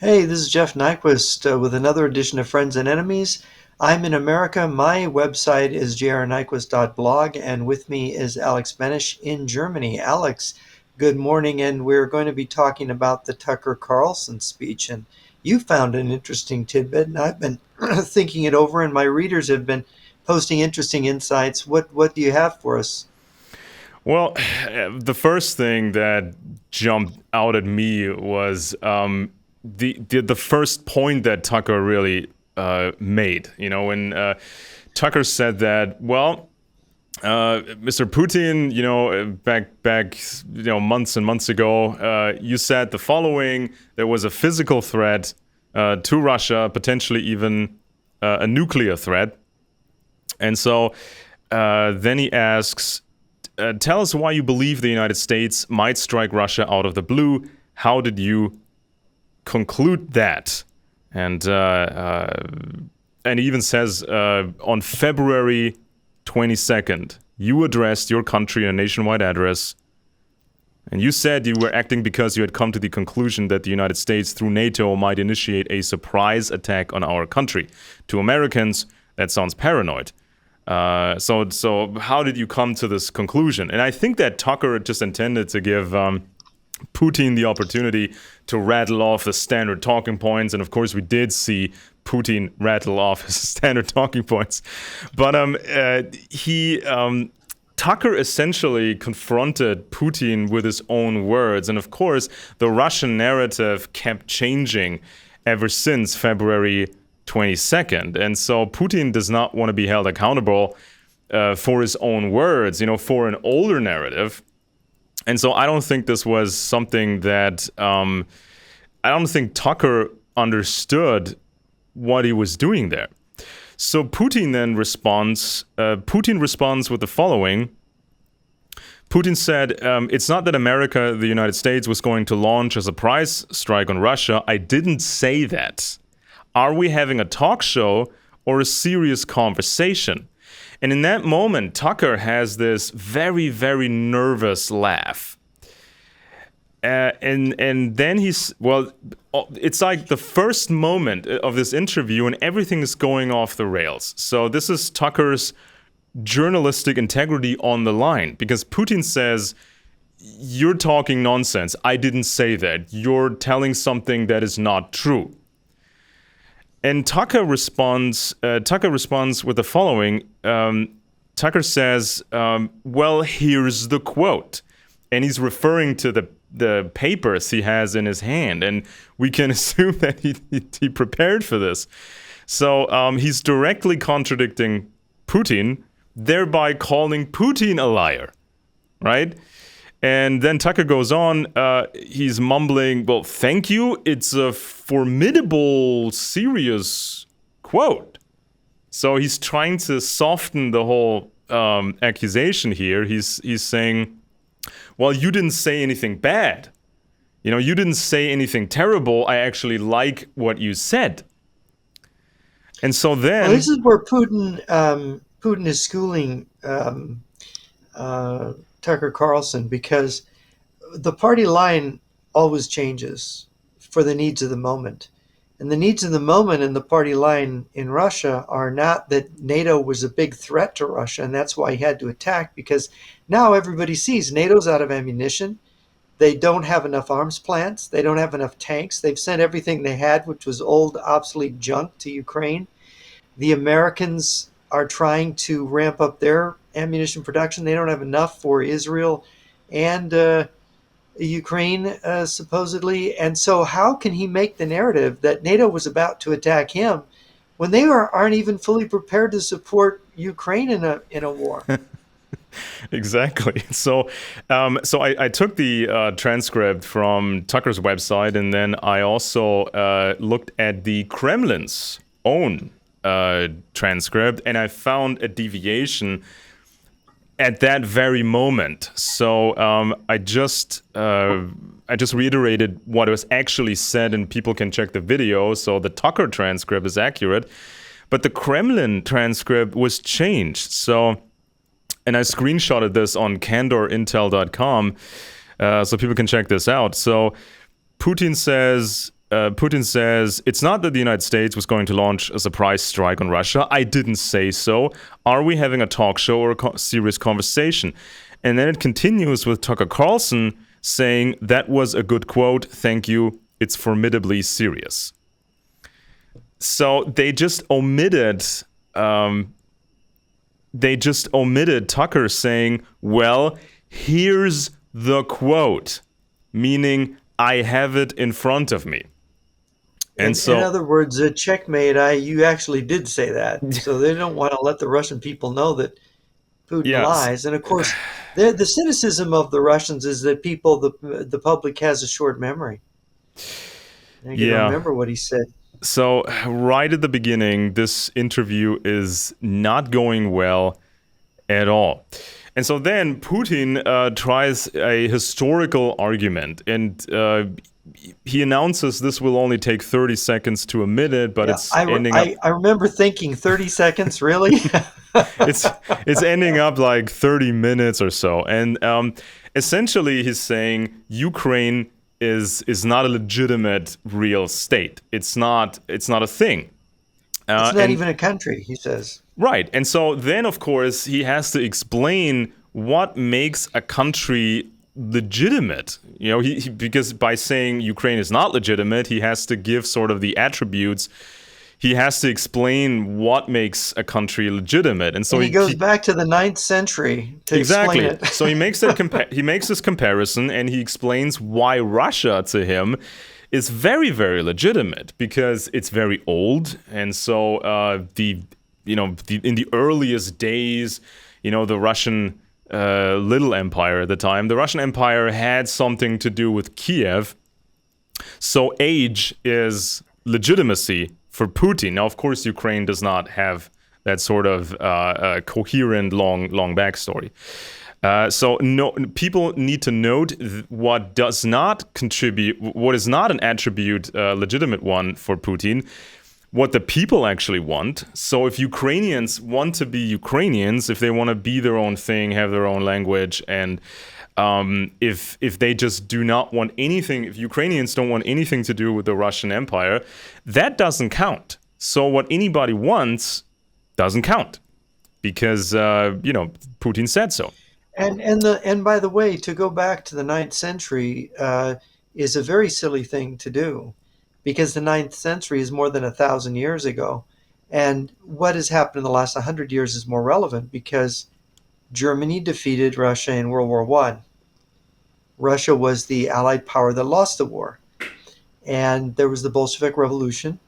Hey, this is Jeff Nyquist with another edition of Friends and Enemies. I'm in America. My website is jrnyquist.blog, and with me is Alex Benish in Germany. Alex, good morning, and we're going to be talking about the Tucker Carlson speech. And you found an interesting tidbit, and I've been thinking it over, and my readers have been posting interesting insights. What do you have for us? Well, the first thing that jumped out at me was the first point that Tucker really made. You know, when Tucker said that, well, Mr. Putin, back months and months ago, you said the following: there was a physical threat to Russia, potentially even a nuclear threat, and so then he asks. Tell us why you believe the United States might strike Russia out of the blue. How did you conclude that? And he even says on February 22nd, you addressed your country in a nationwide address, and you said you were acting because you had come to the conclusion that the United States, through NATO, might initiate a surprise attack on our country. To Americans, that sounds paranoid. So how did you come to this conclusion? And I think that Tucker just intended to give Putin the opportunity to rattle off the standard talking points. And of course, we did see Putin rattle off his standard talking points. But Tucker essentially confronted Putin with his own words. And of course, the Russian narrative kept changing ever since February 22nd. And so Putin does not want to be held accountable for his own words, for an older narrative. And so I don't think this was something that, I don't think Tucker understood what he was doing there. So Putin then responds with the following. Putin said, it's not that America, the United States, was going to launch a surprise strike on Russia. I didn't say that. Are we having a talk show or a serious conversation? And in that moment, Tucker has this very, very nervous laugh. And then it's like the first moment of this interview and everything is going off the rails. So this is Tucker's journalistic integrity on the line, because Putin says, you're talking nonsense. I didn't say that. You're telling something that is not true. And Tucker responds with the following. Tucker says, well, here's the quote. And he's referring to the papers he has in his hand. And we can assume that he prepared for this. So he's directly contradicting Putin, thereby calling Putin a liar, right? And then Tucker goes on, he's mumbling, well, thank you. It's a formidable, serious quote. So he's trying to soften the whole accusation here. He's saying, well, you didn't say anything bad. You didn't say anything terrible. I actually like what you said. And so then... Well, this is where Putin is schooling Tucker Carlson, because the party line always changes for the needs of the moment. And the needs of the moment in the party line in Russia are not that NATO was a big threat to Russia, and that's why he had to attack, because now everybody sees NATO's out of ammunition. They don't have enough arms plants. They don't have enough tanks. They've sent everything they had, which was old, obsolete junk, to Ukraine. The Americans are trying to ramp up their ammunition production. They don't have enough for Israel and Ukraine, supposedly. And so how can he make the narrative that NATO was about to attack him when they aren't even fully prepared to support Ukraine in a war? Exactly. So I took the transcript from Tucker's website, and then I also looked at the Kremlin's own transcript, and I found a deviation at that very moment. So I just reiterated what was actually said, and people can check the video. So the Tucker transcript is accurate, but the Kremlin transcript was changed. So, and I screenshotted this on candorintel.com, so people can check this out. So Putin says, Putin says, it's not that the United States was going to launch a surprise strike on Russia. I didn't say so. Are we having a talk show or a serious conversation? And then it continues with Tucker Carlson saying, that was a good quote. Thank you. It's formidably serious. So they just omitted Tucker saying, well, here's the quote, meaning I have it in front of me. And so, in other words, checkmate. You actually did say that, so they don't want to let the Russian people know that Putin yes. lies. And of course, the cynicism of the Russians is that the public has a short memory. They can remember what he said. So right at the beginning, this interview is not going well at all. And so then Putin tries a historical argument, and he announces this will only take 30 seconds to a minute, but it's ending up... I remember thinking 30 seconds, really? it's ending up like 30 minutes or so. And essentially he's saying Ukraine is not a legitimate real state. It's not a thing. It's not even a country, he says. Right. And so then, of course, he has to explain what makes a country legitimate. Because by saying Ukraine is not legitimate, he has to give sort of the attributes. He has to explain what makes a country legitimate. And so he goes back to the 9th century to explain it. So he makes he makes this comparison, and he explains why Russia to him is very, very legitimate, because it's very old. And so in the earliest days, the Russian little empire at the time, the Russian empire had something to do with Kiev. So age is legitimacy for Putin. Now, of course, Ukraine does not have that sort of coherent, long backstory. So people need to note what does not contribute, what is not an attribute, legitimate one for Putin, what the people actually want. So if Ukrainians want to be Ukrainians, if they want to be their own thing, have their own language, and if they just do not want anything, if Ukrainians don't want anything to do with the Russian Empire, that doesn't count. So what anybody wants doesn't count, because Putin said so. And by the way, to go back to the 9th century is a very silly thing to do, because the 9th century is more than 1,000 years ago. And what has happened in the last 100 years is more relevant, because Germany defeated Russia in World War I. Russia was the Allied power that lost the war. And there was the Bolshevik Revolution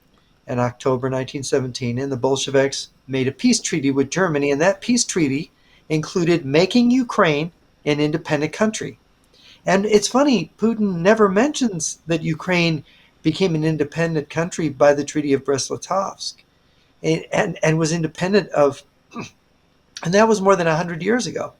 in October 1917, and the Bolsheviks made a peace treaty with Germany, and that peace treaty included making Ukraine an independent country. And it's funny, Putin never mentions that Ukraine became an independent country by the Treaty of Brest-Litovsk and was independent of, and that was more than 100 years ago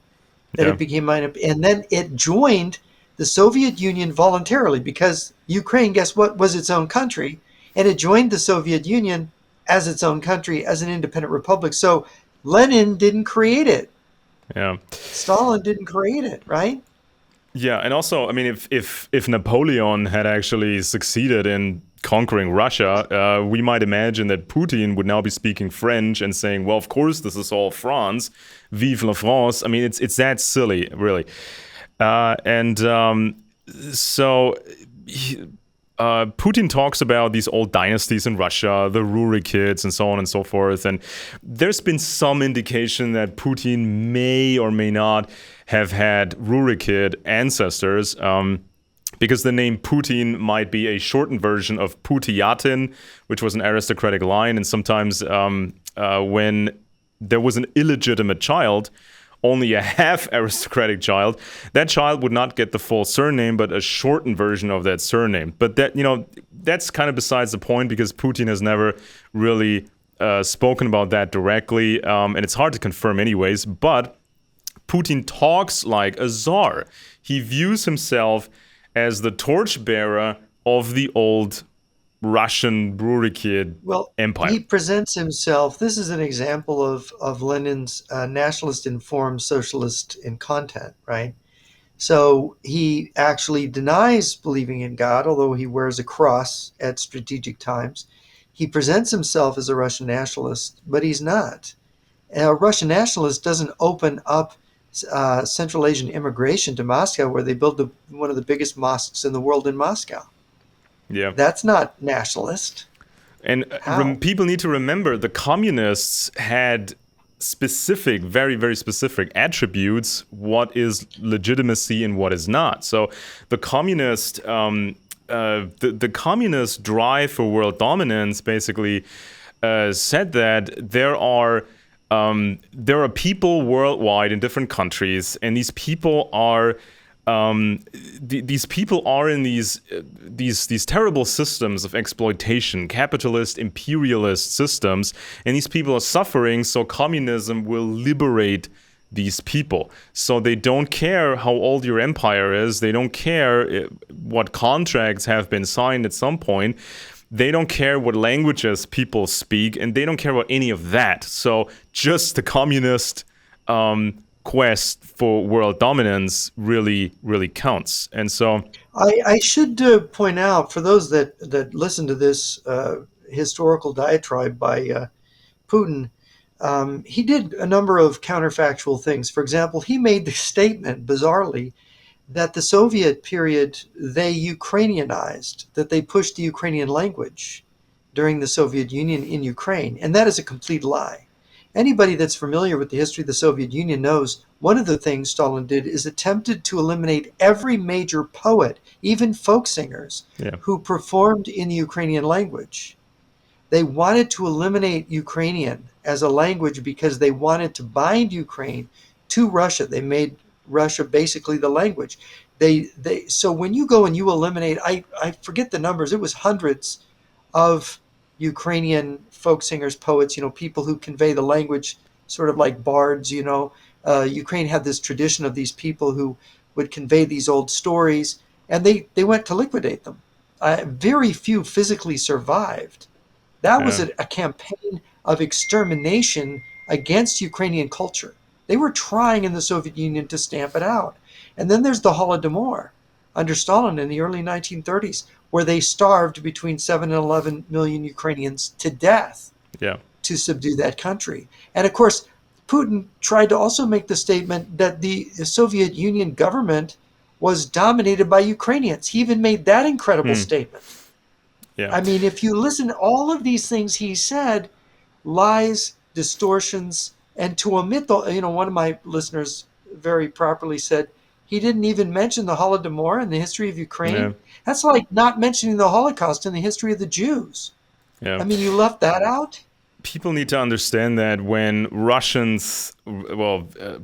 that it became, and then it joined the Soviet Union voluntarily, because Ukraine, guess what, was its own country, and it joined the Soviet Union as its own country, as an independent republic. So Lenin didn't create it. Yeah. Stalin didn't create it, right? Yeah, and also, I mean, if Napoleon had actually succeeded in conquering Russia, we might imagine that Putin would now be speaking French and saying, well, of course, this is all France. Vive la France. I mean, it's that silly, really. Putin talks about these old dynasties in Russia, the Rurikids, and so on and so forth. And there's been some indication that Putin may or may not have had Rurikid ancestors, because the name Putin might be a shortened version of Putiatin, which was an aristocratic line. And sometimes when there was an illegitimate child, only a half aristocratic child, that child would not get the full surname, but a shortened version of that surname. But that's kind of besides the point, because Putin has never really spoken about that directly, and it's hard to confirm anyways. But Putin talks like a czar. He views himself as the torchbearer of the old Russian Rurikid Empire. He presents himself. This is an example of Lenin's nationalist informed socialist in content, right? So he actually denies believing in God, although he wears a cross at strategic times. He presents himself as a Russian nationalist, but he's not. A Russian nationalist doesn't open up Central Asian immigration to Moscow, where they build one of the biggest mosques in the world in Moscow. Yeah. That's not nationalist. And How? people need to remember the communists had specific, very, very specific attributes, what is legitimacy and what is not. So the the communist drive for world dominance basically said that there are people worldwide in different countries, and these people are these people are in these terrible systems of exploitation, capitalist, imperialist systems, and these people are suffering. So communism will liberate these people. So they don't care how old your empire is. They don't care what contracts have been signed at some point. They don't care what languages people speak, and they don't care about any of that. So just the communist quest for world dominance really, really counts. And so, I should point out for those that listen to this historical diatribe by Putin, he did a number of counterfactual things. For example, he made the statement, bizarrely, that the Soviet period they Ukrainianized, that they pushed the Ukrainian language during the Soviet Union in Ukraine, and that is a complete lie. Anybody that's familiar with the history of the Soviet Union knows one of the things Stalin did is attempted to eliminate every major poet, even folk singers, yeah, who performed in the Ukrainian language. They wanted to eliminate Ukrainian as a language because they wanted to bind Ukraine to Russia. They made Russia basically the language. So when you go and you eliminate, I forget the numbers, it was hundreds of Ukrainian folk singers, poets, people who convey the language, sort of like bards. Ukraine had this tradition of these people who would convey these old stories, and they went to liquidate them. Very few physically survived. That was yeah, a campaign of extermination against Ukrainian culture. They were trying in the Soviet Union to stamp it out. And then there's the Holodomor under Stalin in the early 1930s, where they starved between 7 and 11 million Ukrainians to death yeah, to subdue that country. And of course, Putin tried to also make the statement that the Soviet Union government was dominated by Ukrainians. He even made that incredible hmm, statement. yeah. I mean, if you listen to all of these things he said, lies, distortions, and to omit one of my listeners very properly said he didn't even mention the Holodomor in the history of Yeah, Ukraine. That's like not mentioning the Holocaust in the history of the Jews. yeah. I mean, you left that out? People need to understand that when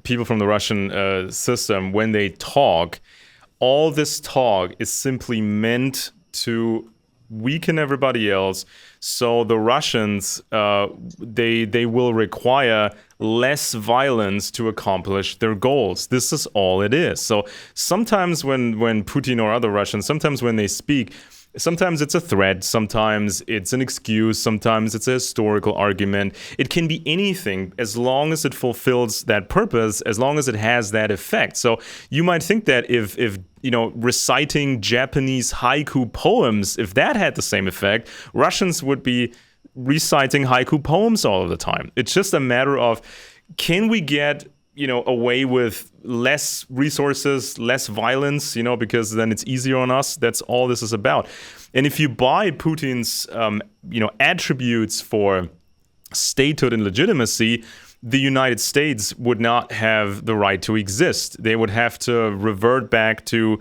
people from the Russian system, when they talk, all this talk is simply meant to weaken everybody else. So the Russians, they will require less violence to accomplish their goals. This is all it is. So sometimes when Putin or other Russians, sometimes when they speak, sometimes it's a threat, sometimes it's an excuse, sometimes it's a historical argument. It can be anything as long as it fulfills that purpose, as long as it has that effect. So you might think that if reciting Japanese haiku poems, if that had the same effect, Russians would be reciting haiku poems all of the time. It's just a matter of, can we get away with less resources, less violence, because then it's easier on us. That's all this is about. And if you buy Putin's, attributes for statehood and legitimacy, the United States would not have the right to exist. They would have to revert back to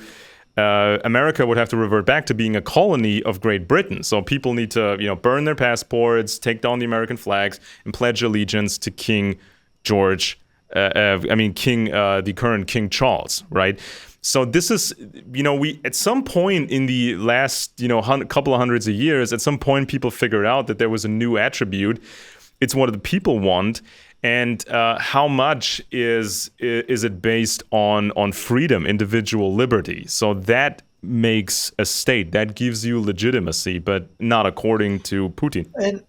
America would have to revert back to being a colony of Great Britain. So people need to, burn their passports, take down the American flags, and pledge allegiance to King George. The current King Charles, right? So this is, we at some point in the last, couple of hundreds of years, at some point people figured out that there was a new attribute. It's what the people want, and how much is it based on freedom, individual liberty. So that makes a state, that gives you legitimacy, but not according to Putin. And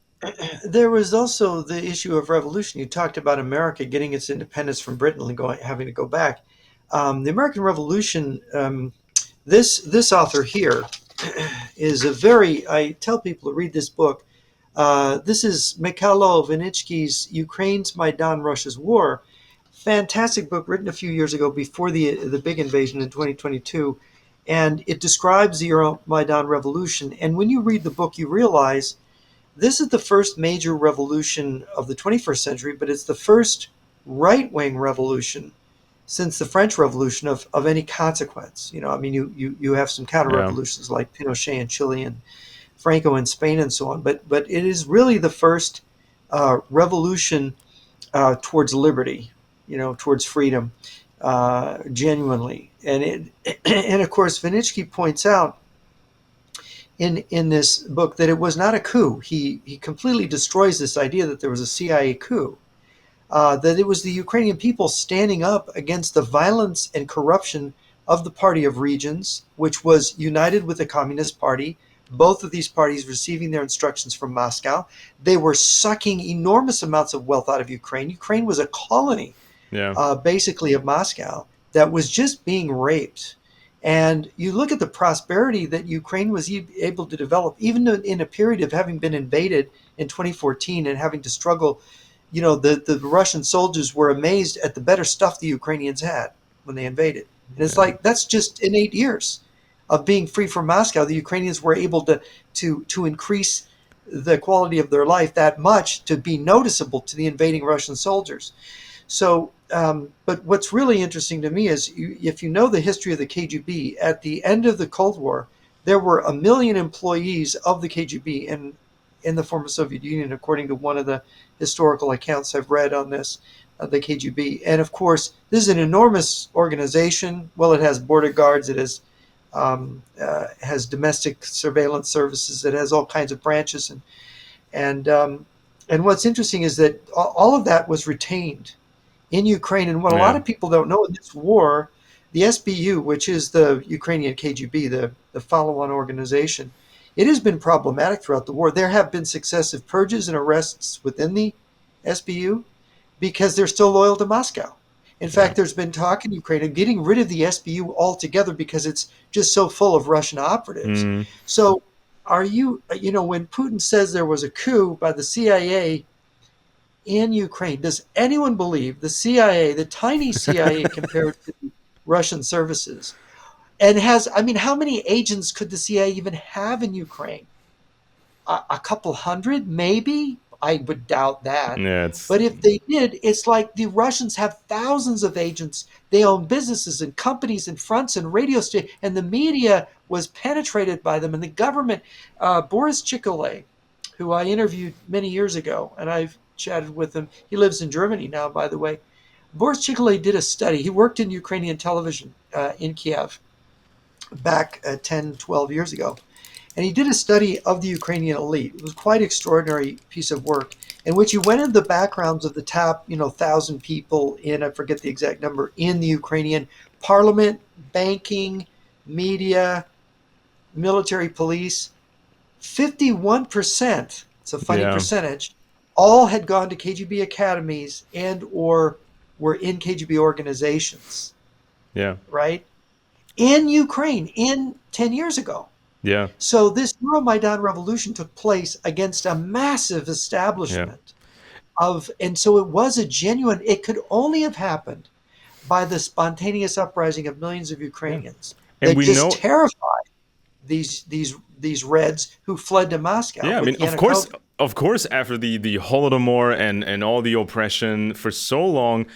there was also the issue of revolution. You talked about America getting its independence from Britain and having to go back. The American Revolution, this author here is a very, I tell people to read this book. This is Mikhailo Vinitsky's Ukraine's Maidan, Russia's War. Fantastic book written a few years ago before the big invasion in 2022. And it describes the Euromaidan revolution. And when you read the book, you realize this is the first major revolution of the 21st century, but it's the first right-wing revolution since the French Revolution of any consequence. I mean, you have some counter-revolutions like Pinochet in Chile and Franco in Spain and so on, but it is really the first revolution towards liberty, towards freedom, genuinely. And of course, Vinitsky points out in this book that it was not a coup. He completely destroys this idea that there was a CIA coup. That it was the Ukrainian people standing up against the violence and corruption of the Party of Regions, which was united with the Communist Party, both of these parties receiving their instructions from Moscow. They were sucking enormous amounts of wealth out of Ukraine. Ukraine was a colony, basically, of Moscow that was just being raped. And you look at the prosperity that Ukraine was able to develop, even in a period of having been invaded in 2014 and having to struggle. The Russian soldiers were amazed at the better stuff the Ukrainians had when they invaded. And it's like, that's just in 8 years of being free from Moscow, the Ukrainians were able to increase the quality of their life that much to be noticeable to the invading Russian soldiers. So, but what's really interesting to me is if you know the history of the KGB, at the end of the Cold War, there were 1 million employees of the KGB in the former Soviet Union, according to one of the historical accounts I've read on this, the KGB. And of course, this is an enormous organization. Well, it has border guards, it has domestic surveillance services, it has all kinds of branches, and what's interesting is that all of that was retained in Ukraine. And what a lot of people don't know in this war, the SBU, which is the Ukrainian KGB, the follow-on organization, it has been problematic throughout the war. There have been successive purges and arrests within the SBU because they're still loyal to Moscow. In fact, there's been talk in Ukraine of getting rid of the SBU altogether because it's just so full of Russian operatives. So when Putin says there was a coup by the CIA in Ukraine, does anyone believe the CIA, the tiny CIA compared to the Russian services, and how many agents could the CIA even have in Ukraine? A couple hundred, maybe? I would doubt that. But if they did, it's like the Russians have thousands of agents. They own businesses and companies and fronts and radio stations, and the media was penetrated by them. And the government, Boris Chikole, who I interviewed many years ago, and I've chatted with him. He lives in Germany now, by the way. Boris Chikole did a study. He worked in Ukrainian television in Kiev back 10, 12 years ago. And he did a study of the Ukrainian elite. It was quite an extraordinary piece of work in which he went into the backgrounds of the top, 1,000 people in, I forget the exact number, in the Ukrainian parliament, banking, media, military, police. 51%, it's a funny percentage, all had gone to KGB academies and or were in KGB organizations. Right? In Ukraine, 10 years ago. So this Euromaidan revolution took place against a massive establishment and so it was it could only have happened by the spontaneous uprising of millions of Ukrainians that just terrified these Reds who fled to Moscow. Of course, after the Holodomor and all the oppression for so long,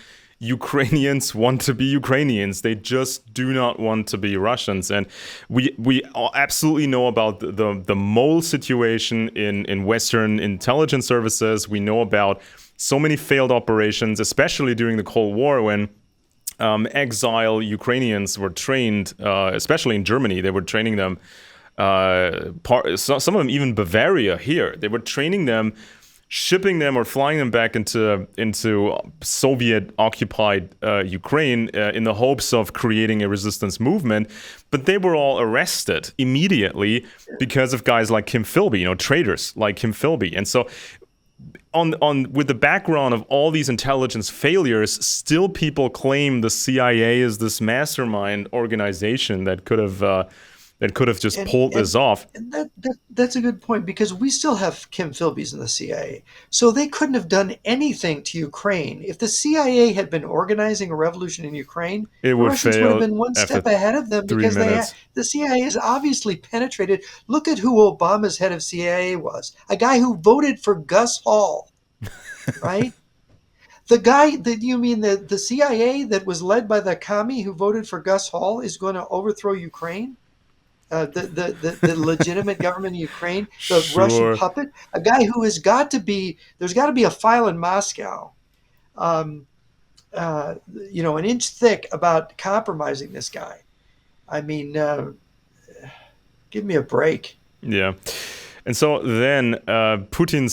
Ukrainians want to be Ukrainians. They just do not want to be Russians. And we absolutely know about the mole situation in Western intelligence services. We know about so many failed operations, especially during the Cold War when exile Ukrainians were trained, especially in Germany. They were training them, some of them even Bavaria here. They were training them, shipping them or flying them back into Soviet-occupied Ukraine in the hopes of creating a resistance movement. But they were all arrested immediately because of guys like Kim Philby, traitors like Kim Philby. And so on with the background of all these intelligence failures, still people claim the CIA is this mastermind organization that could have just pulled this off. And that's a good point, because we still have Kim Philby's in the CIA. So they couldn't have done anything to Ukraine. If the CIA had been organizing a revolution in Ukraine, the Russians would have been one step ahead of them, because the CIA is obviously penetrated. Look at who Obama's head of CIA was. A guy who voted for Gus Hall, right? The guy that you mean the CIA that was led by the commie who voted for Gus Hall is going to overthrow Ukraine? The legitimate government of Ukraine, the Russian puppet, a guy who there's got to be a file in Moscow, an inch thick about compromising this guy. I mean, give me a break. Yeah. And so then Putin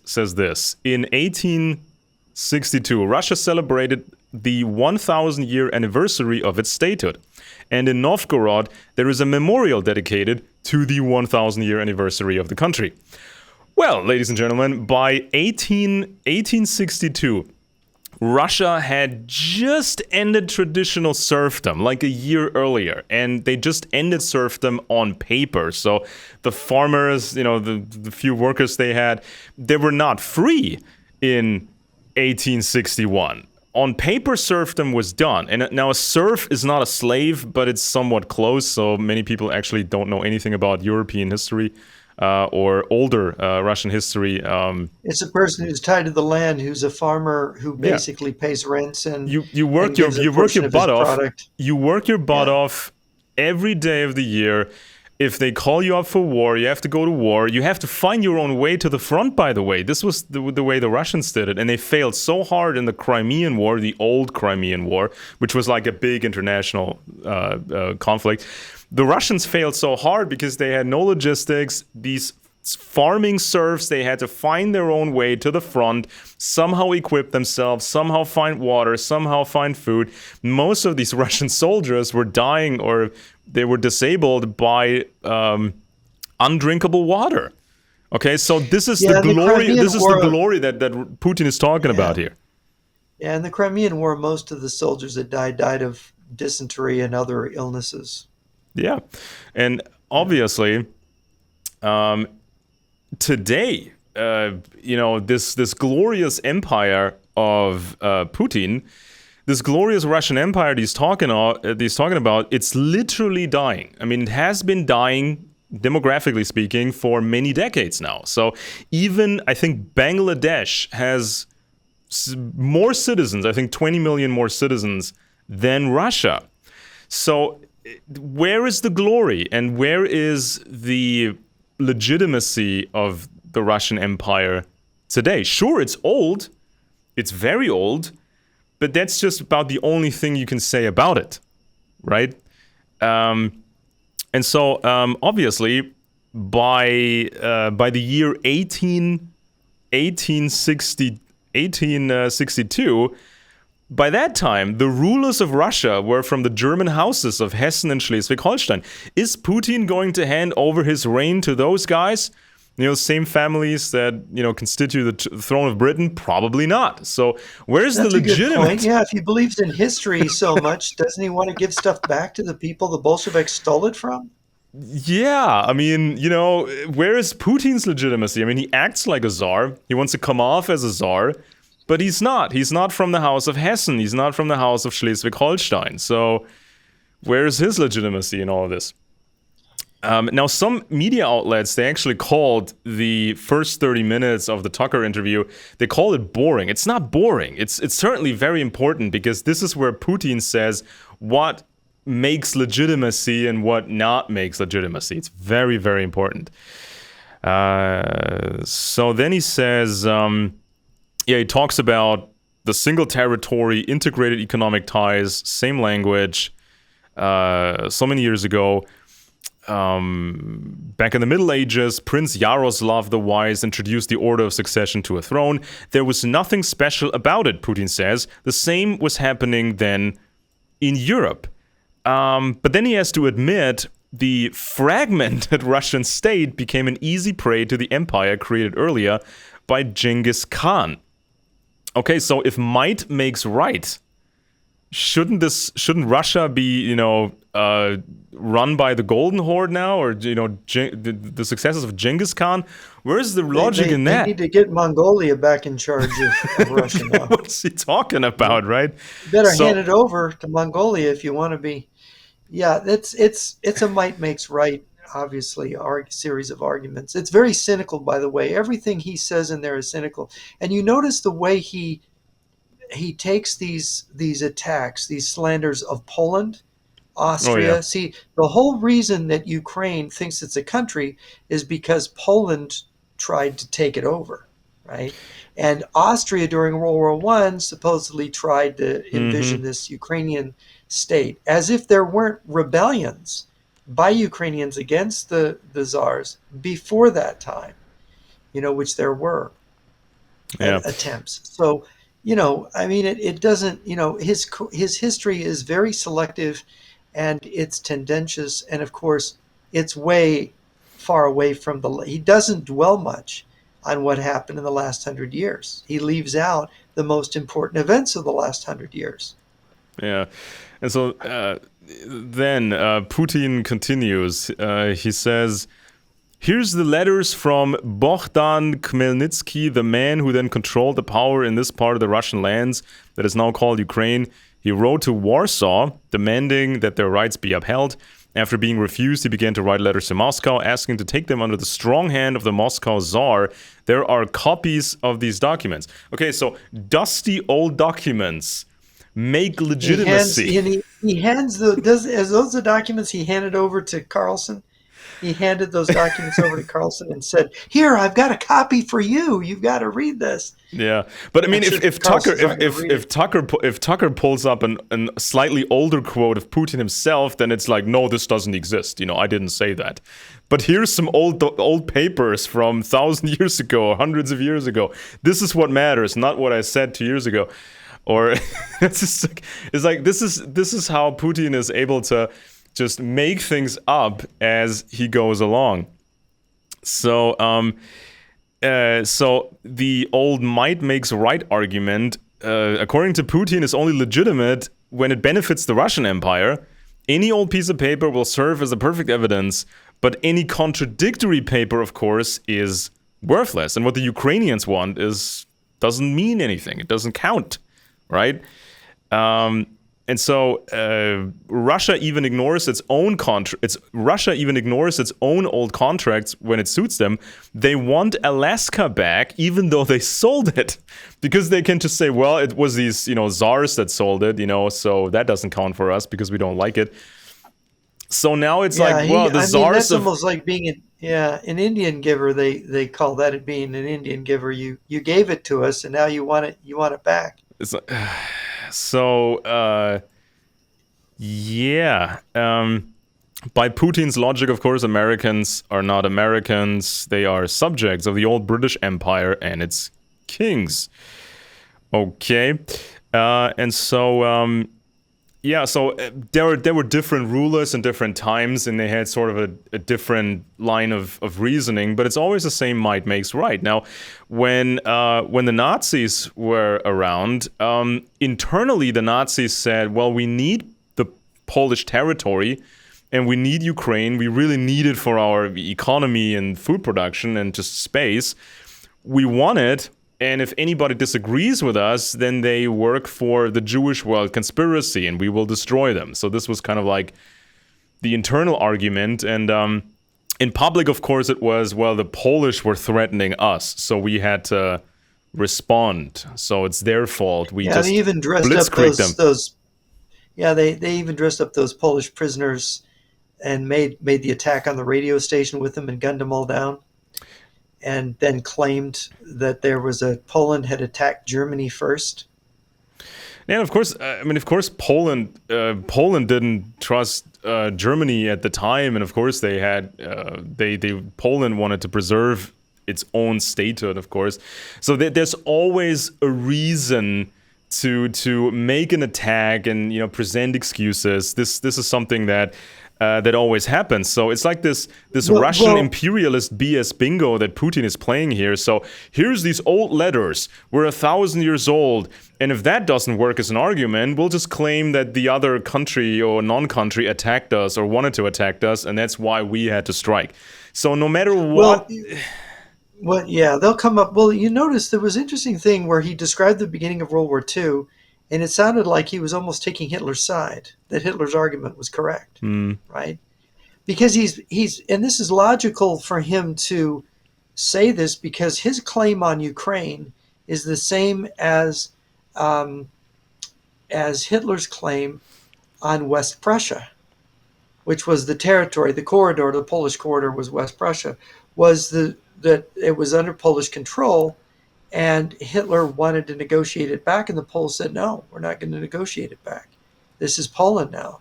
says this. In 1862, Russia celebrated the 1,000-year anniversary of its statehood. And in Novgorod, there is a memorial dedicated to the 1,000-year anniversary of the country. Well, ladies and gentlemen, by 1862, Russia had just ended traditional serfdom, like a year earlier, and they just ended serfdom on paper. So the farmers, the few workers they had, they were not free in 1861. On paper, serfdom was done. And now a serf is not a slave, but it's somewhat close. So many people actually don't know anything about European history or older Russian history. It's a person who's tied to the land, who's a farmer who basically pays rents and you work your butt off. You work your butt off every day of the year. If they call you up for war, you have to go to war. You have to find your own way to the front, by the way. This was the way the Russians did it. And they failed so hard in the Crimean War, the old Crimean War, which was like a big international conflict. The Russians failed so hard because they had no logistics. These farming serfs, they had to find their own way to the front, somehow equip themselves, somehow find water, somehow find food. Most of these Russian soldiers were dying or they were disabled by undrinkable water. Okay, so this is the glory. This is the glory that Putin is talking about here. Yeah, in the Crimean War, most of the soldiers that died of dysentery and other illnesses. Yeah, and obviously, today, this glorious empire of Putin. This glorious Russian empire he's talking about, it's literally dying. I mean, it has been dying, demographically speaking, for many decades now. So even, I think, Bangladesh has more citizens, I think 20 million more citizens than Russia. So where is the glory and where is the legitimacy of the Russian empire today? Sure, it's old. It's very old. But that's just about the only thing you can say about it, right? And so, obviously, by the year 1862, by that time, the rulers of Russia were from the German houses of Hessen and Schleswig-Holstein. Is Putin going to hand over his reign to those guys? Same families that, constitute the throne of Britain? Probably not. So where's the legitimate? Yeah, if he believes in history so much, doesn't he want to give stuff back to the people the Bolsheviks stole it from? Yeah, I mean, where is Putin's legitimacy? I mean, he acts like a czar. He wants to come off as a czar, but he's not. He's not from the house of Hessen. He's not from the house of Schleswig-Holstein. So where is his legitimacy in all of this? Now, some media outlets, they actually called the first 30 minutes of the Tucker interview, they called it boring. It's not boring. It's certainly very important because this is where Putin says what makes legitimacy and what not makes legitimacy. It's very, very important. So then he says, he talks about the single territory, integrated economic ties, same language, so many years ago. Back in the Middle Ages, Prince Yaroslav the Wise introduced the order of succession to a throne. There was nothing special about it, Putin says. The same was happening then in Europe. But then he has to admit the fragmented Russian state became an easy prey to the empire created earlier by Genghis Khan. Okay, so if might makes right, shouldn't Russia be, run by the Golden Horde now, or the successors of Genghis Khan? Where's the logic in that? They need to get Mongolia back in charge of Russia now. What's he talking about, right? You better hand it over to Mongolia if you want to be. Yeah, it's a might makes right, obviously, series of arguments. It's very cynical, by the way. Everything he says in there is cynical, and you notice the way he takes these attacks, these slanders of Poland, Austria. Oh, yeah. See, the whole reason that Ukraine thinks it's a country is because Poland tried to take it over, right? And Austria during World War I supposedly tried to envision this Ukrainian state, as if there weren't rebellions by Ukrainians against the Tsars before that time, which there were attempts. So, I mean, it doesn't, his history is very selective, and it's tendentious, and of course, it's way far away from he doesn't dwell much on what happened in the last 100 years. He leaves out the most important events of the last 100 years. Yeah. And so then Putin continues. He says, here's the letters from Bogdan Khmelnytsky, the man who then controlled the power in this part of the Russian lands that is now called Ukraine. He wrote to Warsaw, demanding that their rights be upheld. After being refused, he began to write letters to Moscow, asking to take them under the strong hand of the Moscow Tsar. There are copies of these documents. Okay, so dusty old documents make legitimacy. He hands those the documents he handed over to Carlson? He handed those documents over to Carlson and said, "Here, I've got a copy for you. You've got to read this." Yeah, but I mean, if Tucker pulls up a slightly older quote of Putin himself, then it's like, no, this doesn't exist. I didn't say that. But here's some old papers from 1,000 years ago or hundreds of years ago. This is what matters, not what I said 2 years ago. Or it's like this is how Putin is able to just make things up as he goes along. So the old might makes right argument, according to Putin, is only legitimate when it benefits the Russian Empire. Any old piece of paper will serve as a perfect evidence, but any contradictory paper, of course, is worthless. And what the Ukrainians want doesn't mean anything. It doesn't count, right? And so Russia even ignores its own Russia even ignores its own old contracts when it suits them. They want Alaska back, even though they sold it, because they can just say, well, it was these czars that sold it, so that doesn't count for us because we don't like it. So now it's the czars. That's almost like being an Indian giver. They call that being an Indian giver. You gave it to us, and now you want it back. It's like, so, by Putin's logic, of course, Americans are not Americans. They are subjects of the old British Empire and its kings. Okay. And so, there were different rulers in different times, and they had sort of a different line of reasoning, but it's always the same might makes right. Now, when the Nazis were around, internally the Nazis said, well, we need the Polish territory, and we need Ukraine. We really need it for our economy and food production and just space. We want it. And if anybody disagrees with us, then they work for the Jewish world conspiracy, and we will destroy them. So this was kind of like the internal argument. And in public, of course, it was, well, the Polish were threatening us, so we had to respond. So it's their fault. We just they even dressed up those. Yeah, they even dressed up those Polish prisoners and made the attack on the radio station with them and gunned them all down. And then claimed that Poland had attacked Germany first. And of course, Poland didn't trust Germany at the time, and of course they had Poland wanted to preserve its own statehood, of course. So there's always a reason to make an attack and present excuses. This is something that that always happens. So it's like this Russian Well, imperialist BS bingo that Putin is playing here. So here's these old letters. We're 1,000 years old. And if that doesn't work as an argument, we'll just claim that the other country or non-country attacked us or wanted to attack us, and that's why we had to strike. So no matter well, what, yeah, they'll come up. Well, you notice there was an interesting thing where he described the beginning of World War II, and it sounded like he was almost taking Hitler's side, that Hitler's argument was correct, right? Because and this is logical for him to say this because his claim on Ukraine is the same um, as Hitler's claim on West Prussia, which was the territory, the corridor, the Polish corridor was West Prussia, was that it was under Polish control, and Hitler wanted to negotiate it back, and the Poles said, no, we're not going to negotiate it back. This is Poland now.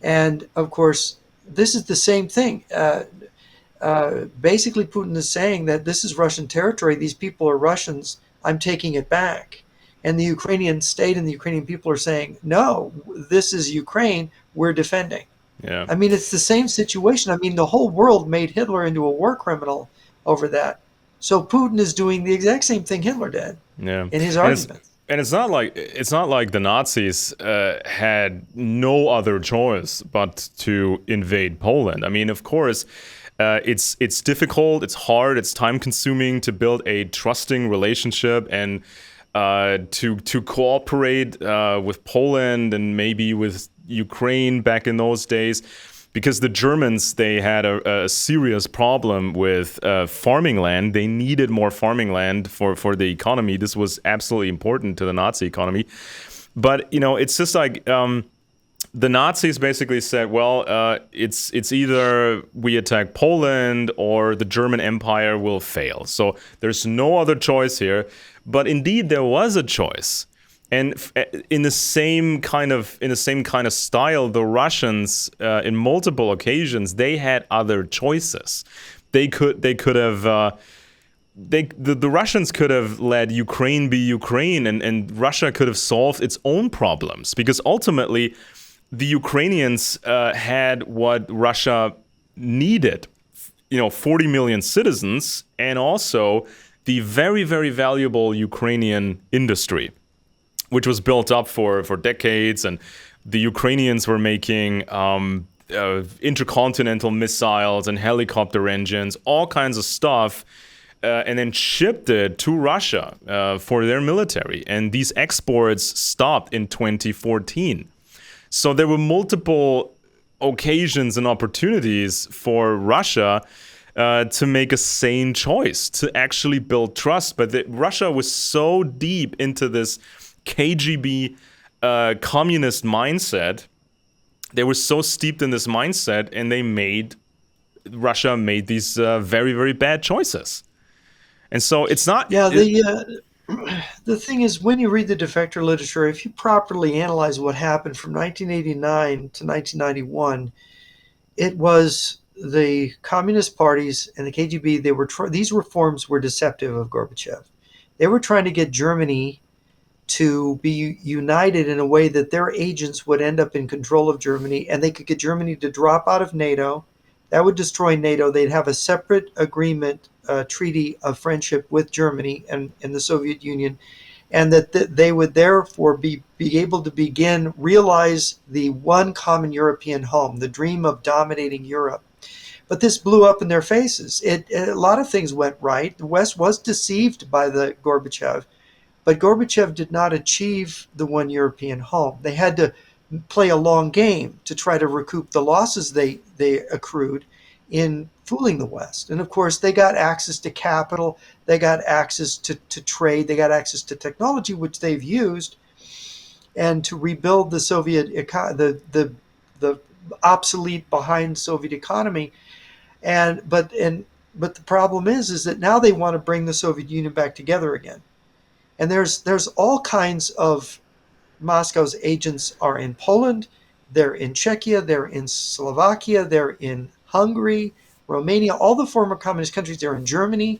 And of course, this is the same thing. Basically, Putin is saying that this is Russian territory. These people are Russians. I'm taking it back. And the Ukrainian state and the Ukrainian people are saying, no, this is Ukraine. We're defending. yeah, I mean, it's the same situation. I mean, the whole world made Hitler into a war criminal over that. So Putin is doing the exact same thing Hitler did yeah, in his and it's arguments. and it's not like the Nazis had no other choice but to invade Poland. I mean, of course, it's difficult, it's hard, it's time consuming to build a trusting relationship and to cooperate with Poland and maybe with Ukraine back in those days, because the Germans, they had a serious problem with farming land. They needed more farming land for the economy. This was absolutely important to the Nazi economy. But, you know, it's just like the Nazis basically said, well, it's either we attack Poland or the German Empire will fail. So there's no other choice here. But indeed, there was a choice. And in the same kind of style, the Russians, in multiple occasions, they had other choices. The Russians could have let Ukraine be Ukraine, and Russia could have solved its own problems, because ultimately the Ukrainians had what Russia needed, 40 million citizens, and also the very, very valuable Ukrainian industry, which was built up for decades. And the Ukrainians were making intercontinental missiles and helicopter engines, all kinds of stuff, and then shipped it to Russia for their military. And these exports stopped in 2014. So there were multiple occasions and opportunities for Russia to make a sane choice, to actually build trust. But Russia was so deep into this KGB communist mindset. They were so steeped in this mindset, and Russia made these very, very bad choices. And so it's not. Yeah, the thing is, when you read the defector literature, if you properly analyze what happened from 1989 to 1991, it was the communist parties and the KGB. These reforms were deceptive of Gorbachev. They were trying to get Germany to be united in a way that their agents would end up in control of Germany, and they could get Germany to drop out of NATO. That would destroy NATO. They'd have a separate agreement, treaty of friendship with Germany and the Soviet Union, and that they would therefore be able to realize the one common European home, the dream of dominating Europe. But this blew up in their faces. A lot of things went right. The West was deceived by the Gorbachev, but Gorbachev did not achieve the one European home. They had to play a long game to try to recoup the losses they accrued in fooling the West. And of course, they got access to capital, they got access to trade, they got access to technology, which they've used, and to rebuild the the obsolete behind Soviet economy. But the problem is that now they want to bring the Soviet Union back together again. And there's all kinds of Moscow's agents are in Poland, they're in Czechia, they're in Slovakia, they're in Hungary, Romania, all the former communist countries, they're in Germany.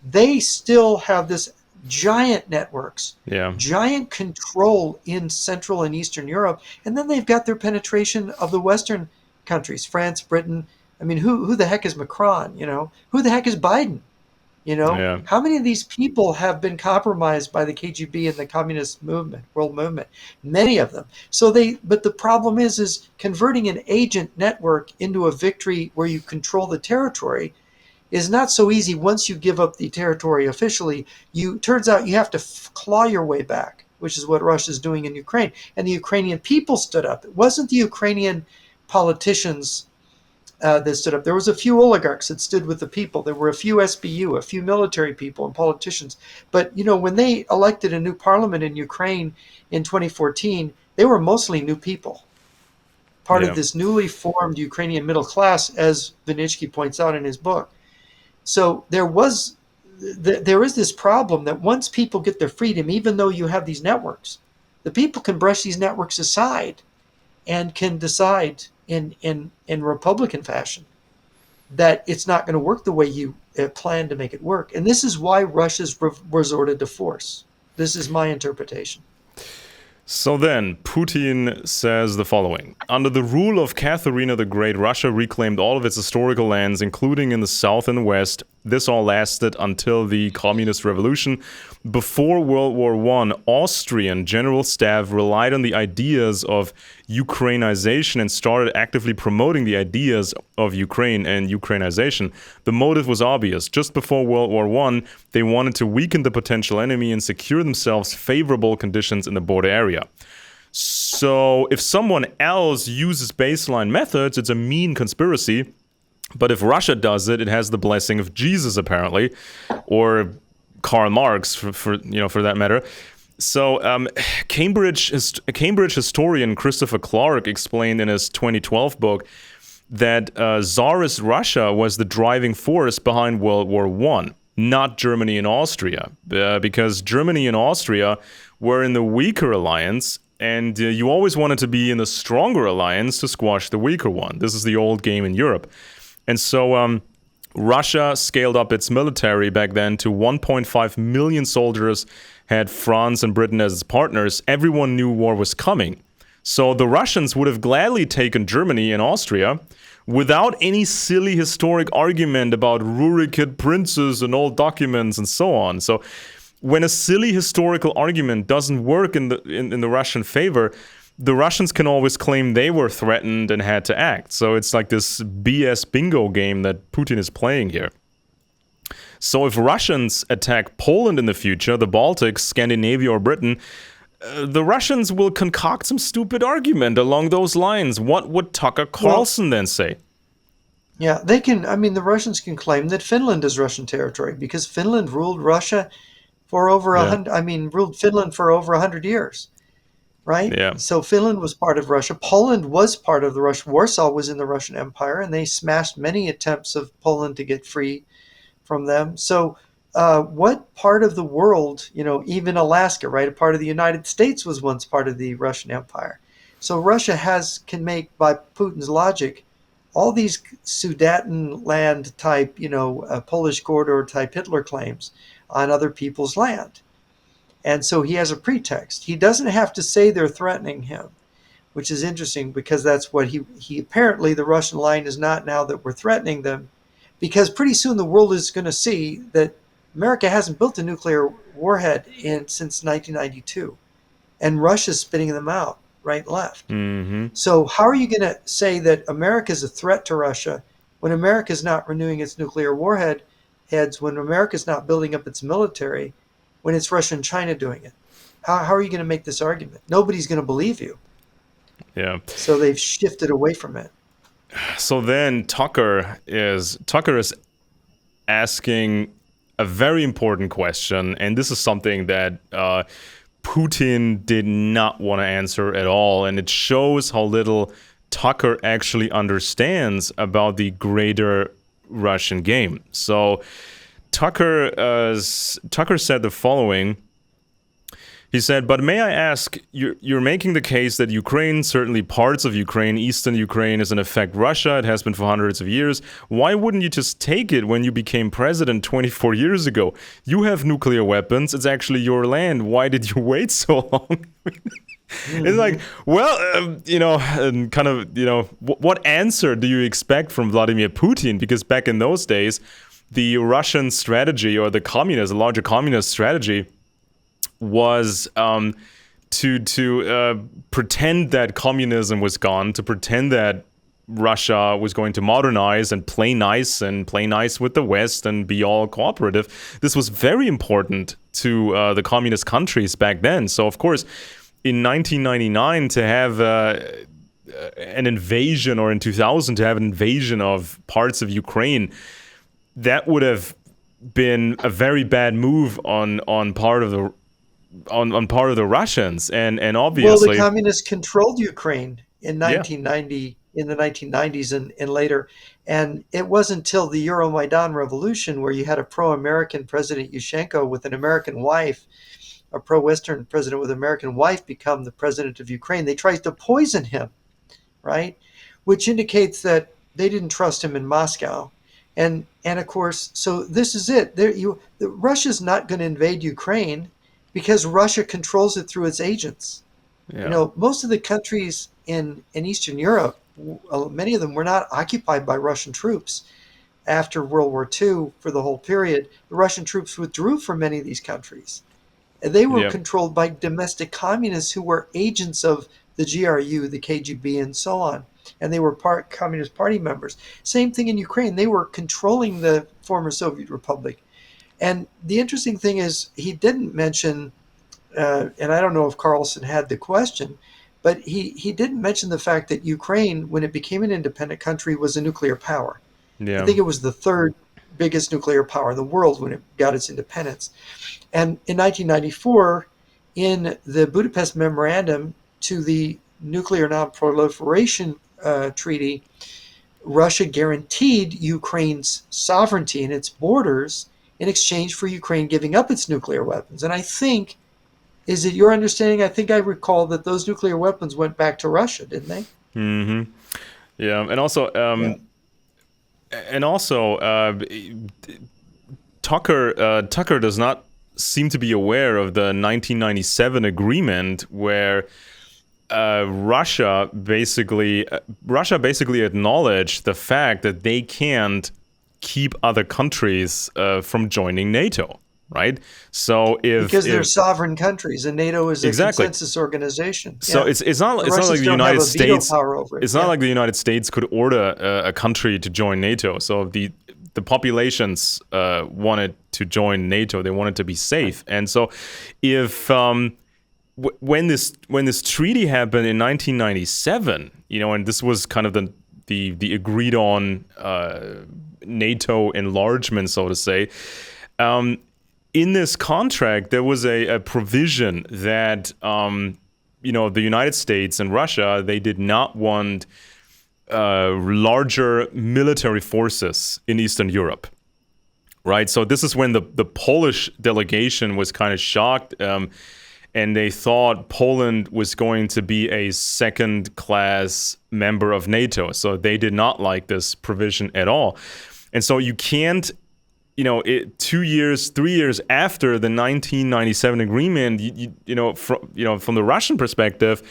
They still have this giant networks, Yeah. giant control in Central and Eastern Europe. And then they've got their penetration of the Western countries, France, Britain. I mean, who the heck is Macron? Who the heck is Biden? Yeah. How many of these people have been compromised by the KGB and the communist movement, world movement? Many of them. But the problem is converting an agent network into a victory where you control the territory is not so easy. Once you give up the territory officially, turns out you have to claw your way back, which is what Russia's doing in Ukraine. And the Ukrainian people stood up. It wasn't the Ukrainian politicians that stood up. There was a few oligarchs that stood with the people. There were a few SBU, a few military people and politicians. But, when they elected a new parliament in Ukraine in 2014, they were mostly new people. Part of this newly formed Ukrainian middle class, as Vinitsky points out in his book. So there is this problem that once people get their freedom, even though you have these networks, the people can brush these networks aside and can decide in Republican fashion that it's not going to work the way you plan to make it work. And this is why Russia's resorted to force. This is my interpretation. So then, Putin says the following. Under the rule of Catherine the Great, Russia reclaimed all of its historical lands, including in the south and west. This all lasted until the Communist Revolution. Before World War I, Austrian General Staff relied on the ideas of Ukrainization and started actively promoting the ideas of Ukraine and Ukrainization. The motive was obvious. Just before World War I, they wanted to weaken the potential enemy and secure themselves favorable conditions in the border area. So if someone else uses baseline methods, it's a mean conspiracy. But if Russia does it, it has the blessing of Jesus, apparently, or Karl Marx, for that matter. So Cambridge historian Christopher Clark explained in his 2012 book that Tsarist Russia was the driving force behind World War I, not Germany and Austria, because Germany and Austria were in the weaker alliance, and you always wanted to be in the stronger alliance to squash the weaker one. This is the old game in Europe. And so Russia scaled up its military back then to 1.5 million soldiers, had France and Britain as its partners. Everyone knew war was coming. So the Russians would have gladly taken Germany and Austria without any silly historic argument about Rurikid princes and old documents and so on. So when a silly historical argument doesn't work in the Russian favor, the Russians can always claim they were threatened and had to act. So it's like this BS bingo game that Putin is playing here. So if Russians attack Poland in the future, the Baltics, Scandinavia, or Britain, the Russians will concoct some stupid argument along those lines. What would Tucker Carlson then say? Yeah, they can. I mean, the Russians can claim that Finland is Russian territory because Finland ruled Russia for over ruled Finland for over 100 years. Right? Yeah. So Finland was part of Russia. Poland was part of the Russian. Warsaw was in the Russian Empire, and they smashed many attempts of Poland to get free from them. So what part of the world, even Alaska, right? A part of the United States was once part of the Russian Empire. So Russia can make, by Putin's logic, all these Sudetenland type, Polish corridor type Hitler claims on other people's land. And so he has a pretext. He doesn't have to say they're threatening him, which is interesting because that's what he apparently, the Russian line is not now that we're threatening them, because pretty soon the world is going to see that America hasn't built a nuclear warhead since 1992, and Russia's spitting them out right and left. Mm-hmm. So how are you going to say that America is a threat to Russia when America is not renewing its nuclear warheads, when America is not building up its military, when it's Russia and China doing it? How are you going to make this argument? Nobody's going to believe you. Yeah. So they've shifted away from it. So then Tucker is asking a very important question, and this is something that Putin did not want to answer at all, and it shows how little Tucker actually understands about the greater Russian game. So Tucker said the following. He said, but may I ask, you're making the case that Ukraine, certainly parts of Ukraine, eastern Ukraine, is in effect Russia. It has been for hundreds of years. Why wouldn't you just take it when you became president 24 years ago? You have nuclear weapons. It's actually your land. Why did you wait so long? It's like, well, kind of, what answer do you expect from Vladimir Putin? Because back in those days, the Russian strategy, or the larger communist strategy, was to pretend that communism was gone, to pretend that Russia was going to modernize and play nice with the West and be all cooperative. This was very important to the communist countries back then. So, of course, in 1999 to have an invasion, or in 2000 to have an invasion of parts of Ukraine, that would have been a very bad move on part of the Russians, and obviously, well, the communists controlled Ukraine in 1990, in the 1990s and later, and it wasn't until the Euromaidan revolution, where you had a pro-American President Yushchenko with an American wife, a pro-Western president with an American wife, become the president of Ukraine. They tried to poison him, right? Which indicates that they didn't trust him in Moscow. And of course, so this is it. Russia's not going to invade Ukraine because Russia controls it through its agents. Yeah. Most of the countries in Eastern Europe, many of them were not occupied by Russian troops. After World War II, for the whole period, the Russian troops withdrew from many of these countries. They were controlled by domestic communists who were agents of the GRU, the KGB, and so on. And they were Communist Party members. Same thing in Ukraine. They were controlling the former Soviet Republic. And the interesting thing is, he didn't mention, and I don't know if Carlson had the question, but he didn't mention the fact that Ukraine, when it became an independent country, was a nuclear power. Yeah. I think it was the third biggest nuclear power in the world when it got its independence. And in 1994, in the Budapest Memorandum to the Nuclear Non-Proliferation Treaty, Russia guaranteed Ukraine's sovereignty and its borders in exchange for Ukraine giving up its nuclear weapons. And I think, is it your understanding? I think I recall that those nuclear weapons went back to Russia, didn't they? Mm-hmm. Yeah, and also, Tucker does not seem to be aware of the 1997 agreement where Russia basically acknowledged the fact that they can't keep other countries from joining NATO, right? So because they're sovereign countries, and NATO is a consensus organization. So it's not like the United States. It's not like the United States could order a country to join NATO. So the populations wanted to join NATO. They wanted to be safe, and so if when this treaty happened in 1997, and this was kind of the agreed on NATO enlargement, so to say. In this contract, there was a provision that the United States and Russia, they did not want larger military forces in Eastern Europe, right? So this is when the Polish delegation was kind of shocked, and they thought Poland was going to be a second-class member of NATO. So they did not like this provision at all. And so you can't, 3 years after the 1997 agreement, from the Russian perspective,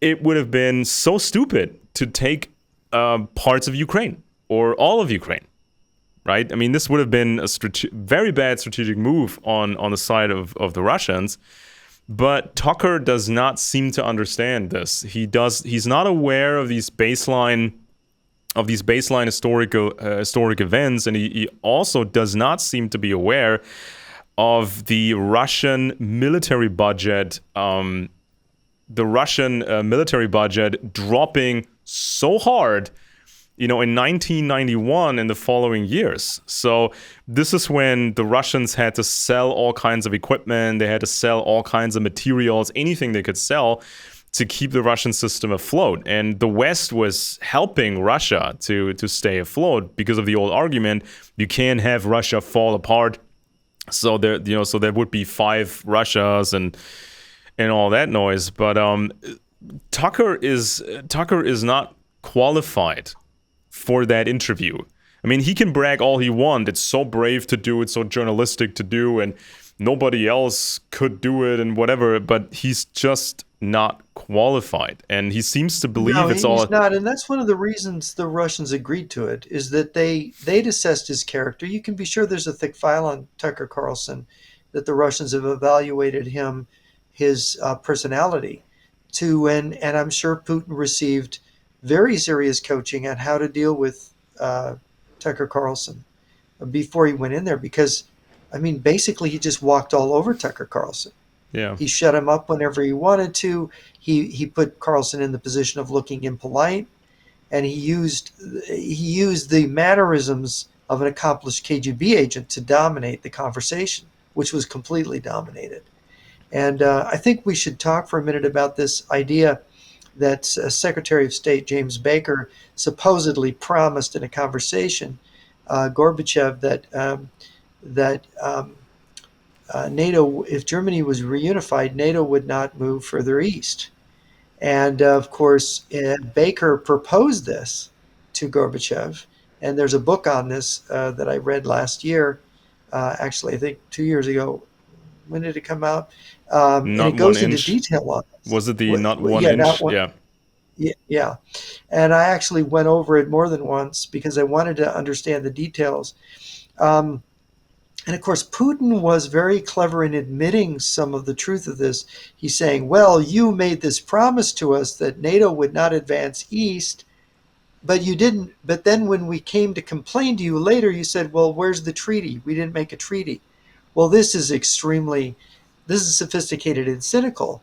it would have been so stupid to take parts of Ukraine or all of Ukraine, right? I mean, this would have been a very bad strategic move on the side of the Russians. But Tucker does not seem to understand this. He's not aware of these baseline historic events, and he also does not seem to be aware of the Russian military budget. The Russian military budget dropping so hard, in 1991 and the following years. So this is when the Russians had to sell all kinds of equipment. They had to sell all kinds of materials, anything they could sell, to keep the Russian system afloat. And the West was helping Russia to stay afloat because of the old argument, you can't have Russia fall apart. So there would be 5 Russias, and and all that noise. But Tucker is not qualified for that interview. I mean, he can brag all he wants. It's so brave to do, it's so journalistic to do, and nobody else could do it and whatever, but he's just not qualified. And he seems to No, believe it's he's all. not, and that's one of the reasons the Russians agreed to it. Is that they'd assessed his character. You can be sure there's a thick file on Tucker Carlson that the Russians have evaluated him, his personality, and I'm sure Putin received very serious coaching on how to deal with Tucker Carlson before he went in there. Because, I mean, basically he just walked all over Tucker Carlson. Yeah. He shut him up whenever he wanted to. He put Carlson in the position of looking impolite, and he used the mannerisms of an accomplished KGB agent to dominate the conversation, which was completely dominated. And I think we should talk for a minute about this idea that Secretary of State James Baker supposedly promised in a conversation, Gorbachev, that NATO, if Germany was reunified, NATO would not move further east. And of course, Baker proposed this to Gorbachev. And there's a book on this that I read last year, actually, I think 2 years ago. When did it come out? And Not it one goes into inch. detail on this. Was it the not one Yeah, not inch? one. Yeah. Yeah, yeah. And I actually went over it more than once because I wanted to understand the details. Um, and of course, Putin was very clever in admitting some of the truth of this. He's saying, well, you made this promise to us that NATO would not advance east, but you didn't. But then when we came to complain to you later, you said, well, where's the treaty? We didn't make a treaty. Well, this is sophisticated and cynical.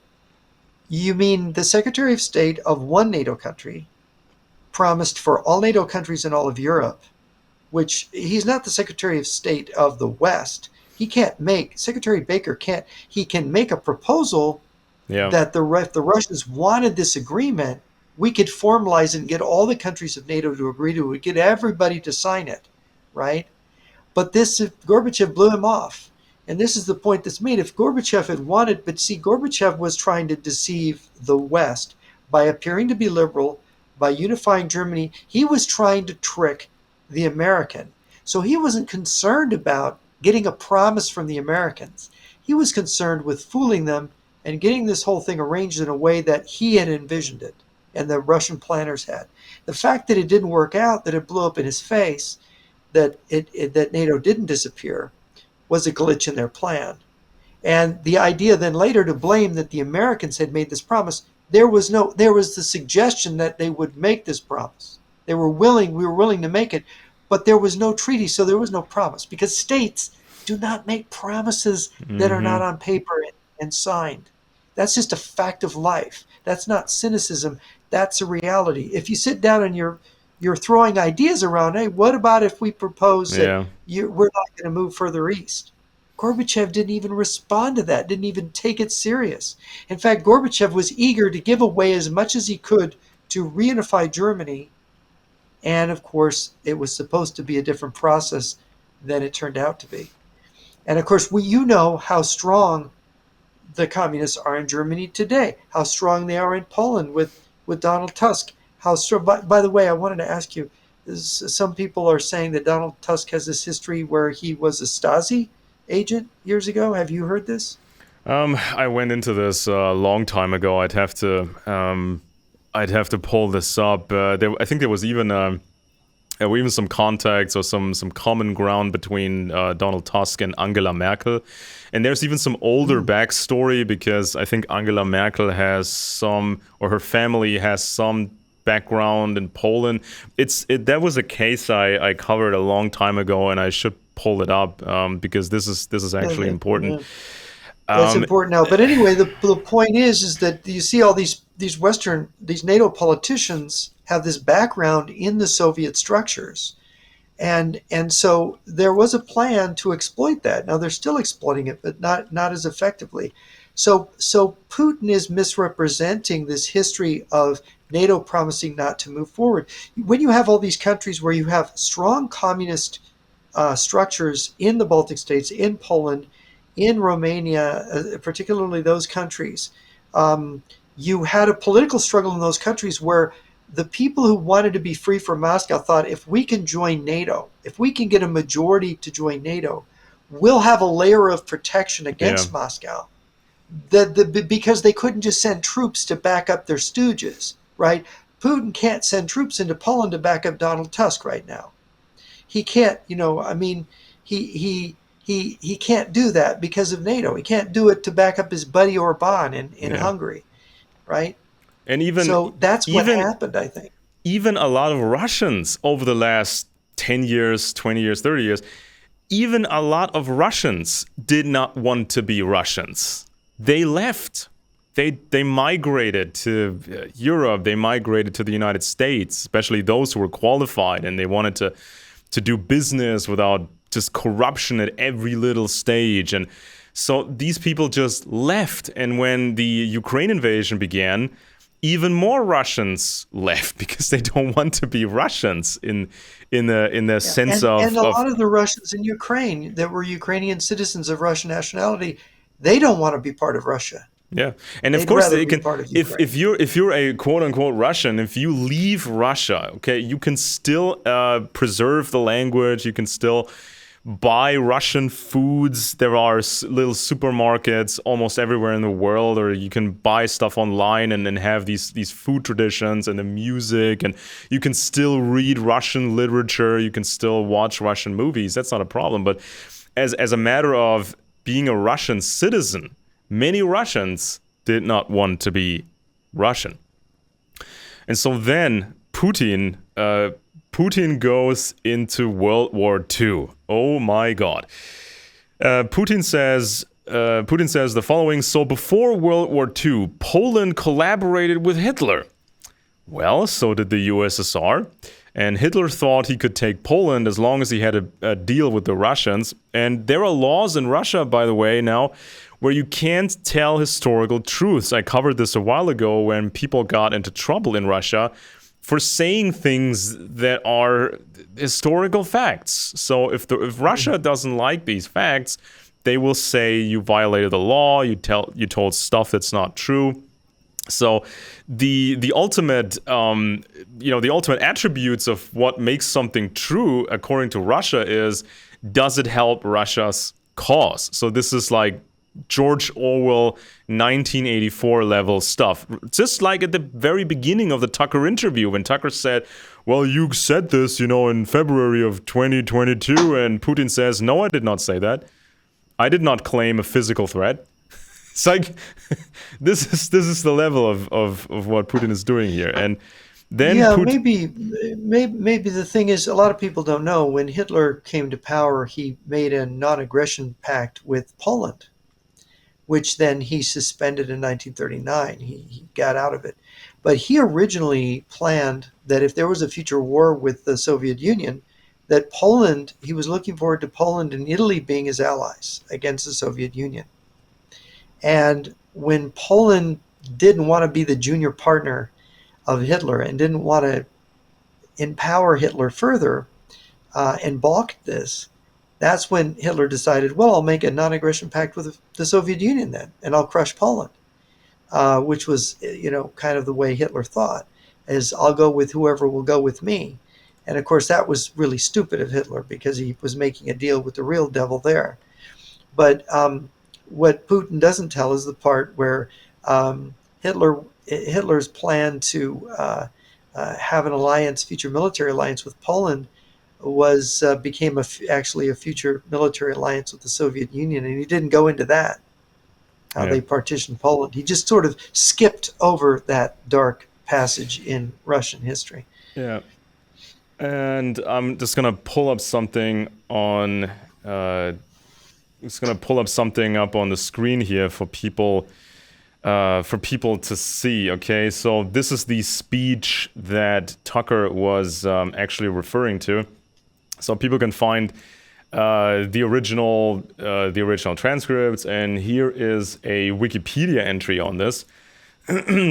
You mean the Secretary of State of one NATO country promised for all NATO countries in all of Europe, which he's not the Secretary of State of the West. Secretary Baker can't, he can make a proposal Yeah. that if the Russians wanted this agreement, we could formalize it and get all the countries of NATO to agree to it, get everybody to sign it, right? But this, Gorbachev blew him off. And this is the point that's made. If Gorbachev had wanted, but see, Gorbachev was trying to deceive the West by appearing to be liberal, by unifying Germany. He was trying to trick the American. So he wasn't concerned about getting a promise from the Americans. He was concerned with fooling them and getting this whole thing arranged in a way that he had envisioned it and the Russian planners had. The fact that it didn't work out, that it blew up in his face, that NATO didn't disappear, was a glitch in their plan. And the idea then later to blame that the Americans had made this promise, there was the suggestion that they would make this promise. We were willing to make it, but there was no treaty, so there was no promise, because states do not make promises that are not Mm-hmm. on paper and signed. That's just a fact of life. That's not cynicism. That's a reality. If you sit down and you're throwing ideas around, hey, what about if we propose that Yeah. we're not going to move further east? Gorbachev didn't even respond to that, didn't even take it serious. In fact, Gorbachev was eager to give away as much as he could to reunify Germany. And of course, it was supposed to be a different process than it turned out to be. And of course, you know how strong the communists are in Germany today, how strong they are in Poland with Donald Tusk. How strong, by the way, I wanted to ask you, some people are saying that Donald Tusk has this history where he was a Stasi agent years ago. Have you heard this? I went into this a long time ago. I'd have to pull this up. I think there was even some contacts or some common ground between Donald Tusk and Angela Merkel. And there's even some older backstory, because I think Angela Merkel has her family has some background in Poland. That was a case I covered a long time ago, and I should pull it up because this is actually Yeah, important. yeah. That's Um, important now. But anyway, the point is that you see all these these NATO politicians have this background in the Soviet structures. And so there was a plan to exploit that. Now they're still exploiting it, but not as effectively. So Putin is misrepresenting this history of NATO promising not to move forward. When you have all these countries where you have strong communist structures in the Baltic states, in Poland, in Romania, particularly those countries, you had a political struggle in those countries where the people who wanted to be free from Moscow thought, if we can join NATO, if we can get a majority to join NATO, we'll have a layer of protection Yeah. against Moscow. Because they couldn't just send troops to back up their stooges, right? Putin can't send troops into Poland to back up Donald Tusk right now. He can't, I mean, he can't do that because of NATO. He can't do it to back up his buddy Orban in Yeah. Hungary, right? And So that's what even happened, I think. even a lot of Russians over the last 10 years, 20 years, 30 years, even a lot of Russians did not want to be Russians. They left. They migrated to Europe. They migrated to the United States, especially those who were qualified and they wanted to do business without just corruption at every little stage. And so these people just left. And when the Ukraine invasion began, even more Russians left because they don't want to be Russians in the sense And a of lot of the Russians in Ukraine that were Ukrainian citizens of Russian nationality, they don't want to be part of Russia. yeah. And of They'd course rather they be can, part of Ukraine. if you're a quote unquote Russian, if you leave Russia, okay, you can still preserve the language, you can still buy Russian foods. There are little supermarkets almost everywhere in the world, or you can buy stuff online and then have these food traditions and the music, and you can still read Russian literature, you can still watch Russian movies. That's not a problem. But as a matter of being a Russian citizen, many Russians did not want to be Russian. And so then Putin goes into World War II. Oh my God. Putin says the following: so before World War II, Poland collaborated with Hitler. Well, so did the USSR. And Hitler thought he could take Poland as long as he had a deal with the Russians. And there are laws in Russia, by the way, now, where you can't tell historical truths. I covered this a while ago when people got into trouble in Russia for saying things that are historical facts. So if Russia doesn't like these facts, they will say you violated the law, you told stuff that's not true. So the ultimate the ultimate attributes of what makes something true according to Russia is, does it help Russia's cause? So this is like George Orwell 1984 level stuff. Just like at the very beginning of the Tucker interview, when Tucker said, well, you said this, in February of 2022, and Putin says, no, I did not say that. I did not claim a physical threat. It's like, this is the level of what Putin is doing here. And then maybe the thing is, a lot of people don't know, when Hitler came to power, he made a non-aggression pact with Poland, which then he suspended in 1939. He got out of it. But he originally planned that if there was a future war with the Soviet Union, that Poland, he was looking forward to Poland and Italy being his allies against the Soviet Union. And when Poland didn't want to be the junior partner of Hitler and didn't want to empower Hitler further and balked this, that's when Hitler decided, well, I'll make a non-aggression pact with the Soviet Union then, and I'll crush Poland, which was, kind of the way Hitler thought, is I'll go with whoever will go with me. And of course, that was really stupid of Hitler because he was making a deal with the real devil there. But what Putin doesn't tell is the part where Hitler's plan to have an alliance, future military alliance with Poland, became actually a future military alliance with the Soviet Union, and he didn't go into that, how they partitioned Poland. He just sort of skipped over that dark passage in Russian history. Yeah. And I'm just gonna pull up something on up on the screen here for people to see. Okay, so this is the speech that Tucker was actually referring to. So people can find the original transcripts, and here is a Wikipedia entry on this.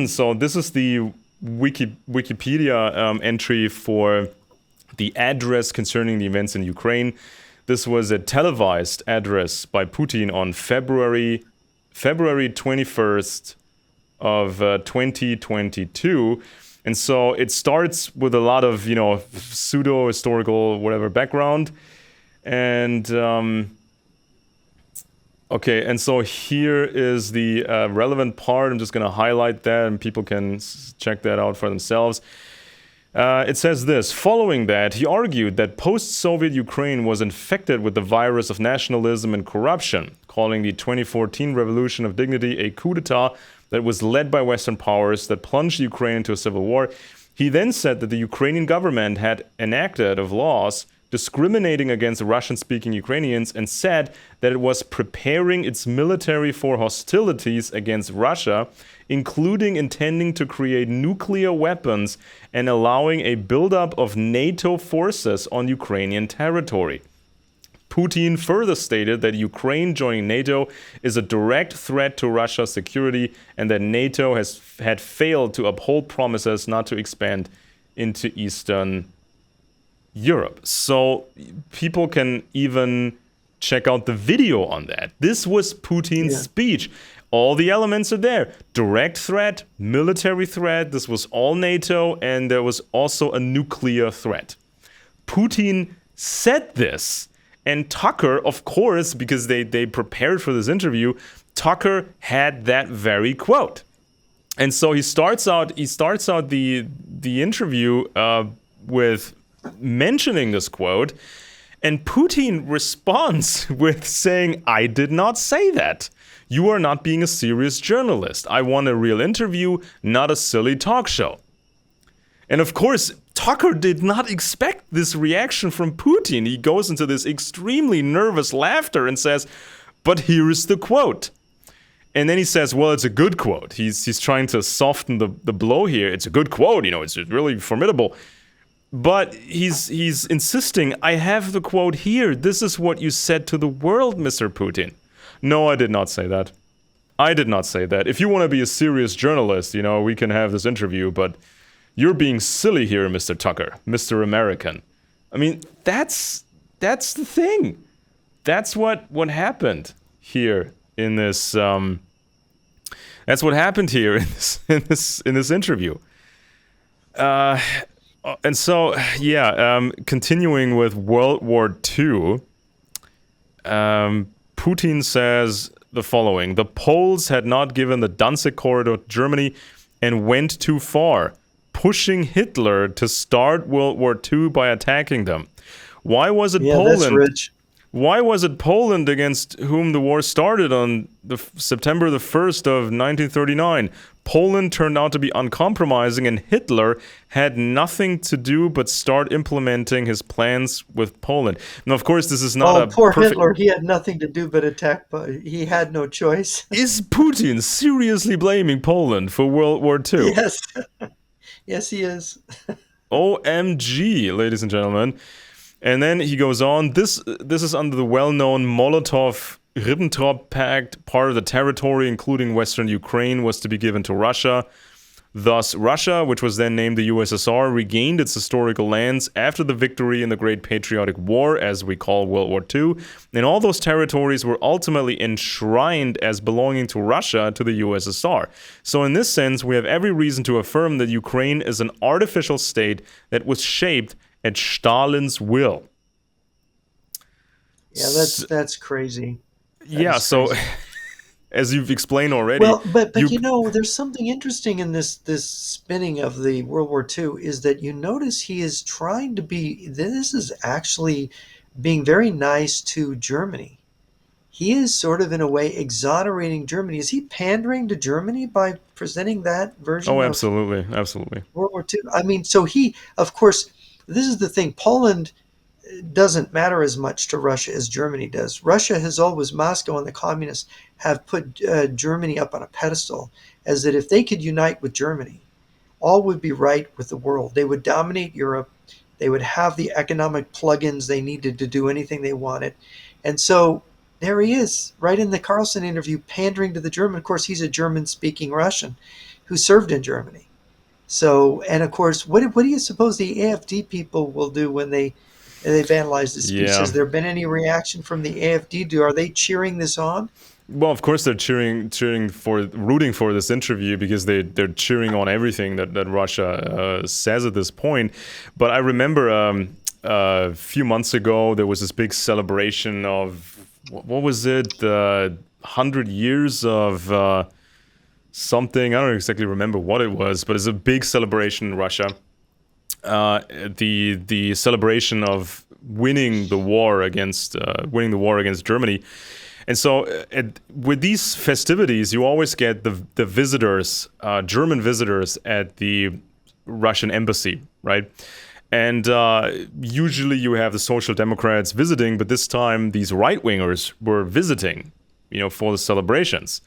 So this is the Wikipedia entry for the address concerning the events in Ukraine. This was a televised address by Putin on February 21st of 2022. And so it starts with a lot of, pseudo-historical, whatever, background. And, okay, and so here is the relevant part. I'm just going to highlight that, and people can check that out for themselves. It says this: following that, he argued that post-Soviet Ukraine was infected with the virus of nationalism and corruption, calling the 2014 Revolution of Dignity a coup d'etat that was led by Western powers that plunged Ukraine into a civil war. He then said that the Ukrainian government had enacted of laws discriminating against Russian-speaking Ukrainians, and said that it was preparing its military for hostilities against Russia, including intending to create nuclear weapons and allowing a buildup of NATO forces on Ukrainian territory. Putin further stated that Ukraine joining NATO is a direct threat to Russia's security, and that NATO had failed to uphold promises not to expand into Eastern Europe. So people can even check out the video on that. This was Putin's speech. All the elements are there. Direct threat, military threat. This was all NATO, and there was also a nuclear threat. Putin said this, and Tucker, of course, because they prepared for this interview, Tucker had that very quote. And so he starts out the interview with mentioning this quote, and Putin responds with saying, "I did not say that. You are not being a serious journalist. I want a real interview, not a silly talk show." And of course, Tucker did not expect this reaction from Putin. He goes into this extremely nervous laughter and says, "But here is the quote." And then he says, well, it's a good quote. He's trying to soften the blow here. It's a good quote, it's really formidable. But he's insisting, "I have the quote here. This is what you said to the world, Mr. Putin." No, I did not say that. I did not say that. If you want to be a serious journalist, we can have this interview, but you're being silly here, Mr. Tucker, Mr. American. I mean, that's the thing. That's what happened here in this. That's what happened here in this interview. And so, continuing with World War II, Putin says the following: the Poles had not given the Danzig corridor to Germany and went too far, pushing Hitler to start World War II by attacking them. Why was it Poland? That's rich. Why was it Poland against whom the war started on September the 1st of 1939? Poland turned out to be uncompromising, and Hitler had nothing to do but start implementing his plans with Poland. Now, of course, this is not poor Hitler. He had nothing to do but attack, but he had no choice. Is Putin seriously blaming Poland for World War II? Yes. Yes, he is. OMG, ladies and gentlemen. And then he goes on, this is under the well-known Molotov-Ribbentrop Pact. Part of the territory, including Western Ukraine, was to be given to Russia. Thus, Russia, which was then named the USSR, regained its historical lands after the victory in the Great Patriotic War, as we call World War II. And all those territories were ultimately enshrined as belonging to Russia to the USSR. So in this sense, we have every reason to affirm that Ukraine is an artificial state that was shaped at Stalin's will. Yeah, that's crazy. That so crazy. As you've explained already. Well, but there's something interesting in this spinning of the World War II is that you notice he is trying to be. This is actually being very nice to Germany. He is sort of in a way exonerating Germany. Is he pandering to Germany by presenting that version? Oh, absolutely, absolutely. World War II. I mean, so he, of course. This is the thing. Poland doesn't matter as much to Russia as Germany does. Russia has always, Moscow and the communists have put Germany up on a pedestal as that if they could unite with Germany, all would be right with the world. They would dominate Europe. They would have the economic plugins they needed to do anything they wanted. And so there he is, right in the Carlson interview, pandering to the German. Of course, he's a German-speaking Russian who served in Germany. So, and of course, what do you suppose the AfD people will do when they They vandalized his speech. Yeah. Has there been any reaction from the AfD? Are they cheering this on? Well, of course they're rooting for this interview because they're cheering on everything that Russia says at this point. But I remember a few months ago there was this big celebration of what was it? 100 years of something. I don't exactly remember what it was, but it's a big celebration in Russia. The celebration of winning the war against Germany. And so with these festivities, you always get the visitors, German visitors at the Russian embassy, right? And usually you have the Social Democrats visiting, but this time these right-wingers were visiting, for the celebrations.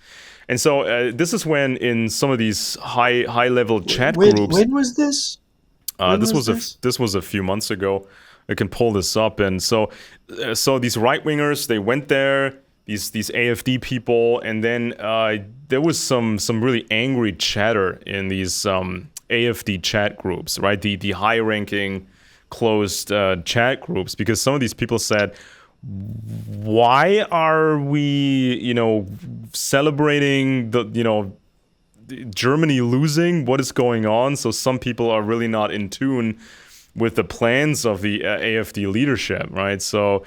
And so this is when in some of these high-level chat groups... When was this? This was a few months ago. I can pull this up. And so these right-wingers, they went there, these AfD people, and then there was some really angry chatter in these AfD chat groups, right? The high-ranking closed chat groups, because some of these people said, why are we, celebrating Germany losing? What is going on? So some people are really not in tune with the plans of the AfD leadership, right? So,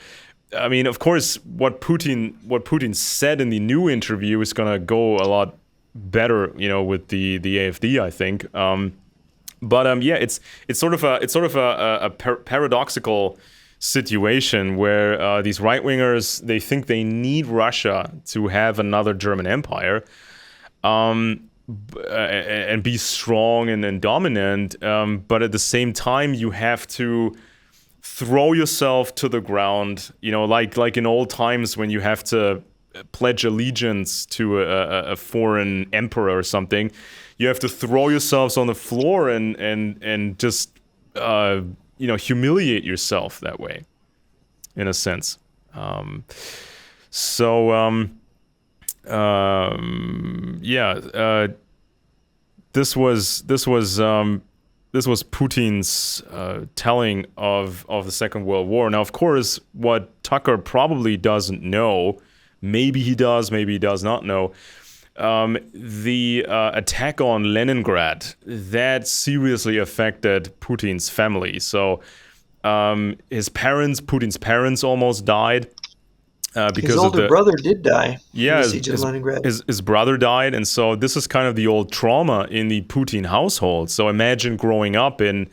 I mean, of course, what Putin said in the new interview is going to go a lot better, with the AfD, I think. Yeah, it's sort of a paradoxical situation where these right wingers, they think they need Russia to have another German empire. And be strong and dominant, but at the same time you have to throw yourself to the ground, like in old times when you have to pledge allegiance to a foreign emperor or something. You have to throw yourselves on the floor and just humiliate yourself that way, in a sense. This was Putin's telling of the Second World War. Now, of course, what Tucker probably doesn't know, maybe he does, maybe he does not know, the attack on Leningrad, that seriously affected Putin's family. So Putin's parents almost died. Because his older brother did die. Yeah, in the siege of Leningrad. His brother died, and so this is kind of the old trauma in the Putin household. So imagine growing up in,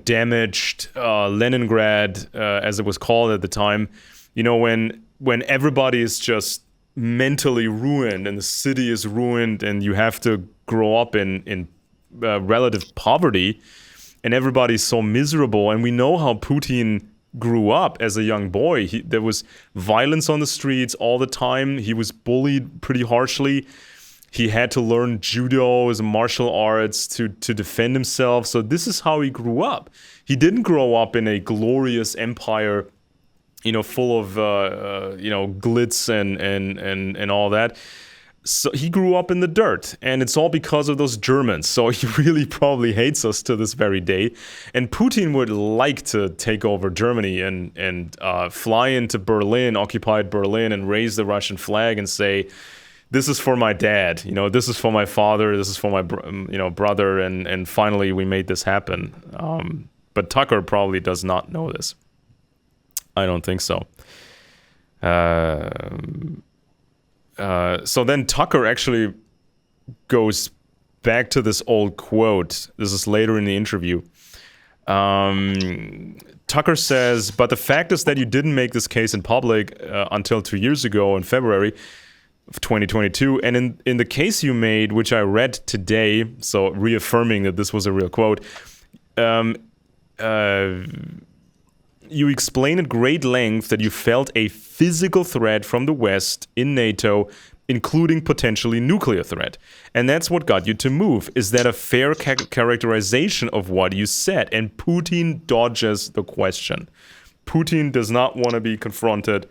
damaged Leningrad, as it was called at the time. When everybody is just mentally ruined and the city is ruined, and you have to grow up in relative poverty, and everybody's so miserable. And we know how Putin grew up as a young boy. There was violence on the streets all the time. He was bullied pretty harshly. He had to learn judo as a martial arts to defend himself. So this is how he grew up. He didn't grow up in a glorious empire, full of glitz and all that. So he grew up in the dirt, and it's all because of those Germans. So he really probably hates us to this very day. And Putin would like to take over Germany and fly into Berlin, occupied Berlin, and raise the Russian flag and say, "This is for my dad. This is for my father. This is for my brother." And finally, we made this happen. But Tucker probably does not know this. I don't think so. So then Tucker actually goes back to this old quote. This is later in the interview. Tucker says, but the fact is that you didn't make this case in public until 2 years ago in February of 2022. And in the case you made, which I read today, so reaffirming that this was a real quote, you explain at great length that you felt a physical threat from the West in NATO, including potentially nuclear threat. And that's what got you to move. Is that a fair characterization of what you said? And Putin dodges the question. Putin does not want to be confronted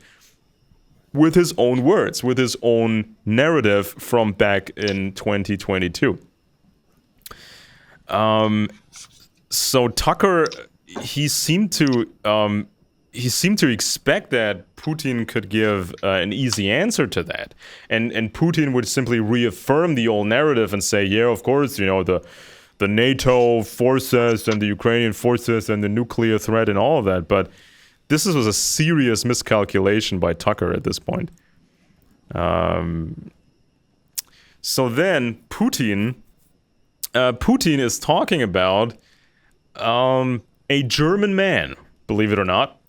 with his own words, with his own narrative from back in 2022. So Tucker, he seemed to expect that Putin could give an easy answer to that, and Putin would simply reaffirm the old narrative and say, yeah, of course, the NATO forces and the Ukrainian forces and the nuclear threat and all of that. But this was a serious miscalculation by Tucker at this point. So then Putin is talking about a German man, believe it or not.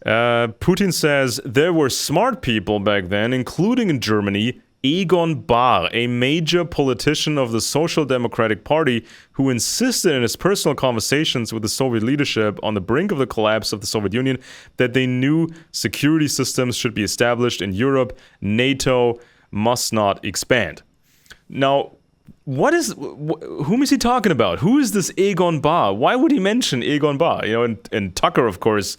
Putin says there were smart people back then, including in Germany, Egon Bahr, a major politician of the Social Democratic Party, who insisted in his personal conversations with the Soviet leadership on the brink of the collapse of the Soviet Union that they knew security systems should be established in Europe. NATO must not expand. Now, whom is he talking about? Who is this Egon Bahr? Why would he mention Egon Bahr? And Tucker, of course,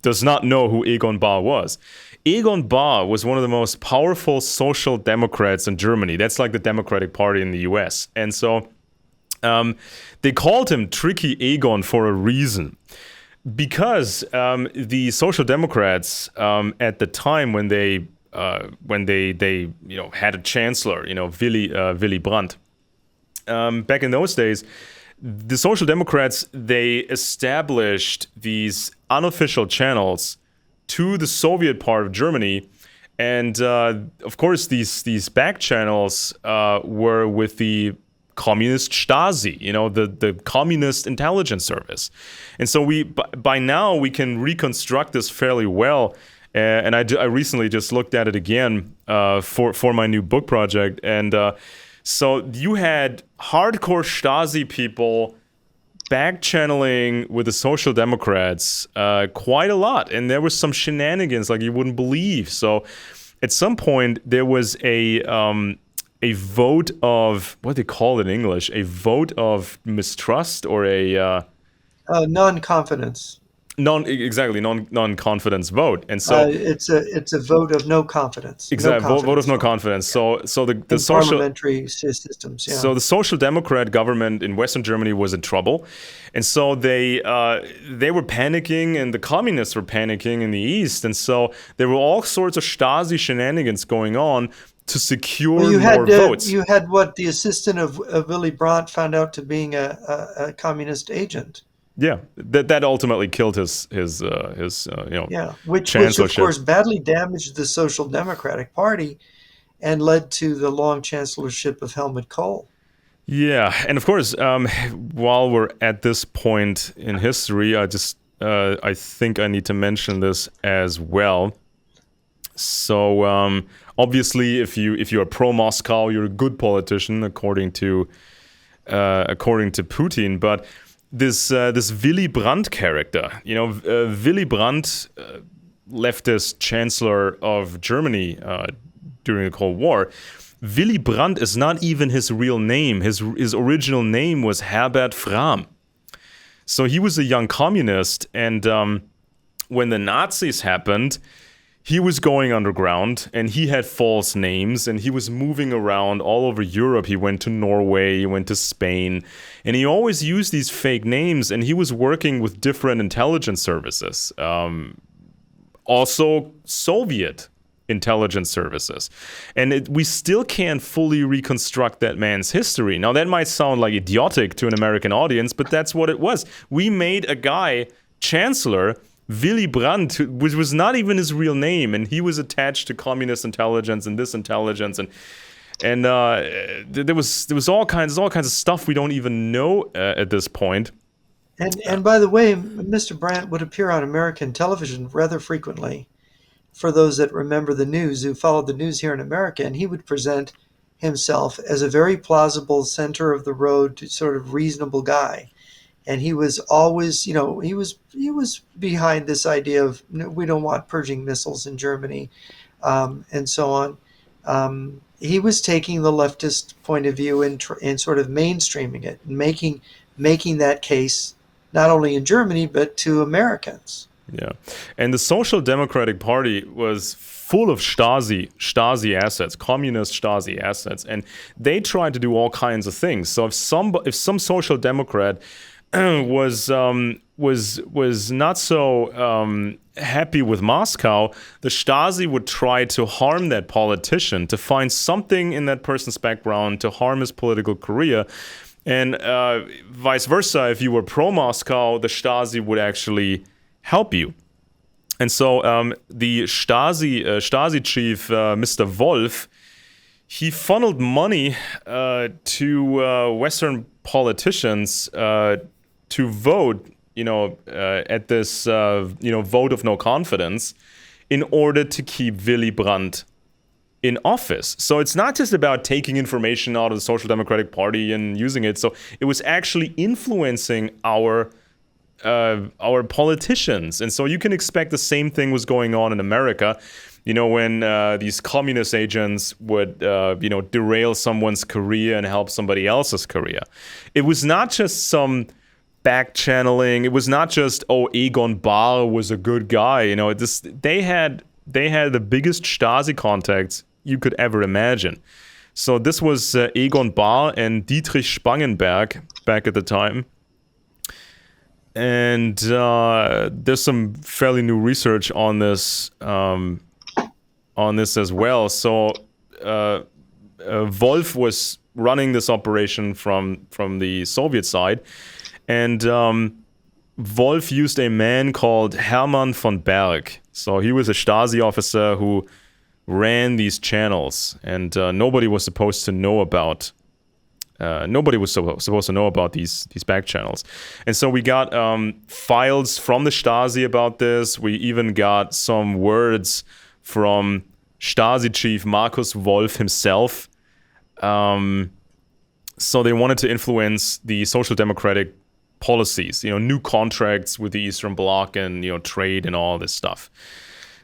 does not know who Egon Bahr was. Egon Bahr was one of the most powerful social democrats in Germany. That's like the Democratic Party in the US. And so they called him Tricky Egon for a reason. Because the Social Democrats at the time when they had a chancellor, Willy Brandt, back in those days, the Social Democrats, they established these unofficial channels to the Soviet part of Germany, and of course these back channels were with the communist Stasi, the communist intelligence service. And so by now we can reconstruct this fairly well. And I recently just looked at it again for my new book project. And so you had hardcore Stasi people back channeling with the Social Democrats quite a lot. And there was some shenanigans like you wouldn't believe. So at some point there was a vote of, what do they call it in English? A vote of mistrust or a... non-confidence. Non-confidence vote, and so it's a vote of no confidence. Exactly, vote of no confidence. So the social parliamentary systems. Yeah. So the Social Democrat government in Western Germany was in trouble, and so they were panicking, and the communists were panicking in the East, and so there were all sorts of Stasi shenanigans going on to secure more votes. You had what the assistant of Willy Brandt found out to being a communist agent. Yeah, that ultimately killed his which chancellorship. Of course badly damaged the Social Democratic Party and led to the long chancellorship of Helmut Kohl. Yeah, and of course, while we're at this point in history, I think I need to mention this as well. So obviously, if you are pro Moscow, you're a good politician according to Putin, but this Willy Brandt character, Willy Brandt, leftist chancellor of Germany during the Cold War. Willy Brandt is not even his real name. His original name was Herbert Frahm. So he was a young communist, and when the Nazis happened, he was going underground, and he had false names, and he was moving around all over Europe. He went to Norway, he went to Spain, and he always used these fake names, and he was working with different intelligence services, also Soviet intelligence services. And we still can't fully reconstruct that man's history. Now, that might sound like idiotic to an American audience, but that's what it was. We made a guy chancellor, Willy Brandt, which was not even his real name, and he was attached to communist intelligence and this intelligence, and there was all kinds of stuff we don't even know at this point. And by the way, Mr. Brandt would appear on American television rather frequently. For those that remember the news, who followed the news here in America, and he would present himself as a very plausible, center of the road, sort of reasonable guy. And he was always, he was behind this idea of we don't want purging missiles in Germany, and so on. He was taking the leftist point of view and sort of mainstreaming it, and making that case not only in Germany but to Americans. Yeah, and the Social Democratic Party was full of Stasi assets, communist Stasi assets, and they tried to do all kinds of things. So if some social democrat was not so happy with Moscow, the Stasi would try to harm that politician, to find something in that person's background to harm his political career. And vice versa, if you were pro-Moscow, the Stasi would actually help you. And so the Stasi chief, Mr. Wolf, he funneled money to Western politicians to vote, at this, vote of no confidence in order to keep Willy Brandt in office. So it's not just about taking information out of the Social Democratic Party and using it. So it was actually influencing our politicians. And so you can expect the same thing was going on in America. When these communist agents would, derail someone's career and help somebody else's career. It was not just some back channeling. It was not just, Egon Bahr was a good guy. They had the biggest Stasi contacts you could ever imagine. So this was Egon Bahr and Dietrich Spangenberg back at the time. And there's some fairly new research on this as well. So Wolf was running this operation from the Soviet side, and Wolf used a man called Hermann von Berg. So he was a Stasi officer who ran these channels, and nobody was supposed to know about. Supposed to know about these back channels. And so we got files from the Stasi about this. We even got some words from Stasi chief Markus Wolf himself. So they wanted to influence the social democratic policies, new contracts with the Eastern Bloc and, trade and all this stuff.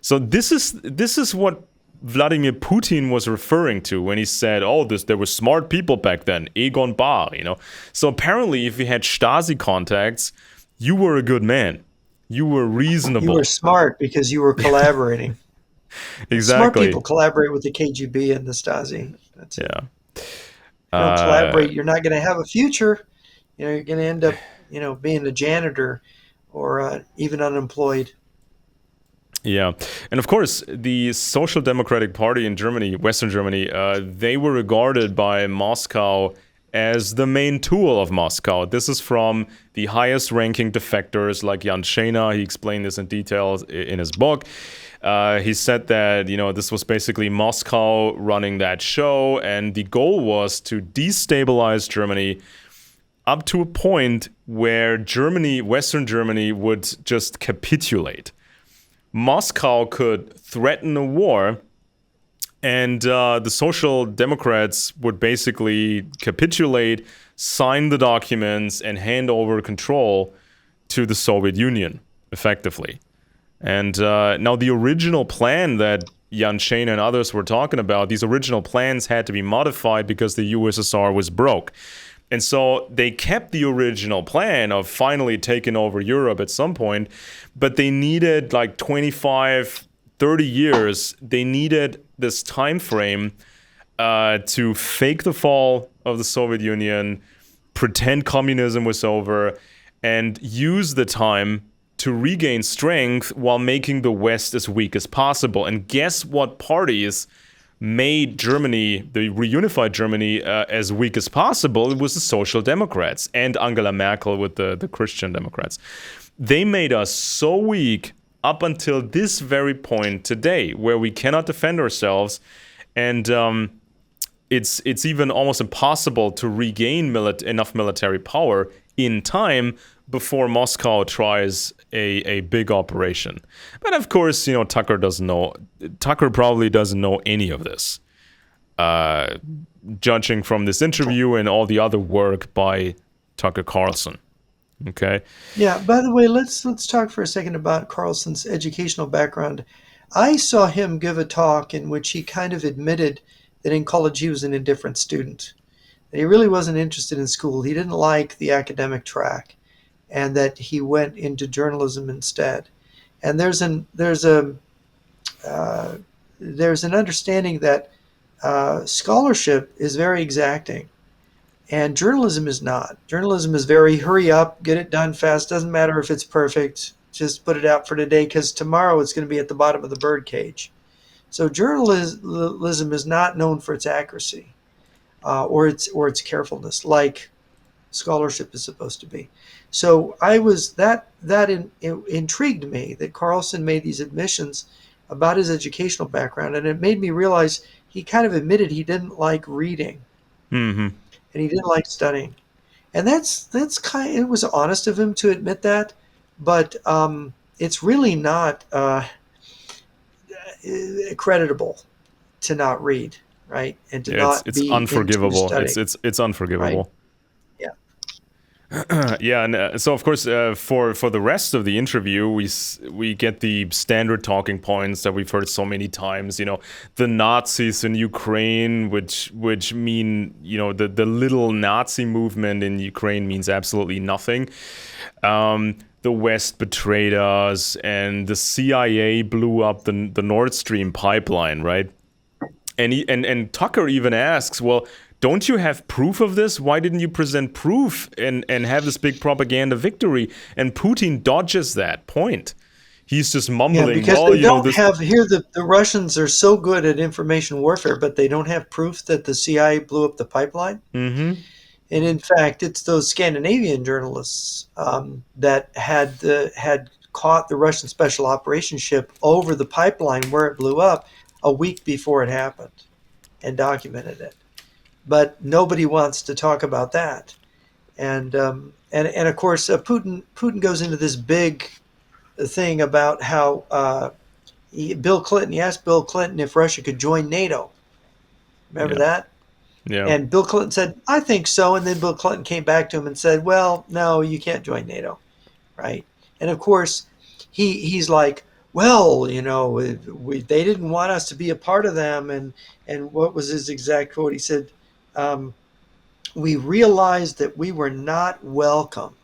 So this is what Vladimir Putin was referring to when he said, there were smart people back then, Egon Bahr, So apparently if you had Stasi contacts, you were a good man. You were reasonable. You were smart because you were collaborating. Exactly. Smart people collaborate with the KGB and the Stasi. That's it. Yeah. You don't collaborate, you're not going to have a future. You're going to end up, being a janitor or even unemployed. Yeah. And of course, the Social Democratic Party in Germany, Western Germany, they were regarded by Moscow as the main tool of Moscow. This is from the highest ranking defectors like Jan Schena. He explained this in detail in his book. He said that, this was basically Moscow running that show, and the goal was to destabilize Germany up to a point where Western Germany would just capitulate. Moscow could threaten a war, and the Social Democrats would basically capitulate, sign the documents, and hand over control to the Soviet Union, effectively. And now the original plan that Jan Schena and others were talking about, these original plans had to be modified because the USSR was broke. And so they kept the original plan of finally taking over Europe at some point, but they needed like 25, 30 years. They needed this time frame to fake the fall of the Soviet Union, pretend communism was over, and use the time to regain strength while making the West as weak as possible. And guess what parties made Germany, the reunified Germany, as weak as possible? It was the Social Democrats and Angela Merkel with the Christian Democrats. They made us so weak up until this very point today, where we cannot defend ourselves, and it's even almost impossible to regain enough military power in time before Moscow tries a big operation. But of course, Tucker doesn't know. Tucker probably doesn't know any of this, judging from this interview and all the other work by Tucker Carlson. Okay. Yeah. By the way, let's talk for a second about Carlson's educational background. I saw him give a talk in which he kind of admitted that in college he was an indifferent student. That he really wasn't interested in school. He didn't like the academic track, and that he went into journalism instead. And there's an understanding that scholarship is very exacting, And journalism is not. Journalism is very hurry up, get it done fast. Doesn't matter if it's perfect. Just put it out for today because tomorrow it's going to be at the bottom of the birdcage. So journalism is not known for its accuracy or its carefulness, like scholarship is supposed to be. So I was intrigued me that Carlson made these admissions about his educational background, and it made me realize he kind of admitted he didn't like reading Mm-hmm. and he didn't like studying, and that's kind. It was honest of him to admit that, but it's really not creditable to not read, right, and to Yeah, not it's be into unforgivable. studying, It's right? unforgivable. Yeah. Yeah, and so of course, for the rest of the interview, we get the standard talking points that we've heard so many times. The Nazis in Ukraine, which mean the little Nazi movement in Ukraine means absolutely nothing. The West betrayed us, and the CIA blew up the Nord Stream pipeline, right? And Tucker even asks, well, don't you have proof of this? Why didn't you present proof and have this big propaganda victory? And Putin dodges that point. He's just Yeah, mumbling, because well, they don't this. have here the Russians are so good at information warfare, but they don't have proof that the CIA blew up the pipeline. Mm-hmm. And in fact, it's those Scandinavian journalists that had caught the Russian special operations ship over the pipeline where it blew up a week before it happened and documented it. But nobody wants to talk about that. And of course, Putin goes into this big thing about how Bill Clinton. He asked Bill Clinton if Russia could join NATO. Remember Yeah. that? Yeah. And Bill Clinton said, "I think so." And then Bill Clinton came back to him and said, "Well, no, you can't join NATO, right?" And of course, he's like, "Well, they didn't want us to be a part of them." And what was his exact quote? He said, "We realized that we were not welcome.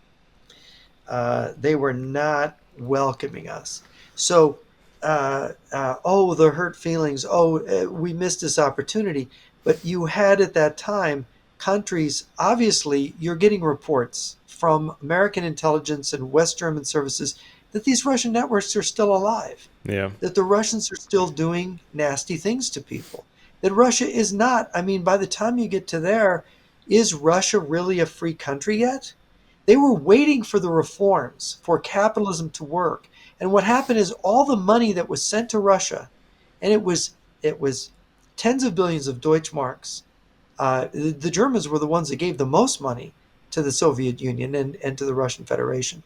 They were not welcoming us. So, oh, the hurt feelings. Oh, we missed this opportunity." But you had at that time countries, obviously, you're getting reports from American intelligence and West German services that these Russian networks are still alive, Yeah. that the Russians are still doing nasty things to people, that Russia is not. I mean, by the time you get to there, is Russia really a free country yet? They were waiting for the reforms for capitalism to work. And what happened is all the money that was sent to Russia, and it was tens of billions of Deutschmarks. The Germans were the ones that gave the most money to the Soviet Union and to the Russian Federation.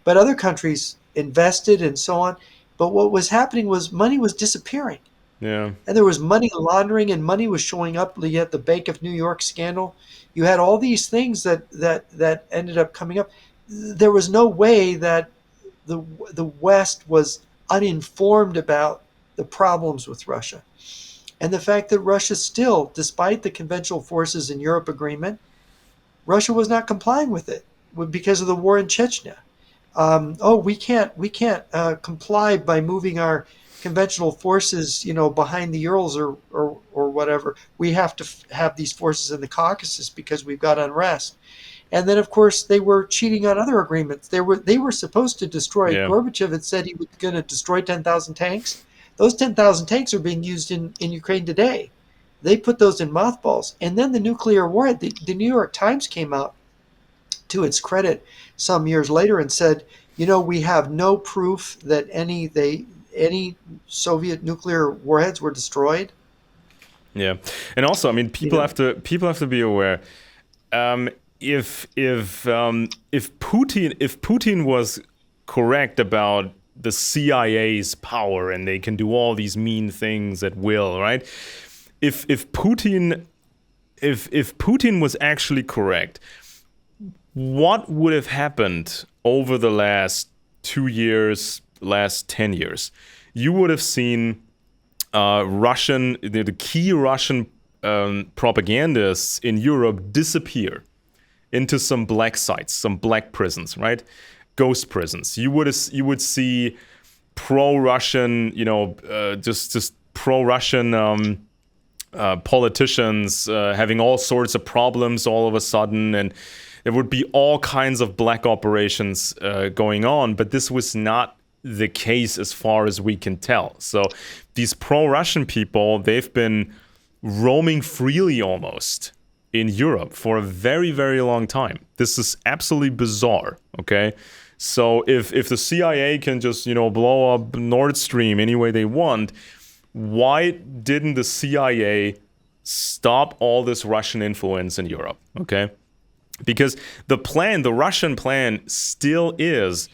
But other countries invested and so on. But what was happening was money was disappearing. Yeah. And there was money laundering and money was showing up. You had the Bank of New York scandal. You had all these things that ended up coming up. There was no way that the West was uninformed about the problems with Russia. And the fact that Russia still, despite the conventional forces in Europe agreement, Russia was not complying with it because of the war in Chechnya. We can't comply by moving our conventional forces, behind the Urals or whatever. We have to have these forces in the Caucasus because we've got unrest. And then, of course, they were cheating on other agreements. They were supposed to destroy. Yeah. Gorbachev had said he was going to destroy 10,000 tanks. Those 10,000 tanks are being used in Ukraine today. They put those in mothballs. And then the nuclear war. The New York Times came out, to its credit, some years later and said, we have no proof that any Soviet nuclear warheads were destroyed. Yeah. And also, I mean, You people know, have to be aware. If Putin was correct about the CIA's power and they can do all these mean things at will, right? If Putin was actually correct, what would have happened over the last 2 years, last 10 years? You would have seen the key Russian propagandists in Europe disappear into some black sites, some black prisons, right? Ghost prisons. You would see pro-Russian, just pro-Russian politicians having all sorts of problems all of a sudden, and there would be all kinds of black operations going on. But this was not the case as far as we can tell. So these pro-Russian people, they've been roaming freely almost in Europe for a very, very long time. This is absolutely bizarre, okay? So if the CIA can just, blow up Nord Stream any way they want, why didn't the CIA stop all this Russian influence in Europe, okay? Because the Russian plan still is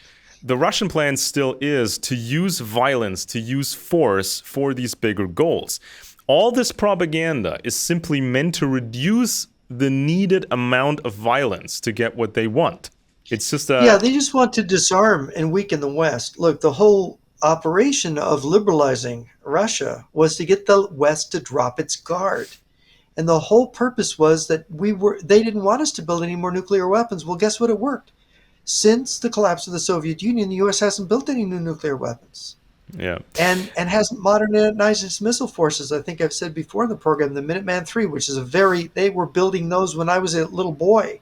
to use violence, to use force for these bigger goals. All this propaganda is simply meant to reduce the needed amount of violence to get what they want. It's just they just want to disarm and weaken the West. Look, the whole operation of liberalizing Russia was to get the West to drop its guard. And the whole purpose was that they didn't want us to build any more nuclear weapons. Well, guess what? It worked. Since the collapse of the Soviet Union, the U.S. hasn't built any new nuclear weapons. Yeah. And hasn't modernized its missile forces. I think I've said before in the program, the Minuteman III, which is they were building those when I was a little boy,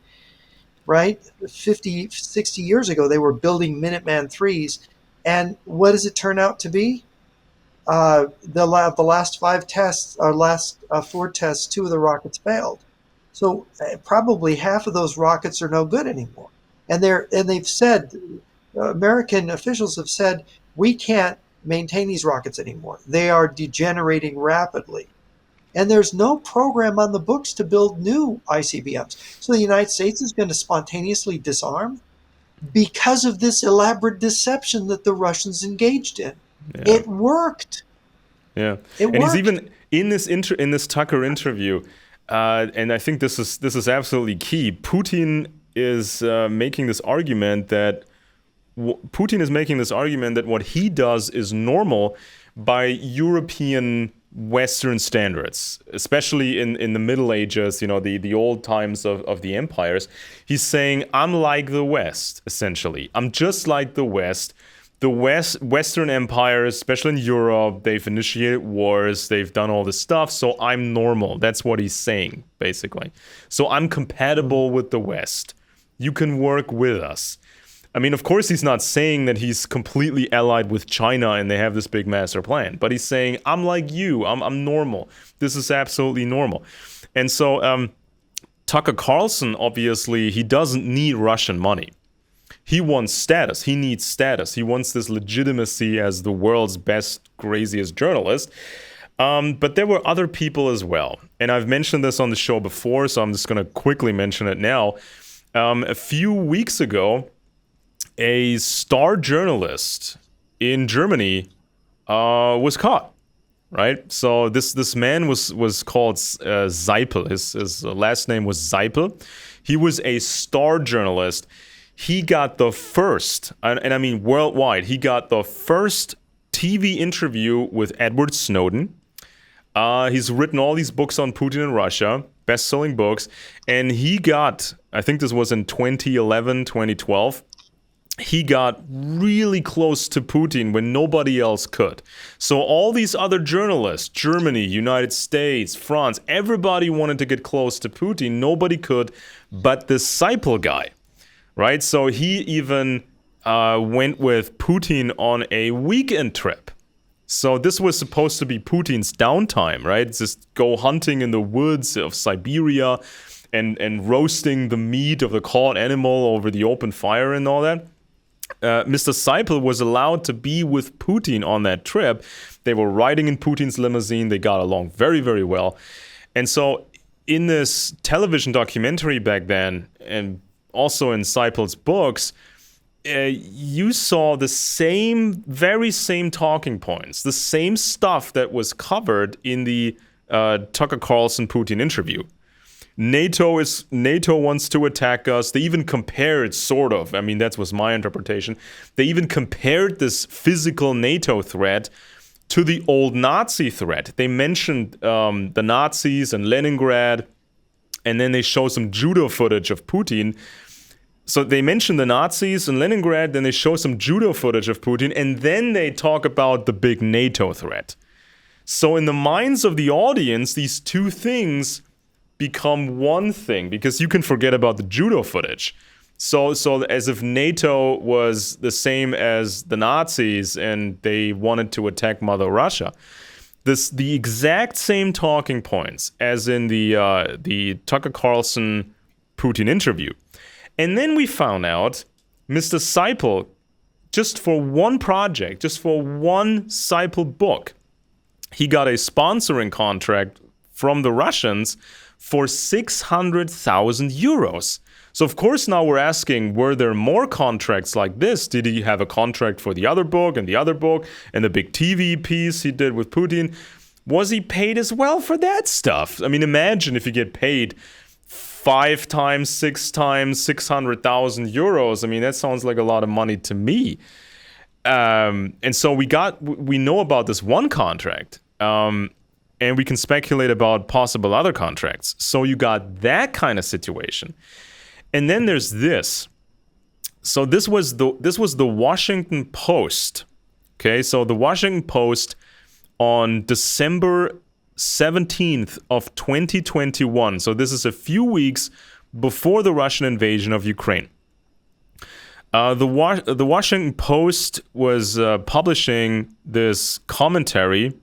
right? 50, 60 years ago, they were building Minuteman IIIs. And what does it turn out to be? The last 5 tests, or last 4 tests, 2 of the rockets failed. So probably half of those rockets are no good anymore. And they've said, American officials have said, we can't maintain these rockets anymore. They are degenerating rapidly. And there's no program on the books to build new ICBMs. So the United States is going to spontaneously disarm because of this elaborate deception that the Russians engaged in. Yeah. It worked. Yeah, he's even in this Tucker interview, and I think this is absolutely key. Putin is making this argument that what he does is normal by European Western standards, especially in the Middle Ages, the old times of the empires. He's saying, I'm like the West, essentially. I'm just like the West. The Western empires, especially in Europe, they've initiated wars, they've done all this stuff, so I'm normal. That's what he's saying, basically. So I'm compatible with the West. You can work with us. I mean, of course, he's not saying that he's completely allied with China and they have this big master plan, but he's saying, I'm like you, I'm normal. This is absolutely normal. And so Tucker Carlson, obviously, he doesn't need Russian money. He wants status. He needs status. He wants this legitimacy as the world's best, craziest journalist. But there were other people as well. And I've mentioned this on the show before, so I'm just going to quickly mention it now. A few weeks ago, a star journalist in Germany was caught, right? So this man was called Seipel. His last name was Seipel. He was a star journalist. He got the first, and I mean worldwide, he got the first TV interview with Edward Snowden. He's written all these books on Putin and Russia, best-selling books, and he got, I think this was in 2011, 2012, he got really close to Putin when nobody else could. So all these other journalists, Germany, United States, France, everybody wanted to get close to Putin. Nobody could, but this Seipel guy. Right, so he even went with Putin on a weekend trip. So this was supposed to be Putin's downtime, right? Just go hunting in the woods of Siberia and roasting the meat of the caught animal over the open fire and all that. Mr. Seipel was allowed to be with Putin on that trip. They were riding in Putin's limousine. They got along very, very well. And so in this television documentary back then, and also in Seipel's books, you saw the very same talking points, the same stuff that was covered in the Tucker Carlson Putin interview. NATO wants to attack us. They even compared, sort of, I mean, that was my interpretation. They even compared this physical NATO threat to the old Nazi threat. They mentioned the Nazis and Leningrad, and then they show some judo footage of Putin. So they mention the Nazis in Leningrad, then they show some judo footage of Putin, and then they talk about the big NATO threat. So in the minds of the audience, these two things become one thing, because you can forget about the judo footage. So as if NATO was the same as the Nazis and they wanted to attack Mother Russia. The exact same talking points as in the Tucker Carlson Putin interview. And then we found out Mr. Seipel, just for one project, just for one Seipel book, he got a sponsoring contract from the Russians for 600,000 euros. So of course now we're asking, were there more contracts like this? Did he have a contract for the other book and the big TV piece he did with Putin? Was he paid as well for that stuff? I mean, imagine if you get paid 5 times, 6 times, 600,000 euros. I mean, that sounds like a lot of money to me. And so we know about this one contract. And we can speculate about possible other contracts. So you got that kind of situation. And then there's this. So this was the Washington Post. Okay, so the Washington Post on December 17th of 2021. So this is a few weeks before the Russian invasion of Ukraine. The Washington Post was publishing this commentary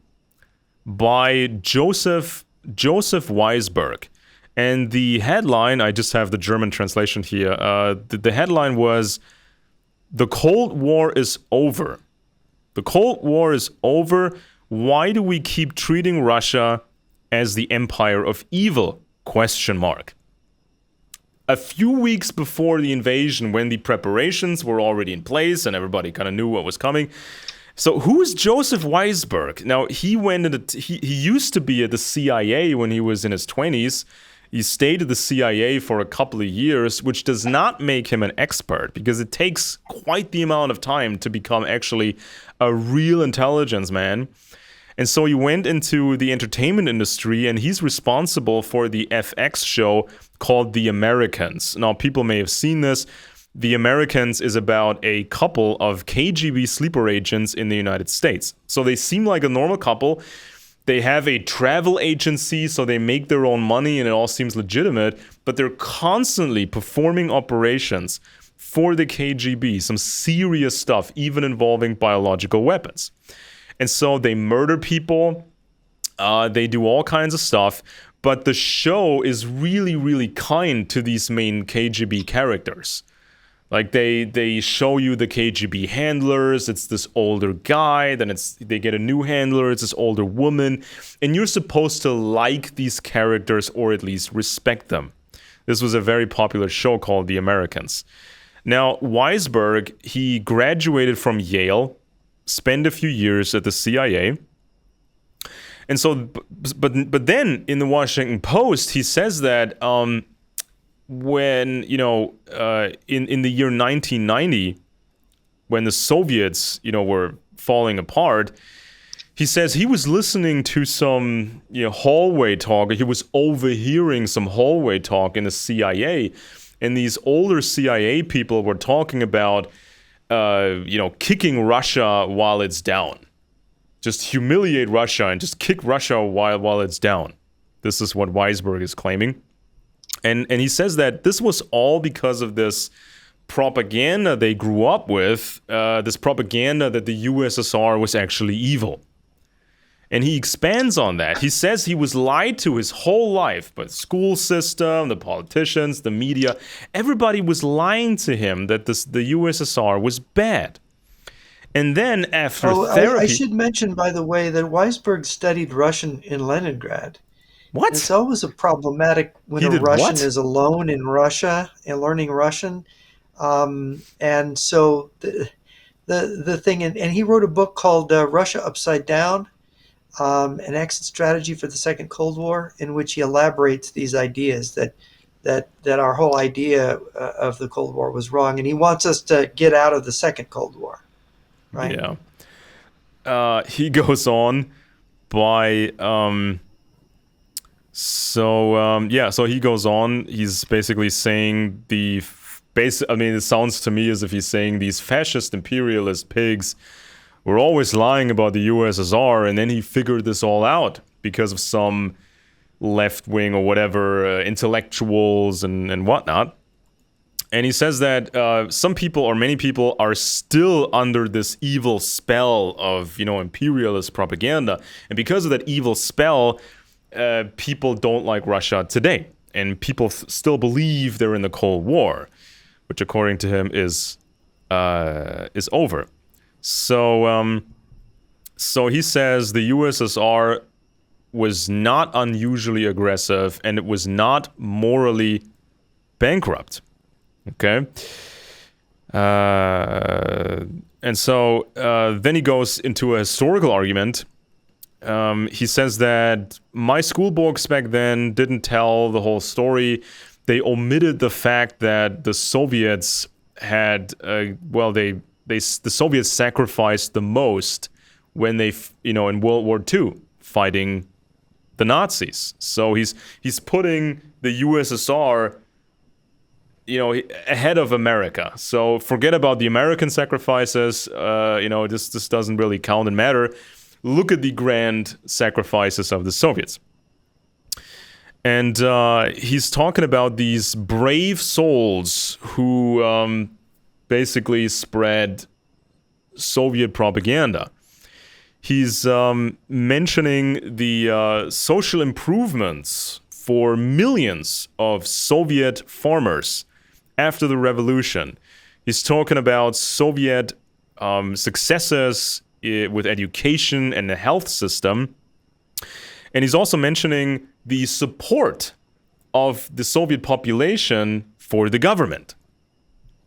by Joseph Weisberg. And the headline, I just have the German translation here. The headline was, "The Cold War is over. The Cold War is over. Why do we keep treating Russia as the empire of evil? Question mark." A few weeks before the invasion, when the preparations were already in place and everybody kind of knew what was coming. So who's Joseph Weisberg? Now, he used to be at the CIA when he was in his 20s. He stayed at the CIA for a couple of years, which does not make him an expert, because it takes quite the amount of time to become actually a real intelligence man. And so he went into the entertainment industry, and he's responsible for the FX show called The Americans. Now, people may have seen this. The Americans is about a couple of KGB sleeper agents in the United States. So they seem like a normal couple. They have a travel agency, so they make their own money and it all seems legitimate, but they're constantly performing operations for the KGB, some serious stuff, even involving biological weapons. And so they murder people, they do all kinds of stuff, but the show is really, really kind to these main KGB characters. Like they show you the KGB handlers. It's this older guy. Then they get a new handler. It's this older woman, and you're supposed to like these characters or at least respect them. This was a very popular show called The Americans. Now Weisberg, he graduated from Yale, spent a few years at the CIA, and so but then in the Washington Post he says that when, in the year 1990, when the Soviets, were falling apart, he says he was listening to some, hallway talk. He was overhearing some hallway talk in the CIA, and these older CIA people were talking about, kicking Russia while it's down. Just humiliate Russia and just kick Russia while it's down. This is what Weisberg is claiming. And he says that this was all because of this propaganda they grew up with, this propaganda that the USSR was actually evil. And he expands on that. He says he was lied to his whole life, but the school system, the politicians, the media, everybody was lying to him that the USSR was bad. And then after therapy... I should mention, by the way, that Weisberg studied Russian in Leningrad. What? It's always a problematic when a Russian is alone in Russia and learning Russian. And so the thing, and he wrote a book called Russia Upside Down, an exit strategy for the Second Cold War, in which he elaborates these ideas that our whole idea of the Cold War was wrong. And he wants us to get out of the Second Cold War, right? Yeah. He goes on by... So he goes on. He's basically saying it sounds to me as if he's saying these fascist imperialist pigs we're always lying about the USSR, and then he figured this all out because of some left-wing or whatever intellectuals and whatnot. And he says that some people or many people are still under this evil spell of, imperialist propaganda. And because of that evil spell, people don't like Russia today. And people still believe they're in the Cold War, which according to him is over. So he says the USSR was not unusually aggressive and it was not morally bankrupt. Okay. And so then he goes into a historical argument. He says that my school books back then didn't tell the whole story. They omitted the fact that the Soviets had, the Soviets sacrificed the most when they, in World War II, fighting the Nazis. So he's putting the USSR ahead of America. So forget about the American sacrifices. This doesn't really count and matter. Look at the grand sacrifices of the Soviets. And he's talking about these brave souls who basically spread Soviet propaganda. He's mentioning the social improvements for millions of Soviet farmers after the revolution. He's talking about Soviet successes with education and the health system. And he's also mentioning the support of the Soviet population for the government.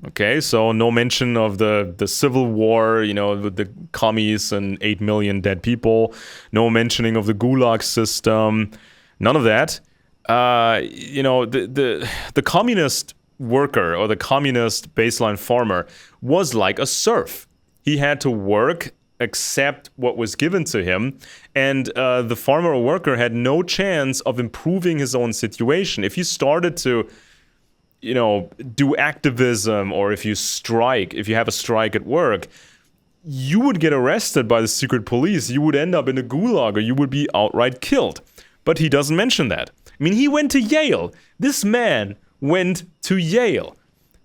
Okay, so no mention of the civil war, with the commies and 8 million dead people. No mentioning of the Gulag system. None of that. The communist worker or the communist baseline farmer was like a serf. He had to work, accept what was given to him, and the farmer or worker had no chance of improving his own situation. If he started to, do activism, or if you have a strike at work, you would get arrested by the secret police. You would end up in a gulag, or you would be outright killed. But he doesn't mention that. I mean, he went to Yale. This man went to Yale.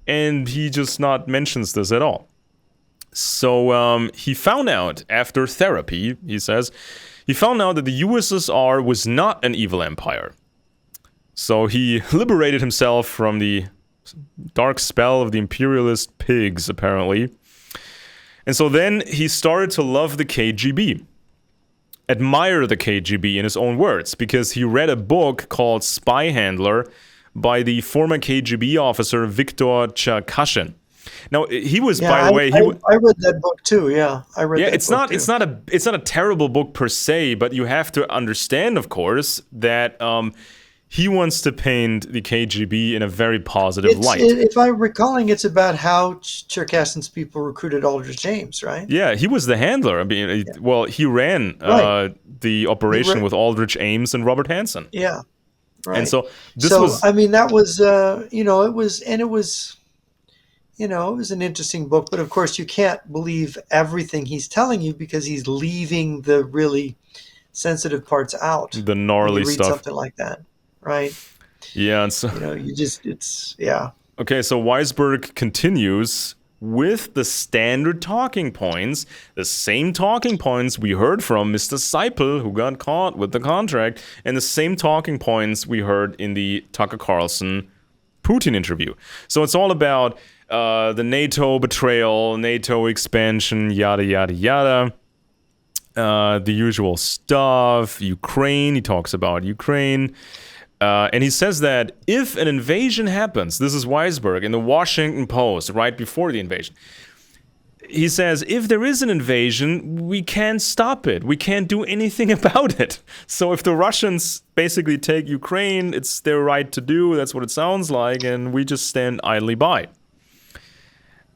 And he just not mentions this at all. So he found out after therapy, he says, he found out that the USSR was not an evil empire. So he liberated himself from the dark spell of the imperialist pigs, apparently. And so then he started to love the KGB. Admire the KGB in his own words, because he read a book called Spy Handler by the former KGB officer Viktor Cherkashin. Now he was, by the way, I read that book too. Yeah, I read. Yeah, that it's not a terrible book per se, but you have to understand, of course, that he wants to paint the KGB in a very positive light. If I'm recalling, it's about how Cherkassin's people recruited Aldrich James, right? Yeah, he was the handler. I mean, well, he ran the operation with Aldrich Ames and Robert Hansen. Yeah, right. And so I mean, that was, it was an interesting book. But of course, you can't believe everything he's telling you because he's leaving the really sensitive parts out. The gnarly stuff. Something like that. Right. Yeah. And so, Okay. So Weisberg continues with the standard talking points, the same talking points we heard from Mr. Seipel, who got caught with the contract, and the same talking points we heard in the Tucker Carlson Putin interview. So it's all about the NATO betrayal, NATO expansion, yada, yada, yada. The usual stuff. Ukraine. He talks about Ukraine. And he says that if an invasion happens, this is Weisberg in the Washington Post right before the invasion. He says, if there is an invasion, we can't stop it. We can't do anything about it. So if the Russians basically take Ukraine, it's their right to do. That's what it sounds like. And we just stand idly by.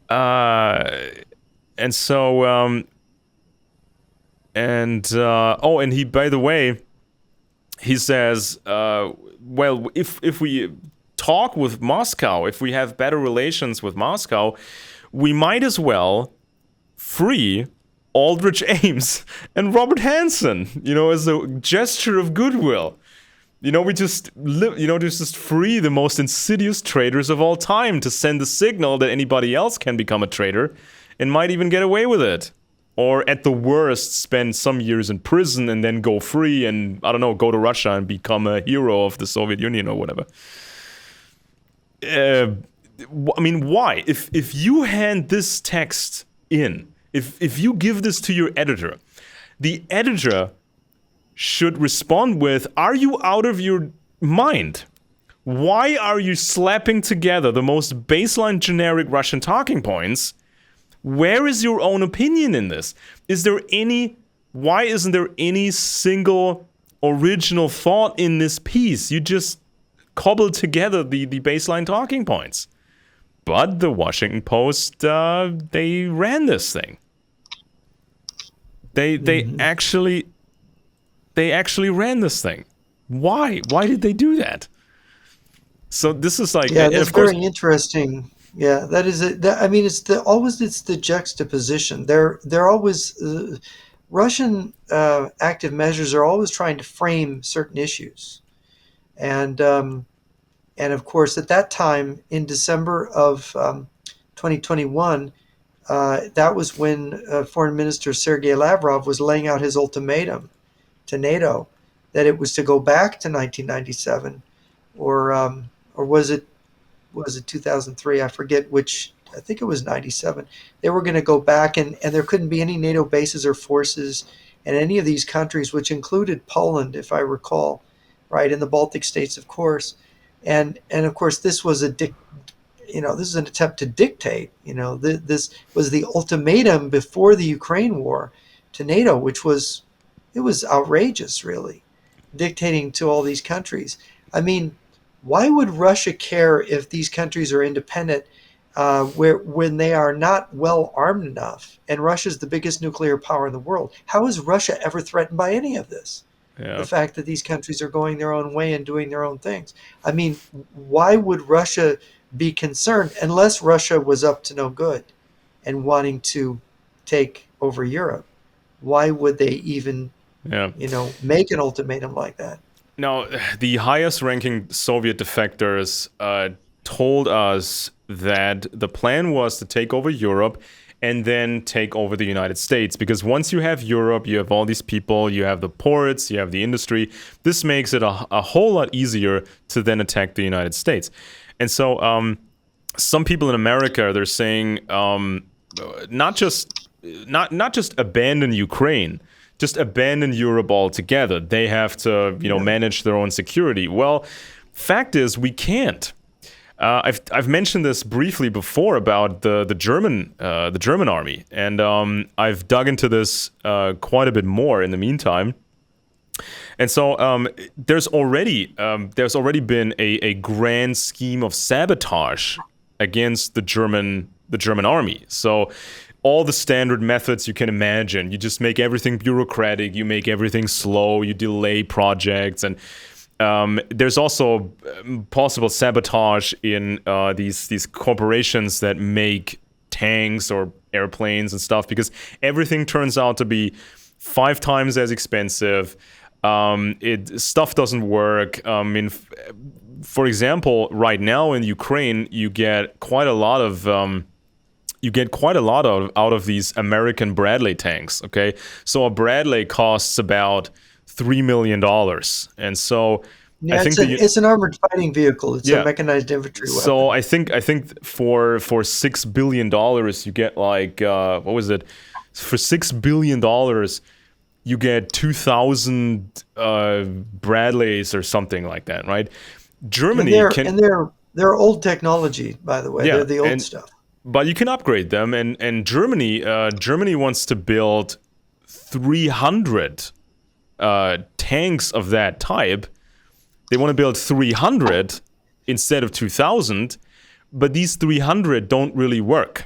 And he, by the way, he says, well, if we talk with Moscow, if we have better relations with Moscow, we might as well free Aldrich Ames and Robert Hansen, as a gesture of goodwill. We just just free the most insidious traitors of all time to send the signal that anybody else can become a traitor and might even get away with it. Or at the worst, spend some years in prison and then go free and, I don't know, go to Russia and become a hero of the Soviet Union or whatever. Why? If you hand this text in, if you give this to your editor, the editor should respond with, are you out of your mind? Why are you slapping together the most baseline generic Russian talking points? Where is your own opinion in this? Why isn't there any single original thought in this piece? You just cobbled together the baseline talking points. But the Washington Post, they ran this thing. They actually ran this thing. Why? Why did they do that? So this is like, yeah, that's very interesting. Yeah, that is it. It's the juxtaposition. They're always Russian active measures are always trying to frame certain issues, and of course at that time in December of 2021, that was when Foreign Minister Sergei Lavrov was laying out his ultimatum to NATO that it was to go back to 1997, or was it 2003? I forget which. I think it was 97. They were going to go back, and there couldn't be any NATO bases or forces in any of these countries, which included Poland, if I recall, right, in the Baltic states, of course. And of course, this was this is an attempt to dictate. This was the ultimatum before the Ukraine war to NATO, which was outrageous, really, dictating to all these countries. Why would Russia care if these countries are independent when they are not well armed enough? And Russia's the biggest nuclear power in the world. How is Russia ever threatened by any of this? Yeah. The fact that these countries are going their own way and doing their own things. Why would Russia be concerned unless Russia was up to no good and wanting to take over Europe? Why would they even, make an ultimatum like that? Now, the highest-ranking Soviet defectors told us that the plan was to take over Europe and then take over the United States. Because once you have Europe, you have all these people, you have the ports, you have the industry. This makes it a whole lot easier to then attack the United States. And so some people in America, they're saying not just abandon Ukraine, just abandon Europe altogether. They have to, manage their own security. Well, fact is, we can't. I've mentioned this briefly before about the German army, and I've dug into this quite a bit more in the meantime. And so there's already been a grand scheme of sabotage against the German army. So all the standard methods you can imagine. You just make everything bureaucratic, you make everything slow, you delay projects, and there's also possible sabotage in these corporations that make tanks or airplanes and stuff, because everything turns out to be 5 times as expensive. Stuff doesn't work. For example, right now in Ukraine, you get quite a lot of out of these American Bradley tanks. Okay, so a Bradley costs about $3 million, and so I think it's an armored fighting vehicle. It's a mechanized infantry weapon. So I think for $6 billion you get like what was it? For $6 billion you get 2,000 Bradleys or something like that, right? Germany they're old technology, by the way. They're the old stuff. But you can upgrade them, and Germany wants to build 300 tanks of that type. They want to build 300 instead of 2,000, but these 300 don't really work.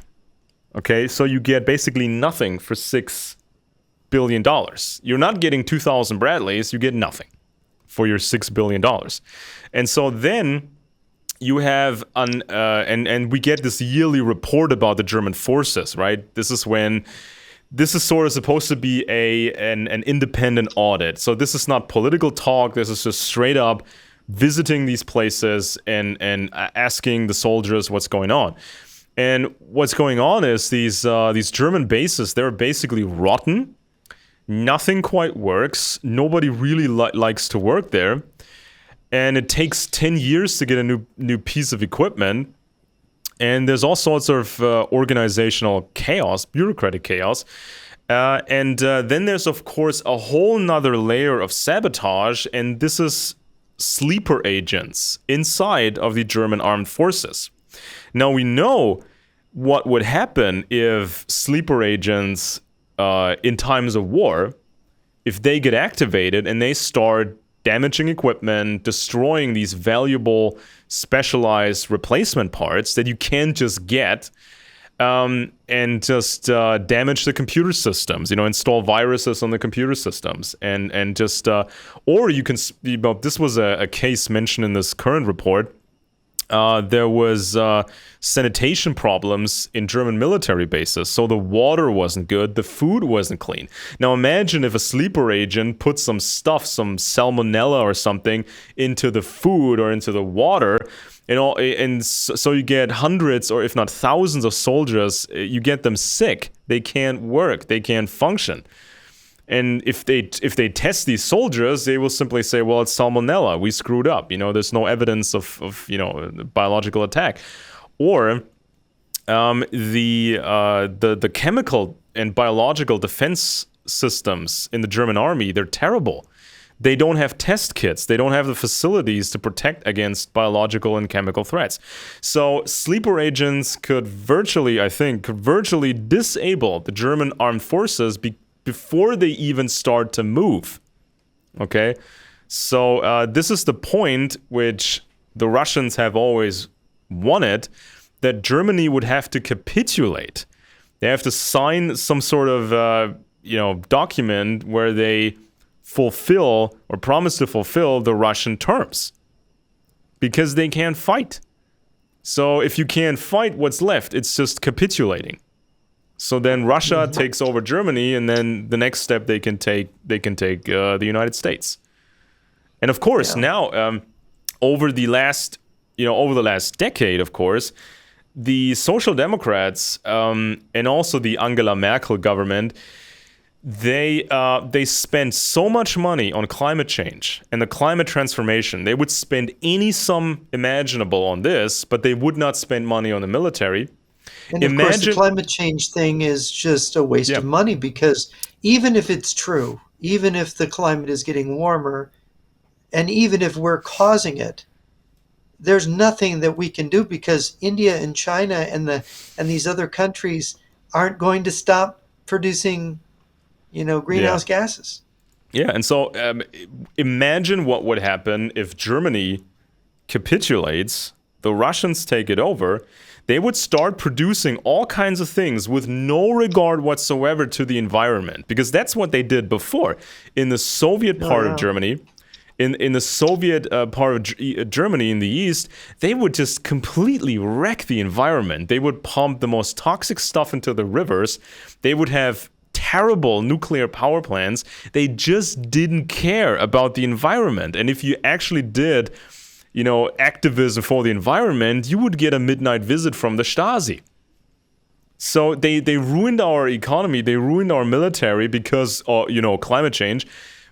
Okay, so you get basically nothing for $6 billion. You're not getting 2,000 Bradleys, you get nothing for your $6 billion. And so then you have and we get this yearly report about the German forces, right? This is when this is sort of supposed to be an independent audit. So this is not political talk. This is just straight up visiting these places and asking the soldiers what's going on. And what's going on is these German bases, they're basically rotten. Nothing quite works. Nobody really likes to work there. And it takes 10 years to get a new piece of equipment. And there's all sorts of organizational chaos, bureaucratic chaos. And then there's, of course, a whole nother layer of sabotage. And this is sleeper agents inside of the German armed forces. Now, we know what would happen if sleeper agents in times of war, if they get activated and they start damaging equipment, destroying these valuable specialized replacement parts that you can't just get, and just damage the computer systems, install viruses on the computer systems, and just, or you can, this was a case mentioned in this current report. There was sanitation problems in German military bases. So the water wasn't good, the food wasn't clean. Now imagine if a sleeper agent put some stuff, some salmonella or something, into the food or into the water. And so you get hundreds or if not thousands of soldiers, you get them sick. They can't work, they can't function. And if they test these soldiers, they will simply say, well, it's salmonella. We screwed up. There's no evidence of biological attack. Or the chemical and biological defense systems in the German army, they're terrible. They don't have test kits. They don't have the facilities to protect against biological and chemical threats. So sleeper agents could virtually disable the German armed forces before they even start to move. Okay? So this is the point which the Russians have always wanted, that Germany would have to capitulate. They have to sign some sort of document where they fulfill or promise to fulfill the Russian terms, because they can't fight. So if you can't fight, what's left? It's just capitulating. So then Russia takes over Germany, and then the next step they can take the United States. And of course, now over the last decade, of course, the Social Democrats and also the Angela Merkel government, they spend so much money on climate change and the climate transformation. They would spend any sum imaginable on this, but they would not spend money on the military. And of course, the climate change thing is just a waste of money, because even if it's true, even if the climate is getting warmer, and even if we're causing it, there's nothing that we can do, because India and China and these other countries aren't going to stop producing, greenhouse gases. Yeah, and so imagine what would happen if Germany capitulates, the Russians take it over. They would start producing all kinds of things with no regard whatsoever to the environment, because that's what they did before. In the Soviet part of Germany, in the Soviet part of Germany in the East, they would just completely wreck the environment. They would pump the most toxic stuff into the rivers. They would have terrible nuclear power plants. They just didn't care about the environment. And if you actually did activism for the environment, you would get a midnight visit from the Stasi. So they ruined our economy, they ruined our military because climate change.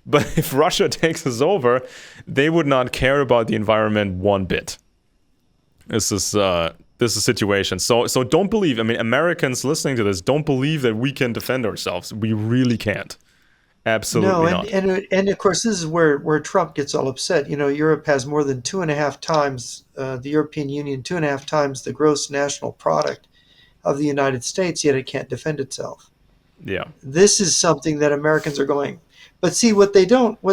But if Russia takes us over, they would not care about the environment one bit. This is the situation. So don't believe. Americans listening to this, don't believe that we can defend ourselves. We really can't. Absolutely not. And of course, this is where Trump gets all upset. Europe has more than 2.5 times, the European Union, 2.5 times the gross national product of the United States, yet it can't defend itself. Yeah. This is something that Americans are going. But see, what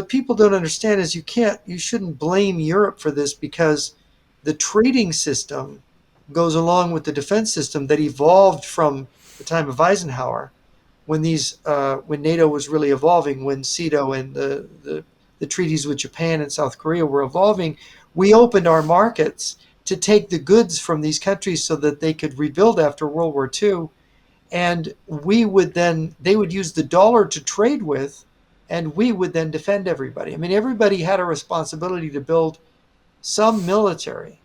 people don't understand is you shouldn't blame Europe for this, because the trading system goes along with the defense system that evolved from the time of Eisenhower, when NATO was really evolving, when CETO and the treaties with Japan and South Korea were evolving. We opened our markets to take the goods from these countries so that they could rebuild after World War II. and they would use the dollar to trade with, and we would then defend everybody. I mean, everybody had a responsibility to build some military,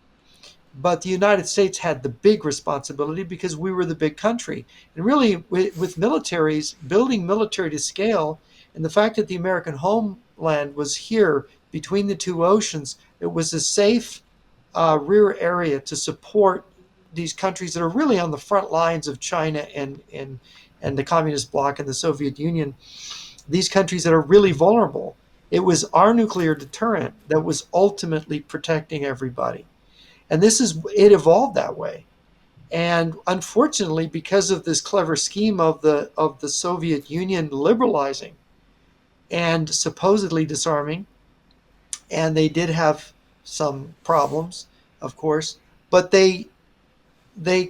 but the United States had the big responsibility because we were the big country. And really, with militaries, building military to scale, and the fact that the American homeland was here between the two oceans, it was a safe rear area to support these countries that are really on the front lines of China and the communist bloc and the Soviet Union. These countries that are really vulnerable. It was our nuclear deterrent that was ultimately protecting everybody. And it evolved that way. And unfortunately, because of this clever scheme of the Soviet Union liberalizing and supposedly disarming, and they did have some problems, of course, but they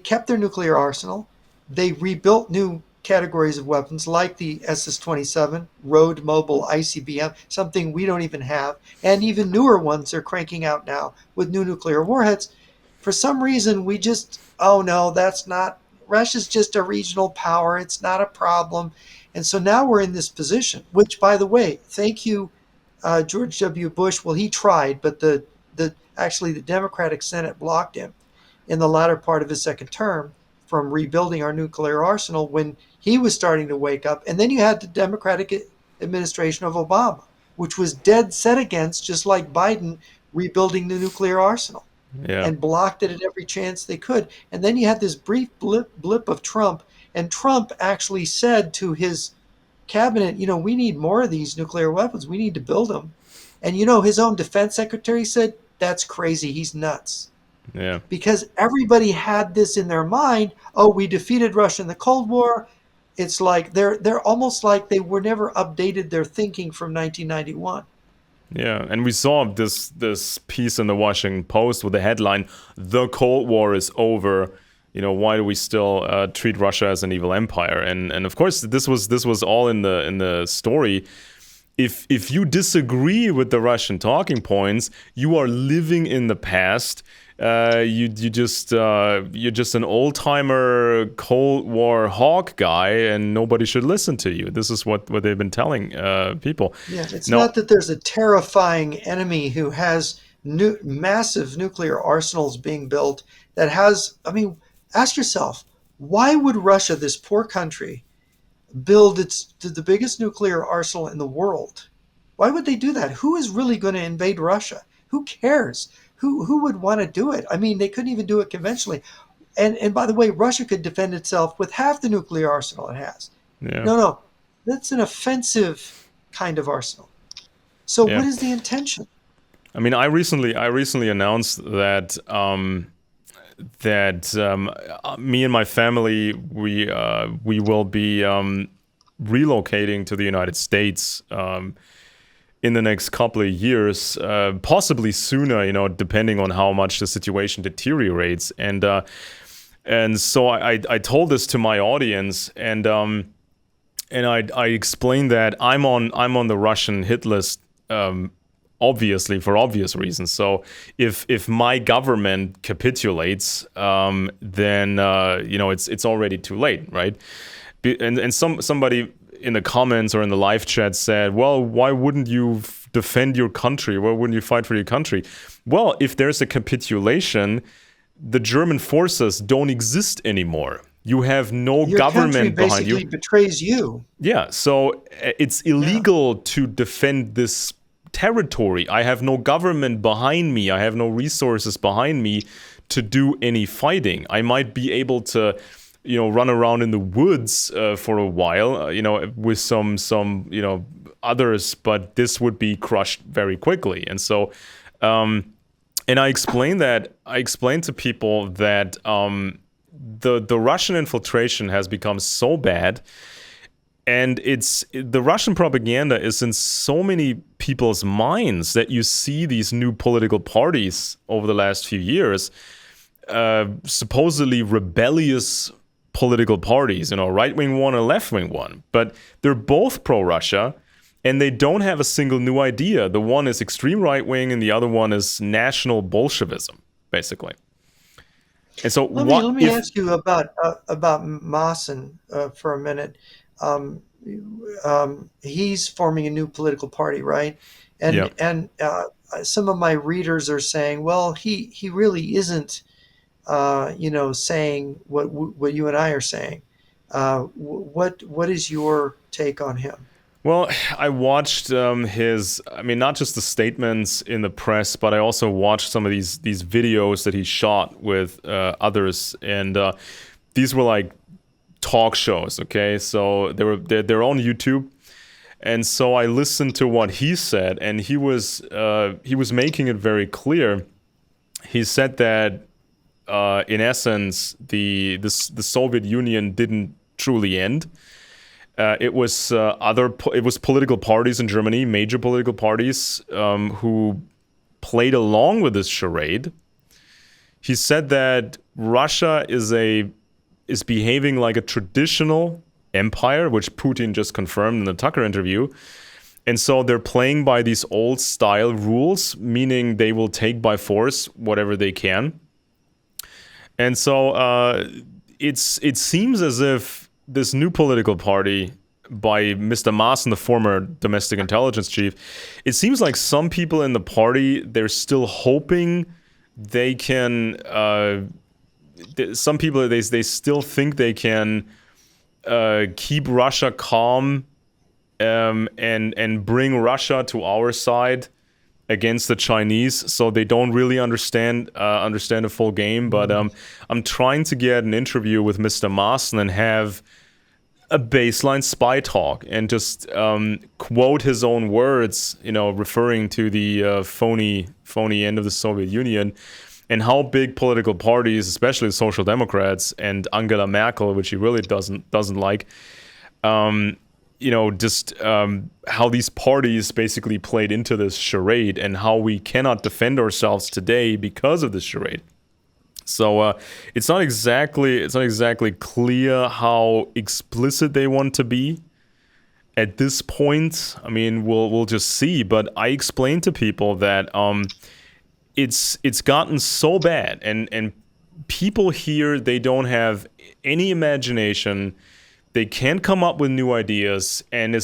kept their nuclear arsenal. They rebuilt new categories of weapons like the SS-27, road mobile ICBM, something we don't even have, and even newer ones they're cranking out now with new nuclear warheads. For some reason, we just, oh no, that's not, Russia's just a regional power. It's not a problem. And so now we're in this position, which, by the way, thank you, George W. Bush. Well, he tried, but actually the Democratic Senate blocked him in the latter part of his second term from rebuilding our nuclear arsenal when he was starting to wake up. And then you had the Democratic administration of Obama, which was dead set against, just like Biden, rebuilding the nuclear arsenal, Yeah. and blocked it at every chance they could. And then you had this brief blip of Trump, and Trump actually said to his cabinet, we need more of these nuclear weapons. We need to build them. And his own defense secretary said, that's crazy. He's nuts. Yeah. Because everybody had this in their mind. Oh, we defeated Russia in the Cold War. It's like they're almost like they were never updated their thinking from 1991. Yeah, and we saw this piece in the Washington Post with the headline, "The Cold War is over. Why do we still treat Russia as an evil empire?" And of course, this was all in the story. If you disagree with the Russian talking points, you are living in the past. You're just an old timer Cold War hawk guy, and nobody should listen to you. This is what they've been telling people. Yeah, it's not that there's a terrifying enemy who has massive nuclear arsenals being built that has. I mean, ask yourself, why would Russia, this poor country, build the biggest nuclear arsenal in the world? Why would they do that? Who is really going to invade Russia? Who cares? Who would want to do it? I mean, they couldn't even do it conventionally. And by the way, Russia could defend itself with half the nuclear arsenal it has. Yeah. No, that's an offensive kind of arsenal. So what is the intention? I mean, I recently announced that me and my family we will be relocating to the United States in the next couple of years, possibly sooner, depending on how much the situation deteriorates. And so I told this to my audience, and I explained that I'm on the Russian hit list, obviously for obvious reasons. So if my government capitulates, then it's already too late, right? And somebody in the comments or in the live chat said, well, why wouldn't you defend your country? Why wouldn't you fight for your country? Well, if there's a capitulation, the German forces don't exist anymore. You have no government behind you. Your country basically betrays you. Yeah, so it's illegal to defend this territory. I have no government behind me. I have no resources behind me to do any fighting. I might be able to run around in the woods for a while, with some others, but this would be crushed very quickly. And so, and I explained to people that the Russian infiltration has become so bad, and the Russian propaganda is in so many people's minds that you see these new political parties over the last few years, supposedly rebellious political parties, right-wing one and left-wing one, but they're both pro-Russia, and they don't have a single new idea. The one is extreme right-wing, and the other one is national Bolshevism, basically. And so, Let what me if? ask you about Maaßen for a minute. Um, he's forming a new political party, right? Yeah. And some of my readers are saying, well, he really isn't, saying what you and I are saying. What is your take on him? Well, I watched his. I mean, not just the statements in the press, but I also watched some of these videos that he shot with others, and these were like talk shows. Okay, so they're on YouTube, and so I listened to what he said, and he was making it very clear. He said that in essence, the Soviet Union didn't truly end. It was political parties in Germany, major political parties, who played along with this charade. He said that Russia is behaving like a traditional empire, which Putin just confirmed in the Tucker interview. And so they're playing by these old style rules, meaning they will take by force whatever they can. And so it seems as if this new political party by Mr. Maaßen, the former domestic intelligence chief, it seems like some people in the party, they're still hoping they can. Some people they still think they can keep Russia calm and bring Russia to our side against the Chinese, so they don't really understand the full game. But I'm trying to get an interview with Mr. Maaßen and have a baseline spy talk and just quote his own words, referring to the phony end of the Soviet Union and how big political parties, especially the Social Democrats and Angela Merkel, which he really doesn't like, how these parties basically played into this charade and how we cannot defend ourselves today because of this charade. So it's not exactly clear how explicit they want to be at this point. I mean, we'll just see. But I explained to people that it's gotten so bad, and people here, they don't have any imagination. They can't come up with new ideas, and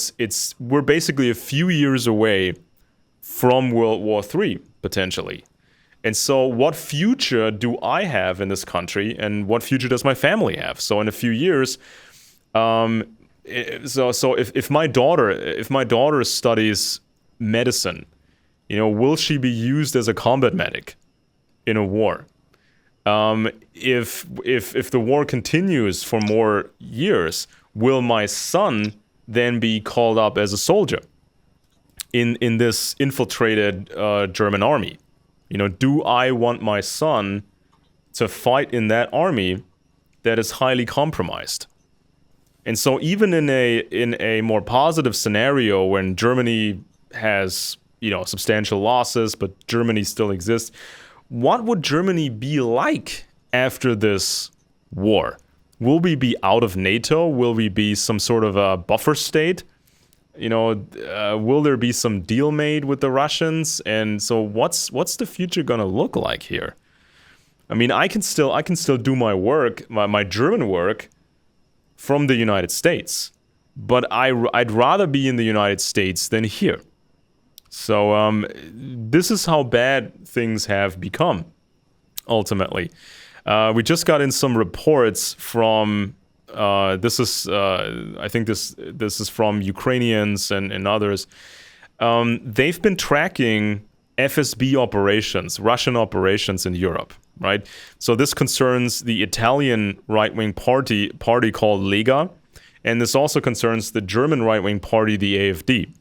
we're basically a few years away from World War III potentially. And so what future do I have in this country, and what future does my family have? So in a few years, if my daughter studies medicine, will she be used as a combat medic in a war? If the war continues for more years, will my son then be called up as a soldier in this infiltrated German army? Do I want my son to fight in that army that is highly compromised? And so even in a more positive scenario, when Germany has, substantial losses, but Germany still exists, what would Germany be like after this war? Will we be out of NATO? Will we be some sort of a buffer state? Will there be some deal made with the Russians? And so what's the future going to look like here? I mean, I can still do my work, my German work, from the United States, but I'd rather be in the United States than here. So this is how bad things have become, ultimately. We just got in some reports from I think this is from Ukrainians and others. They've been tracking FSB operations, Russian operations in Europe, right? So this concerns the Italian right-wing party called Lega, and this also concerns the German right-wing party, the AfD.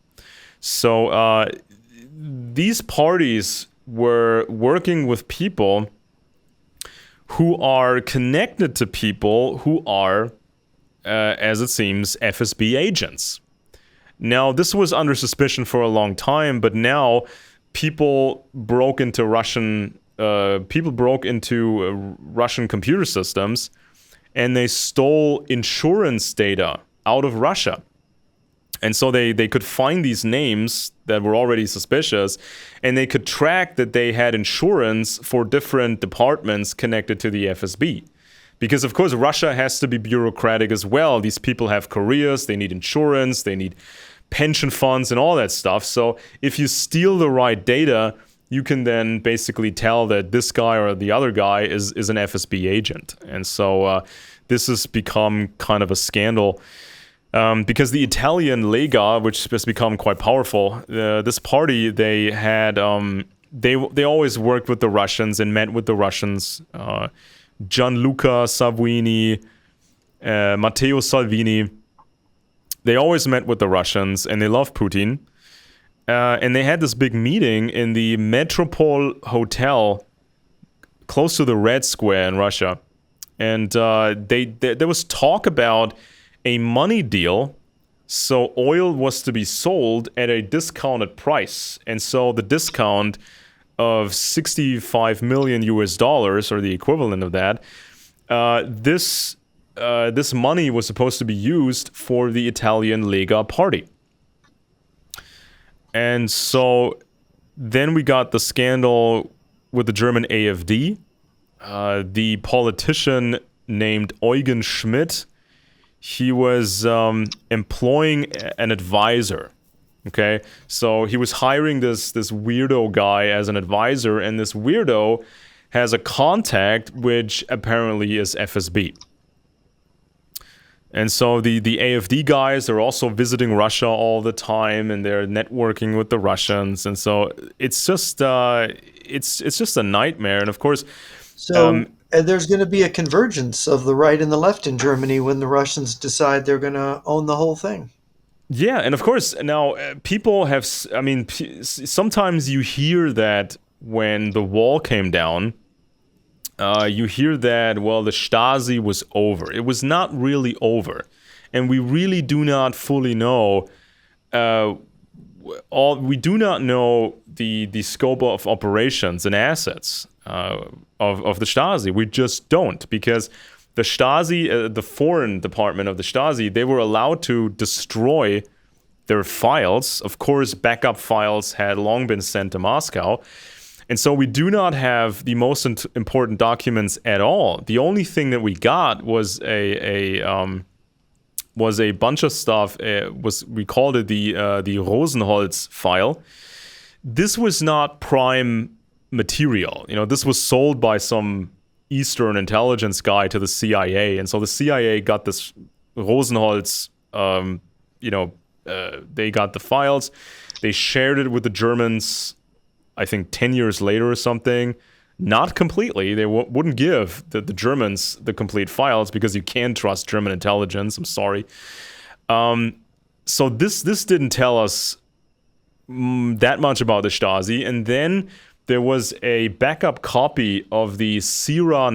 So these parties were working with people who are connected to people who are, as it seems, FSB agents. Now, this was under suspicion for a long time, but now people broke into Russian computer systems, and they stole insurance data out of Russia. And so they could find these names that were already suspicious, and they could track that they had insurance for different departments connected to the FSB. Because, of course, Russia has to be bureaucratic as well. These people have careers, they need insurance, they need pension funds and all that stuff. So if you steal the right data, you can then basically tell that this guy or the other guy is an FSB agent. And so this has become kind of a scandal. Because the Italian Lega, which has become quite powerful, this party, they had they always worked with the Russians and met with the Russians. Gianluca Salvini, Matteo Salvini, they always met with the Russians, and they love Putin. And they had this big meeting in the Metropole Hotel close to the Red Square in Russia. And there was talk about a money deal. So oil was to be sold at a discounted price. And so the discount of 65 million US dollars, or the equivalent of that, this money was supposed to be used for the Italian Lega party. And so then we got the scandal with the German AfD. The politician named Eugen Schmidt, he was employing an advisor. Okay, so he was hiring this weirdo guy as an advisor, and this weirdo has a contact which apparently is FSB. And so the AfD guys are also visiting Russia all the time, and they're networking with the Russians, and so it's just a nightmare. And of course, so there's going to be a convergence of the right and the left in Germany when the Russians decide they're going to own the whole thing. Yeah, and of course, now people have, I mean, sometimes you hear that when the wall came down, you hear that, well, the Stasi was over. It was not really over. And we really do not fully know, we do not know the scope of operations and assets of the Stasi. We just don't, because the Stasi, the foreign department of the Stasi, they were allowed to destroy their files. Of course, backup files had long been sent to Moscow. And so we do not have the most important documents at all. The only thing that we got was a bunch of stuff. We called it the Rosenholz file. This was not prime material. You know, this was sold by some Eastern intelligence guy to the CIA, and so the CIA got this Rosenholz. They got the files. They shared it with the Germans, I think 10 years later or something. Not completely. They wouldn't give the Germans the complete files because you can't trust German intelligence. I'm sorry. So this didn't tell us that much about the Stasi. And then there was a backup copy of the Sira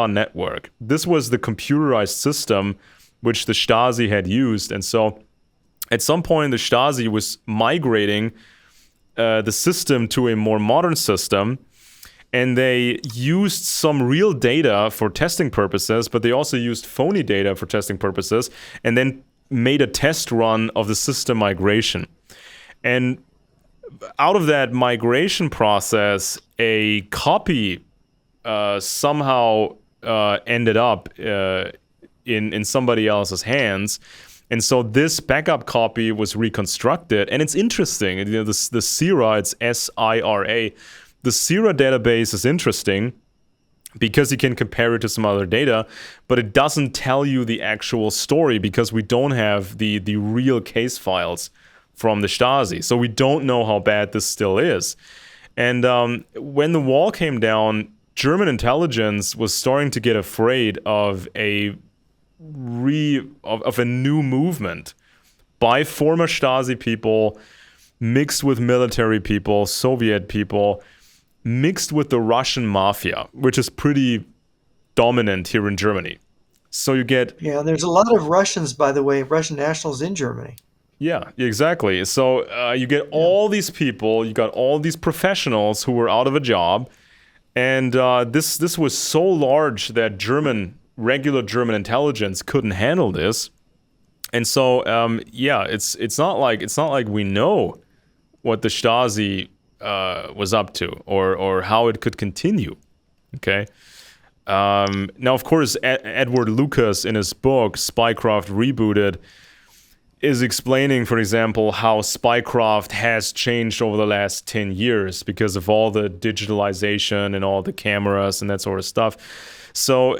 network. This was the computerized system which the Stasi had used. And so at some point, the Stasi was migrating the system to a more modern system, and they used some real data for testing purposes, but they also used phony data for testing purposes, and then made a test run of the system migration. And out of that migration process, a copy somehow ended up in somebody else's hands. And so this backup copy was reconstructed, and it's interesting. You know, the SIRA, it's SIRA. The SIRA database is interesting because you can compare it to some other data, but it doesn't tell you the actual story because we don't have the real case files from the Stasi. So we don't know how bad this still is. And when the wall came down, German intelligence was starting to get afraid of a new movement by former Stasi people mixed with military people, Soviet people, mixed with the Russian mafia, which is pretty dominant here in Germany. So you get... Yeah, there's a lot of Russians, by the way, Russian nationals in Germany. Yeah, exactly. So you get all these people, you got all these professionals who were out of a job, and this was so large that regular German intelligence couldn't handle this. And so, it's not like we know what the Stasi was up to, or how it could continue. Okay. Now, of course, Edward Lucas in his book Spycraft Rebooted is explaining, for example, how spycraft has changed over the last 10 years because of all the digitalization and all the cameras and that sort of stuff. So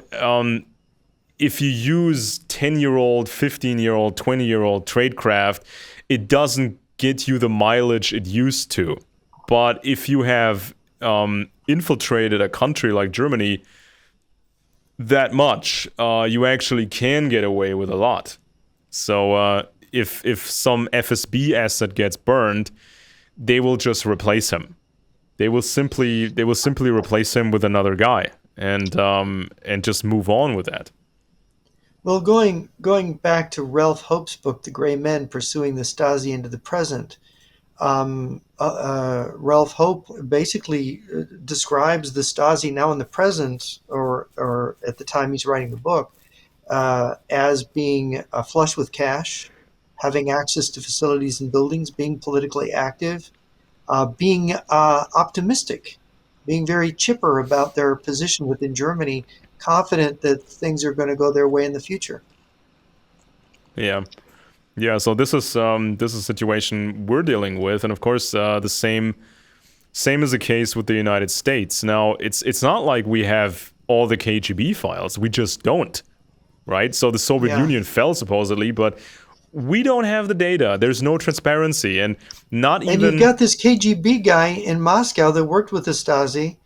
if you use 10-year-old, 15-year-old, 20-year-old tradecraft, it doesn't get you the mileage it used to. But if you have infiltrated a country like Germany that much, you actually can get away with a lot. So if some FSB asset gets burned, they will just replace him. They will simply replace him with another guy, and just move on with that. Well, going back to Ralph Hope's book, The Gray Men: Pursuing the Stasi into the Present, Ralph Hope basically describes the Stasi now in the present, or at the time he's writing the book, as being flush with cash, having access to facilities and buildings, being politically active, being optimistic, being very chipper about their position within Germany, confident that things are going to go their way in the future. Yeah. Yeah, so this is a situation we're dealing with, and of course, the same is the case with the United States. Now, it's not like we have all the KGB files; we just don't, right? So the Soviet Union fell supposedly, but we don't have the data. There's no transparency, and not even. And you've got this KGB guy in Moscow that worked with the Stasi,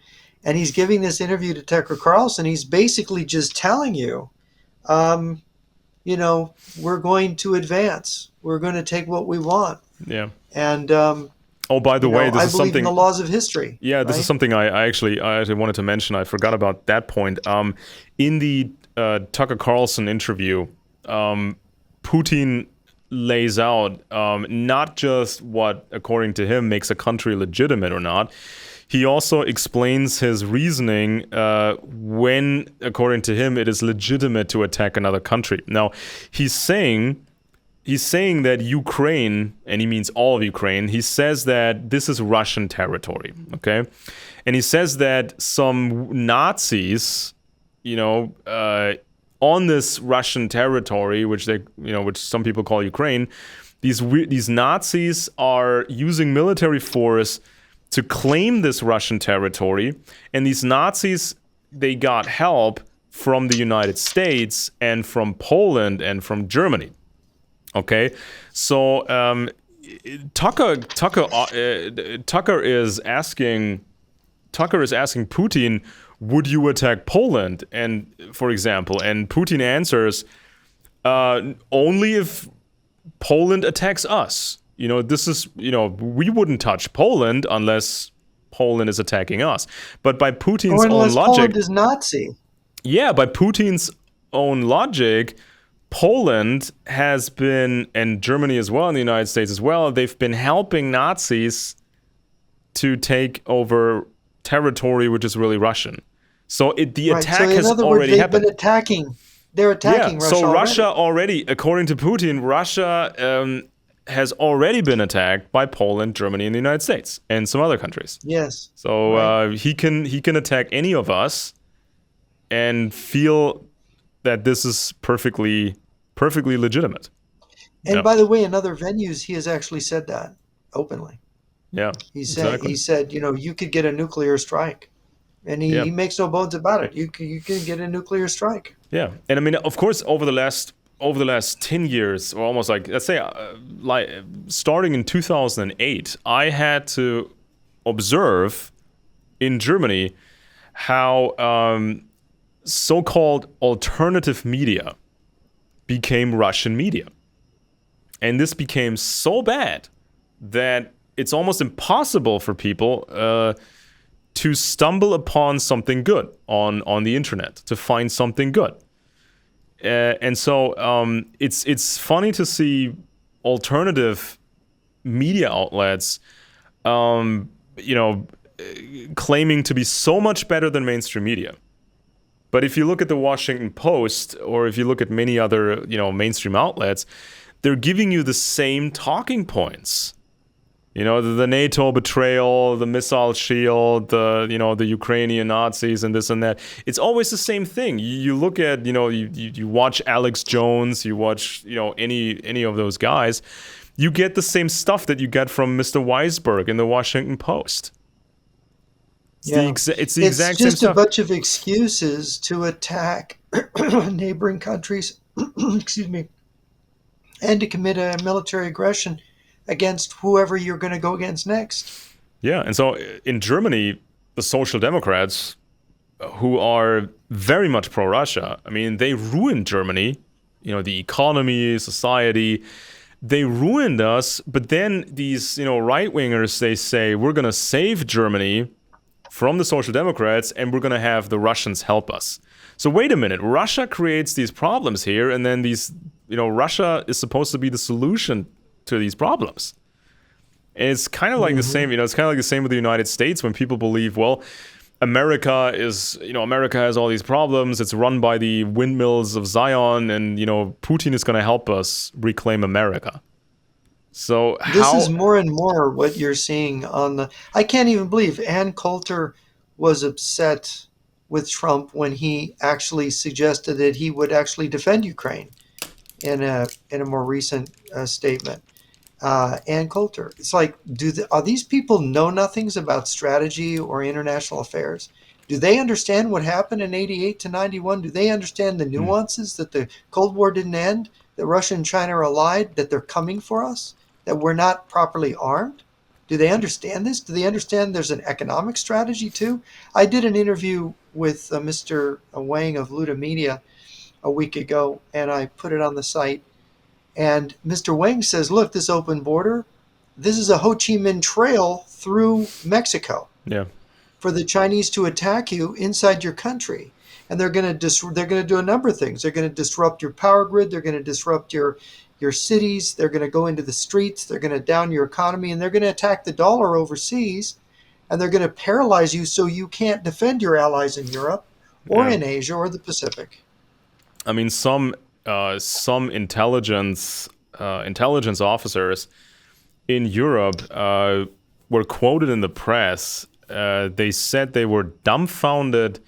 and he's giving this interview to Tucker Carlson. He's basically just telling you. We're going to advance. We're going to take what we want. Yeah. And oh, by the way, this is something. I believe in the laws of history. Yeah, this is something I actually wanted to mention. I forgot about that point. In the Tucker Carlson interview, Putin lays out not just what, according to him, makes a country legitimate or not. He also explains his reasoning when, according to him, it is legitimate to attack another country. Now, he's saying that Ukraine, and he means all of Ukraine, he says that this is Russian territory, okay? And he says that some Nazis, on this Russian territory, which some people call Ukraine, these Nazis are using military force to claim this Russian territory, and these Nazis, they got help from the United States and from Poland and from Germany. Okay, so Tucker is asking Putin, would you attack Poland? And for example, and Putin answers, only if Poland attacks us. This is, we wouldn't touch Poland unless Poland is attacking us. But by Putin's own logic, Poland is Nazi. Yeah, by Putin's own logic, Poland has been, and Germany as well, and the United States as well, they've been helping Nazis to take over territory which is really Russian. So the attack has already happened. They're attacking Russia. So Russia already, according to Putin, Russia has already been attacked by Poland, Germany, and the United States, and some other countries. Yes. So he can attack any of us, and feel that this is perfectly legitimate. And by the way, in other venues, he has actually said that openly. Yeah. He said, you could get a nuclear strike, and he makes no bones about it. You can get a nuclear strike. Yeah, and I mean, of course, over the last 10 years, or almost let's say, starting in 2008, I had to observe in Germany how so-called alternative media became Russian media. And this became so bad that it's almost impossible for people to stumble upon something good on the internet, to find something good. And so it's funny to see alternative media outlets, claiming to be so much better than mainstream media. But if you look at the Washington Post, or if you look at many other, mainstream outlets, they're giving you the same talking points. The NATO betrayal, the missile shield, the Ukrainian Nazis and this and that. It's always the same thing. You look at, you watch Alex Jones, you watch, any of those guys, you get the same stuff that you get from Mr. Weisberg in the Washington Post. It's the exact same stuff. It's just a bunch of excuses to attack neighboring countries, excuse me, and to commit a military aggression against whoever you're going to go against next. Yeah, and so in Germany, the Social Democrats, who are very much pro-Russia, they ruined Germany, the economy, society. They ruined us, but then these, right-wingers, they say, we're going to save Germany from the Social Democrats, and we're going to have the Russians help us. So wait a minute, Russia creates these problems here, and then Russia is supposed to be the solution to these problems. And it's kind of like the same, it's kind of like the same with the United States when people believe, well, America has all these problems, it's run by the windmills of Zion, and, Putin is going to help us reclaim America. So this is more and more what you're seeing I can't even believe Ann Coulter was upset with Trump when he actually suggested that he would actually defend Ukraine in a more recent statement. Ann Coulter, it's like, are these people know-nothings about strategy or international affairs? Do they understand what happened in 88 to 91? Do they understand the nuances that the Cold War didn't end, that Russia and China are allied, that they're coming for us, that we're not properly armed? Do they understand this? Do they understand there's an economic strategy too? I did an interview with Mr. Wang of Luda Media a week ago, and I put it on the site. And Mr. Wang says, look, this open border, this is a Ho Chi Minh Trail through Mexico. Yeah. For the Chinese to attack you inside your country. And they're going to do a number of things. They're going to disrupt your power grid. They're going to disrupt your cities. They're going to go into the streets. They're going to down your economy. And they're going to attack the dollar overseas. And they're going to paralyze you so you can't defend your allies in Europe or in Asia or the Pacific. Some intelligence officers in Europe were quoted in the press. They said they were dumbfounded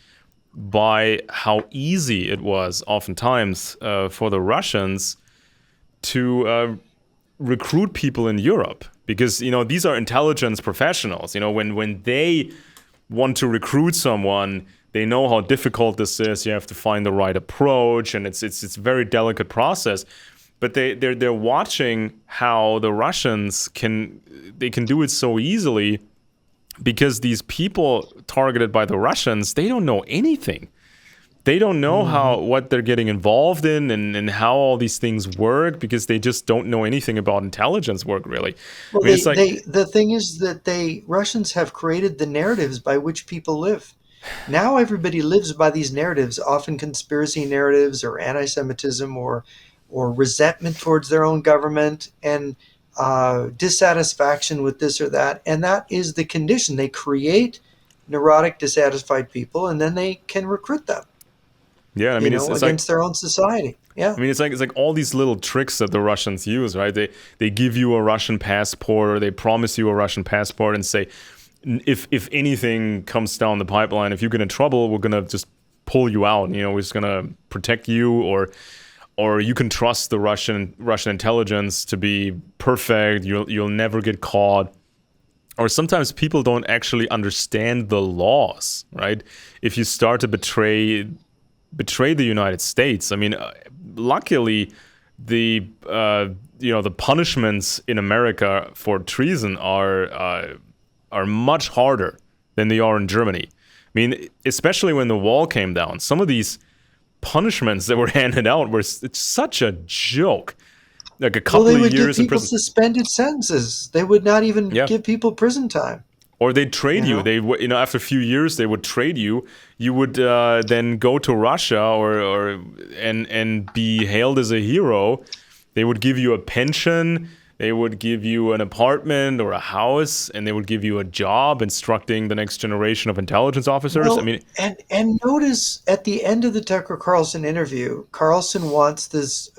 by how easy it was oftentimes for the Russians to recruit people in Europe, because these are intelligence professionals. When they want to recruit someone, they know how difficult this is. You have to find the right approach, and it's a very delicate process. But they're watching how the Russians can do it so easily, because these people targeted by the Russians, they don't know anything. They don't know what they're getting involved in and how all these things work, because they just don't know anything about intelligence work, really. Well, the thing is that Russians have created the narratives by which people live. Now everybody lives by these narratives, often conspiracy narratives or anti-Semitism or resentment towards their own government, and dissatisfaction with this or that. And that is the condition. They create neurotic, dissatisfied people, and then they can recruit them. Yeah, it's against their own society. Yeah, it's like all these little tricks that the Russians use, right? They give you a Russian passport, or they promise you a Russian passport and say, if anything comes down the pipeline, if you get in trouble, we're gonna just pull you out. We're just gonna protect you, or you can trust the Russian intelligence to be perfect. You'll never get caught. Or sometimes people don't actually understand the laws, right? If you start to betray the United States, luckily the punishments in America for treason are much harder than they are in Germany. Especially when the wall came down, some of these punishments that were handed out it's such a joke. Like a couple of years in prison. They would give people suspended sentences. They would not even give people prison time. Or they'd trade you. They, after a few years, they would trade you. You would then go to Russia and be hailed as a hero. They would give you a pension. They would give you an apartment or a house, and they would give you a job instructing the next generation of intelligence officers. I Well, mean, and notice at the end of the Tucker Carlson interview, Carlson wants this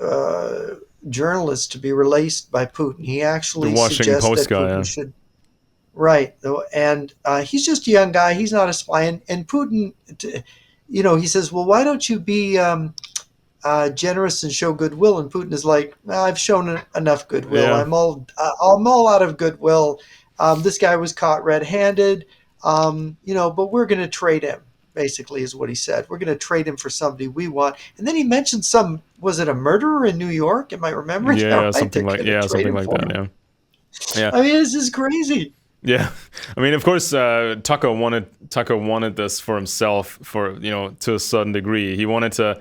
journalist to be released by Putin. He the actually Washington suggests Post that guy, Putin yeah. should. Right, though, and he's just a young guy. He's not a spy, and Putin, he says, "Well, why don't you be generous and show goodwill?" And Putin is like, "I've shown enough goodwill. Yeah. I'm all out of goodwill. This guy was caught red-handed, but we're going to trade him." Basically, is what he said. We're going to trade him for somebody we want. And then he mentioned was it a murderer in New York? Am I remembering Yeah, that right? They're something like going to trade something him like for that, him. yeah. Yeah. I mean, this is crazy. Yeah, I mean, of course, Tucker wanted this for himself, to a certain degree. He wanted to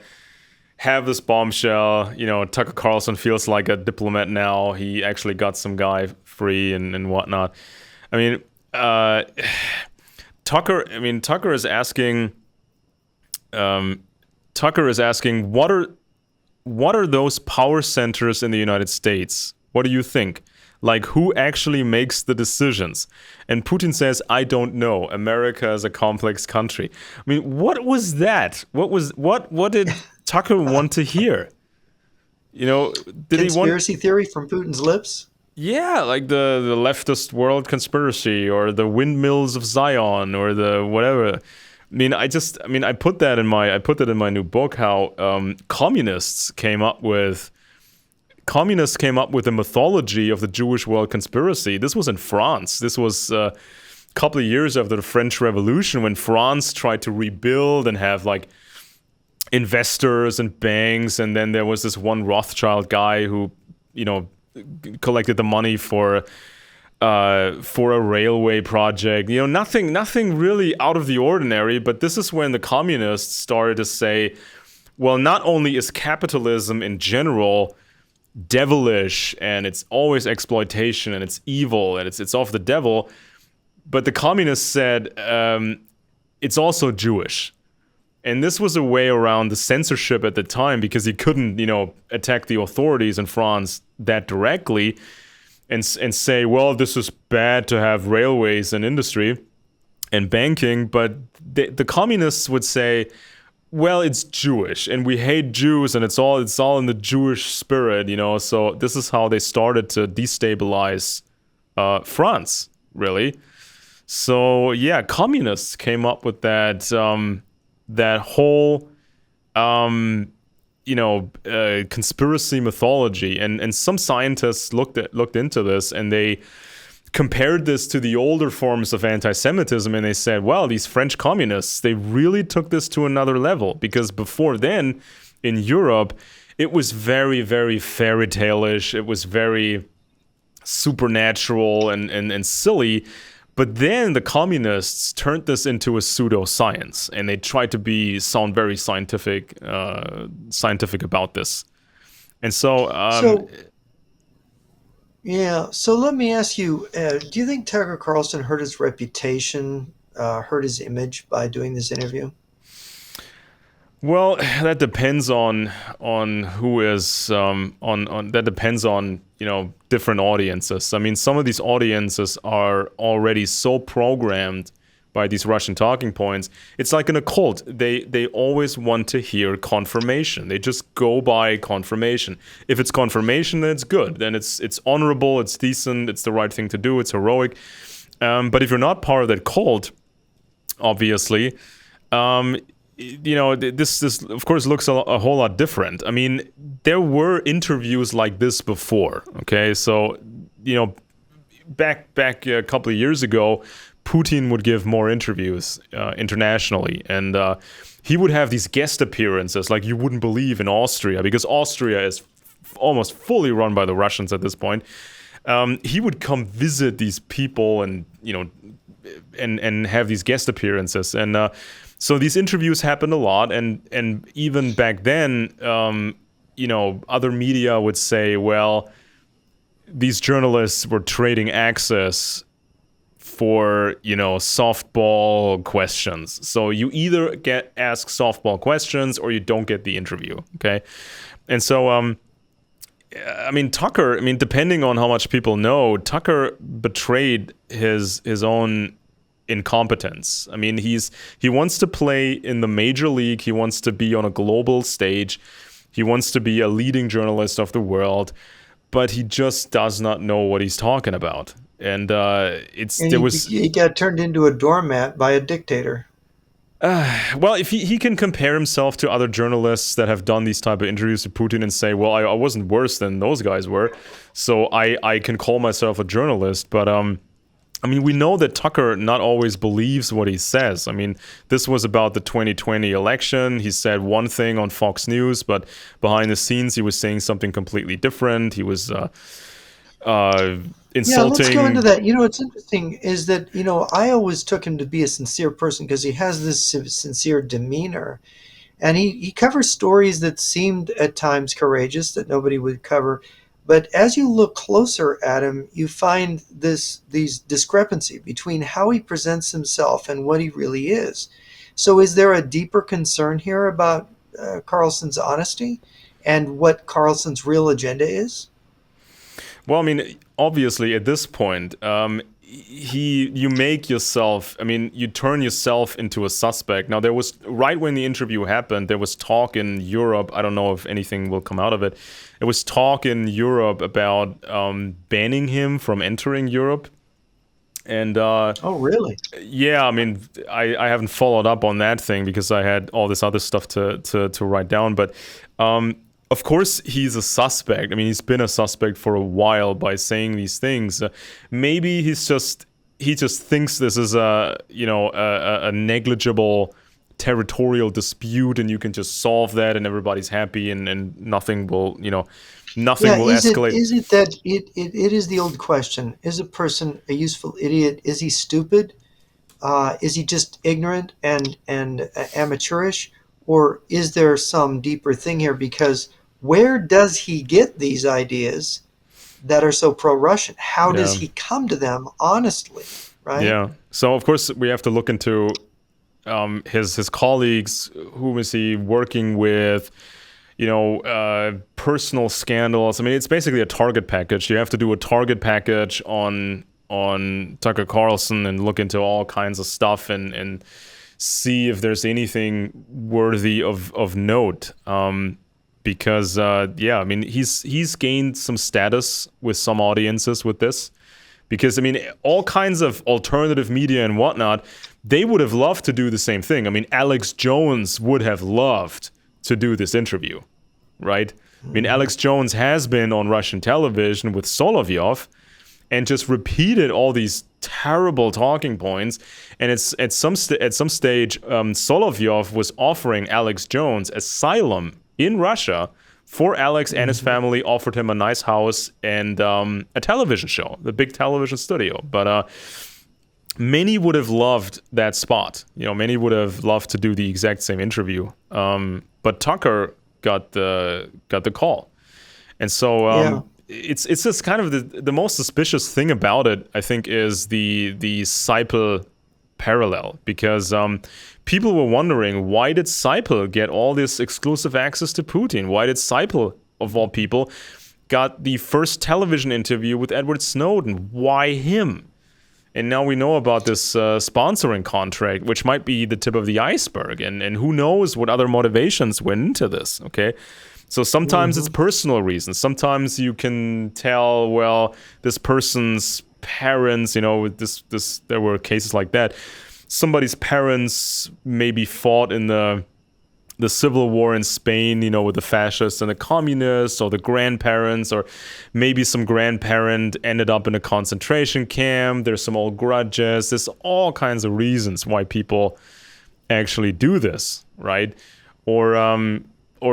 have this bombshell. Tucker Carlson feels like a diplomat now. He actually got some guy free and whatnot. I mean, Tucker. I mean, Tucker is asking. What are those power centers in the United States? What do you think? Like, who actually makes the decisions? And Putin says, I don't know. America is a complex country. I mean, what was that? What did Tucker want to hear? Did he want Conspiracy theory from Putin's lips? yeah, like the leftist world conspiracy or the windmills of Zion or the whatever. I mean, I put that in my new book how communists came up with the mythology of the Jewish world conspiracy. This was in France. This was a couple of years after the French Revolution when France tried to rebuild and have like investors and banks. And then there was this one Rothschild guy who, collected the money for a railway project. Nothing really out of the ordinary. But this is when the communists started to say, well, not only is capitalism in general devilish and it's always exploitation and it's evil and it's of the devil, but the communists said it's also Jewish. And this was a way around the censorship at the time because you couldn't, attack the authorities in France that directly and say, well, this is bad to have railways and industry and banking. But the communists would say, well, it's Jewish and we hate Jews and it's all in the Jewish spirit, So this is how they started to destabilize France, really. So yeah, communists came up with that whole conspiracy mythology, and some scientists looked into this and they compared this to the older forms of anti-Semitism, and they said, well, these French communists, they really took this to another level, because before then, in Europe, it was very, very fairy tale-ish, it was very supernatural and silly, but then the communists turned this into a pseudoscience, and they tried to sound very scientific about this. And so let me ask you, do you think Tucker Carlson hurt his reputation, hurt his image by doing this interview? well, that depends on who is on that depends on different audiences. I mean, some of these audiences are already so programmed by these Russian talking points. It's like in a cult. They always want to hear confirmation. They just go by confirmation. If it's confirmation, then it's good. Then it's honorable, it's decent, it's the right thing to do, it's heroic. But if you're not part of that cult, obviously, this of course looks a whole lot different. I mean, there were interviews like this before. Okay, so back a couple of years ago, Putin would give more interviews internationally, and he would have these guest appearances like you wouldn't believe in Austria, because Austria is almost fully run by the Russians at this point. He would come visit these people and and have these guest appearances, and so these interviews happened a lot, and even back then, other media would say, well, these journalists were trading access for softball questions. So you either get asked softball questions or you don't get the interview. Okay, and so I mean, Tucker, I mean, depending on how much people know, Tucker betrayed his own incompetence. I mean, he wants to play in the major league. He wants to be on a global stage. He wants to be a leading journalist of the world, but he just does not know what he's talking about. And He got turned into a doormat by a dictator. Well, if he can compare himself to other journalists that have done these type of interviews to Putin and say, well, I wasn't worse than those guys were, so I can call myself a journalist. But I mean, we know that Tucker not always believes what he says. I mean, this was about the 2020 election. He said one thing on Fox News, but behind the scenes, he was saying something completely different. He was insulting. Yeah, let's go into that. What's interesting is that, I always took him to be a sincere person because he has this sincere demeanor. And he covers stories that seemed at times courageous that nobody would cover. But as you look closer at him, you find these discrepancy between how he presents himself and what he really is. So is there a deeper concern here about Carlson's honesty and what Carlson's real agenda is? Well, I mean, obviously, at this point, you make yourself. I mean, you turn yourself into a suspect. Now, there was right when the interview happened, there was talk in Europe. I don't know if anything will come out of it. There was talk in Europe about banning him from entering Europe. And oh, really? Yeah, I mean, I haven't followed up on that thing because I had all this other stuff to write down, but. Of course, he's a suspect. I mean, he's been a suspect for a while by saying these things. Maybe he just thinks this is a negligible territorial dispute, and you can just solve that, and everybody's happy, and nothing will escalate. Is it that it is the old question? Is a person a useful idiot? Is he stupid? Is he just ignorant and amateurish? Or is there some deeper thing here? Because where does he get these ideas that are so pro-Russian? How does he come to them honestly, right? Yeah. So, of course, we have to look into his colleagues. Whom is he working with? Personal scandals. I mean, it's basically a target package. You have to do a target package on Tucker Carlson and look into all kinds of stuff and see if there's anything worthy of note. Because I mean, he's gained some status with some audiences with this. Because I mean, all kinds of alternative media and whatnot, they would have loved to do the same thing. I mean, Alex Jones would have loved to do this interview, right? I mean, Alex Jones has been on Russian television with Solovyov and just repeated all these terrible talking points. And it's at some stage, Solovyov was offering Alex Jones asylum in Russia for Alex and his family, offered him a nice house and a television show, the big television studio. But many would have loved that spot. Many would have loved to do the exact same interview. But Tucker got the call. And so it's just kind of the most suspicious thing about it, I think, is the Seipel parallel, because people were wondering, why did Seipel get all this exclusive access to Putin? Why did Seipel, of all people, got the first television interview with Edward Snowden? Why him? And now we know about this sponsoring contract, which might be the tip of the iceberg. And who knows what other motivations went into this, okay? So sometimes it's personal reasons. Sometimes you can tell, well, this person's parents, there were cases like that. Somebody's parents maybe fought in the civil war in Spain, with the fascists and the communists, or the grandparents, or maybe some grandparent ended up in a concentration camp. There's some old grudges. There's all kinds of reasons why people actually do this, right? Or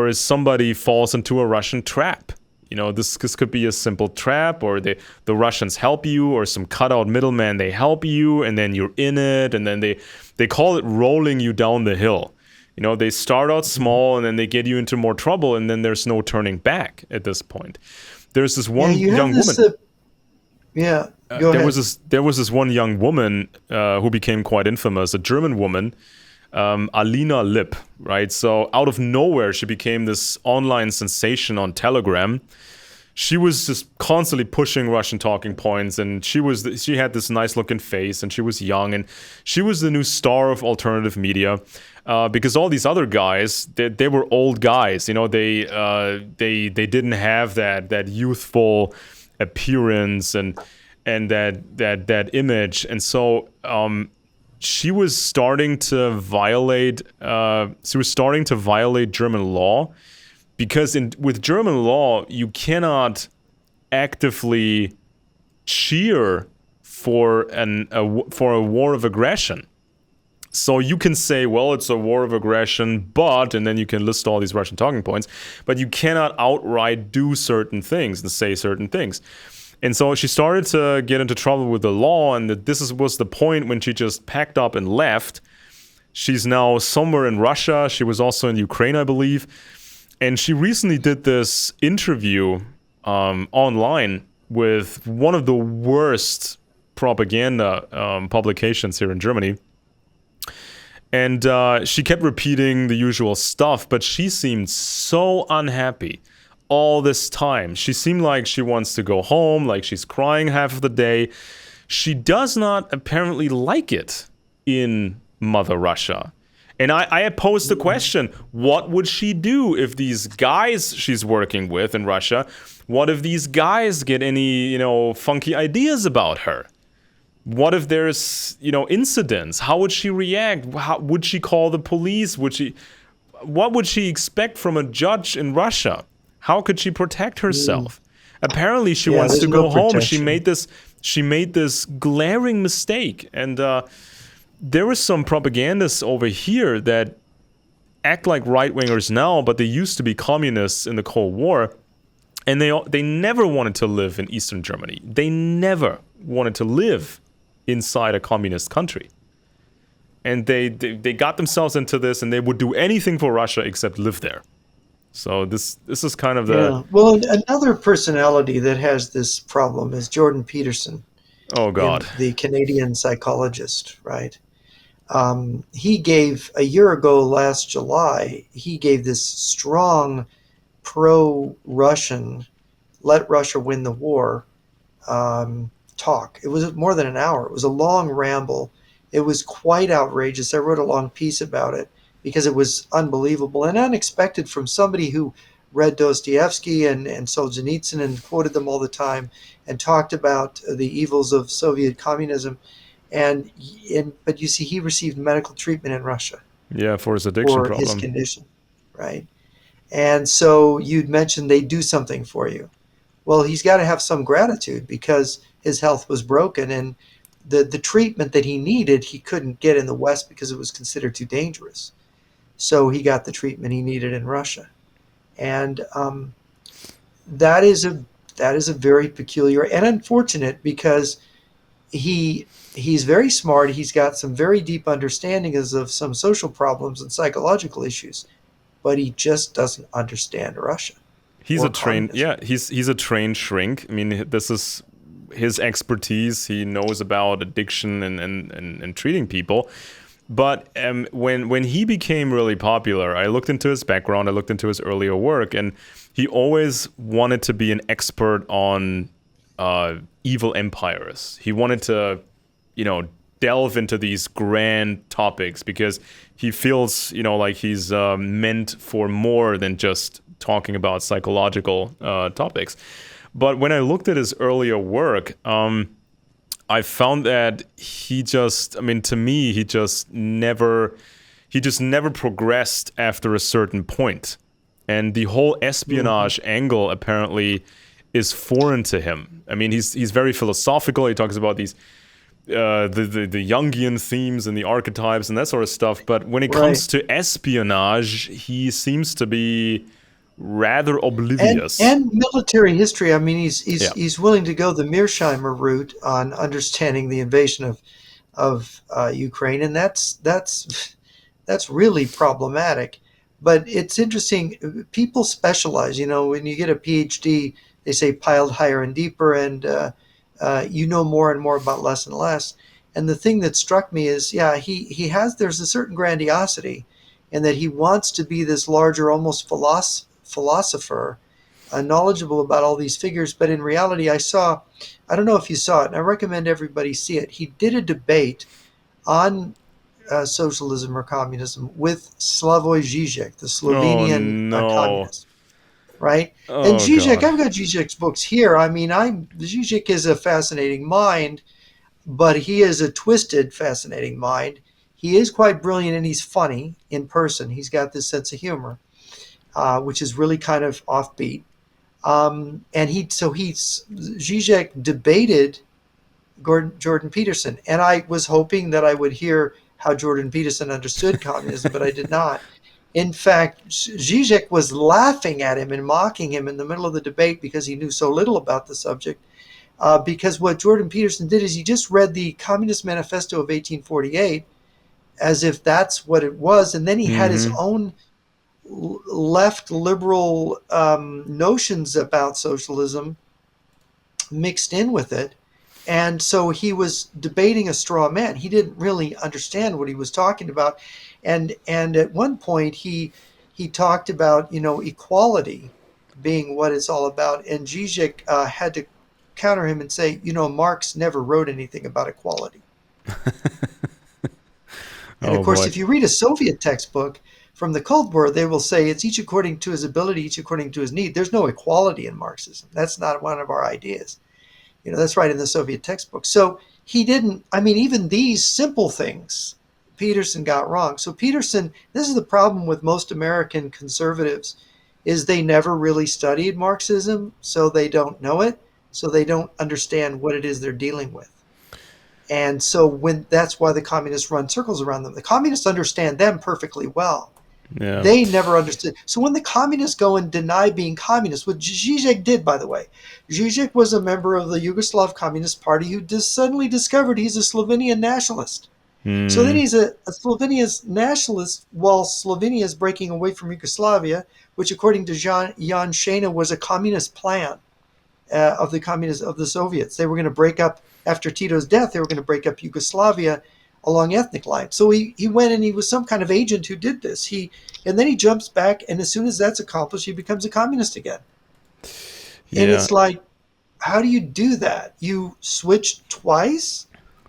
as somebody falls into a Russian trap. This could be a simple trap, or the Russians help you, or some cutout middleman, they help you, and then you're in it, and then they call it rolling you down the hill. They start out small, and then they get you into more trouble, and then there's no turning back at this point. There's this one young woman. Go ahead. There was this one young woman who became quite infamous, a German woman, Alina Lipp, right? So out of nowhere, she became this online sensation on Telegram she was just constantly pushing Russian talking points, and she had this nice looking face, and she was young, and she was the new star of alternative media, because all these other guys, they were old guys, they didn't have that youthful appearance and that image, and so she was starting to violate German law. Because with German law, you cannot actively cheer for a war of aggression. So you can say, well, it's a war of aggression, and then you can list all these Russian talking points, but you cannot outright do certain things and say certain things. And so she started to get into trouble with the law, and was the point when she just packed up and left. She's now somewhere in Russia. She was also in Ukraine, I believe. And she recently did this interview online with one of the worst propaganda publications here in Germany. And she kept repeating the usual stuff, but she seemed so unhappy all this time. She seemed like she wants to go home, like she's crying half of the day. She does not apparently like it in Mother Russia. And I posed the question, what would she do if these guys she's working with in Russia, what if these guys get any, funky ideas about her? What if there's, incidents? How would she react? How, would she call the police? What would she expect from a judge in Russia? How could she protect herself? Apparently she wants to go home. She made this glaring mistake. And there were some propagandists over here that act like right-wingers now, but they used to be communists in the Cold War, and they never wanted to live in Eastern Germany. They never wanted to live inside a communist country. And they got themselves into this, and they would do anything for Russia except live there. So this is kind of the... Yeah. Well, another personality that has this problem is Jordan Peterson. Oh, God. The Canadian psychologist, right? He gave, a year ago last July, he gave this strong pro-Russian, let Russia win the war talk. It was more than an hour. It was a long ramble. It was quite outrageous. I wrote a long piece about it because it was unbelievable and unexpected from somebody who read Dostoevsky and Solzhenitsyn and quoted them all the time and talked about the evils of Soviet communism. But you see, he received medical treatment in Russia. Yeah, for his addiction problem. For his condition, right? And so you'd mentioned they do something for you. Well, he's got to have some gratitude because his health was broken, and the treatment that he needed, he couldn't get in the West because it was considered too dangerous. So he got the treatment he needed in Russia. And that is a very peculiar and unfortunate, because he's very smart. He's got some very deep understandings of some social problems and psychological issues, but he just doesn't understand Russia. He's a trained shrink. I mean, this is his expertise. He knows about addiction and treating people. But when he became really popular, I looked into his background, I looked into his earlier work, and he always wanted to be an expert on evil empires. He wanted to, delve into these grand topics because he feels, like he's meant for more than just talking about psychological topics. But when I looked at his earlier work, I found that he just never progressed after a certain point. And the whole espionage angle apparently is foreign to him. I mean, he's very philosophical. He talks about these the Jungian themes and the archetypes and that sort of stuff. But when it comes to espionage, he seems to be rather oblivious. And military history. I mean, he's willing to go the Mearsheimer route on understanding the invasion of Ukraine, and that's really problematic. But it's interesting. People specialize. When you get a PhD, they say piled higher and deeper, and you know more and more about less and less. And the thing that struck me is, there's a certain grandiosity in that he wants to be this larger, almost philosopher, knowledgeable about all these figures. But in reality, I don't know if you saw it, and I recommend everybody see it. He did a debate on socialism or communism with Slavoj Žižek, the Oh Slovenian no. communist, right? And Oh Žižek, god. I've got Žižek's books here. I mean, Žižek is a fascinating mind, but he is a twisted, fascinating mind. He is quite brilliant and he's funny in person. He's got this sense of humor, which is really kind of offbeat. And Zizek debated Jordan Peterson, and I was hoping that I would hear how Jordan Peterson understood communism, but I did not. In fact, Zizek was laughing at him and mocking him in the middle of the debate because he knew so little about the subject. Because what Jordan Peterson did is he just read the Communist Manifesto of 1848 as if that's what it was, and then he had his Mm-hmm. own left liberal notions about socialism mixed in with it. And so he was debating a straw man. He didn't really understand what he was talking about. And at one point he talked about, equality being what it's all about. And Zizek had to counter him and say, Marx never wrote anything about equality. And of Oh course, boy. if you read a Soviet textbook from the Cold War, they will say it's each according to his ability, each according to his need. There's no equality in Marxism. That's not one of our ideas. That's right in the Soviet textbook. So he didn't, I mean, even these simple things, Peterson got wrong. So Peterson, this is the problem with most American conservatives, is they never really studied Marxism, so they don't know it, so they don't understand what it is they're dealing with. And so that's why the communists run circles around them. The communists understand them perfectly well. Yeah. They never understood. So when the communists go and deny being communist, what Zizek did, by the way, Zizek was a member of the Yugoslav Communist Party who just suddenly discovered he's a Slovenian nationalist. So then Mm. he's a Slovenian nationalist while Slovenia is breaking away from Yugoslavia, which according to Jan Shana was a communist plan of the Soviets. They were going to break up after Tito's death. They were going to break up Yugoslavia along ethnic lines. So he went and he was some kind of agent who did this. And then he jumps back, and as soon as that's accomplished, he becomes a communist again. And Yeah. it's like, how do you do that? You switch twice?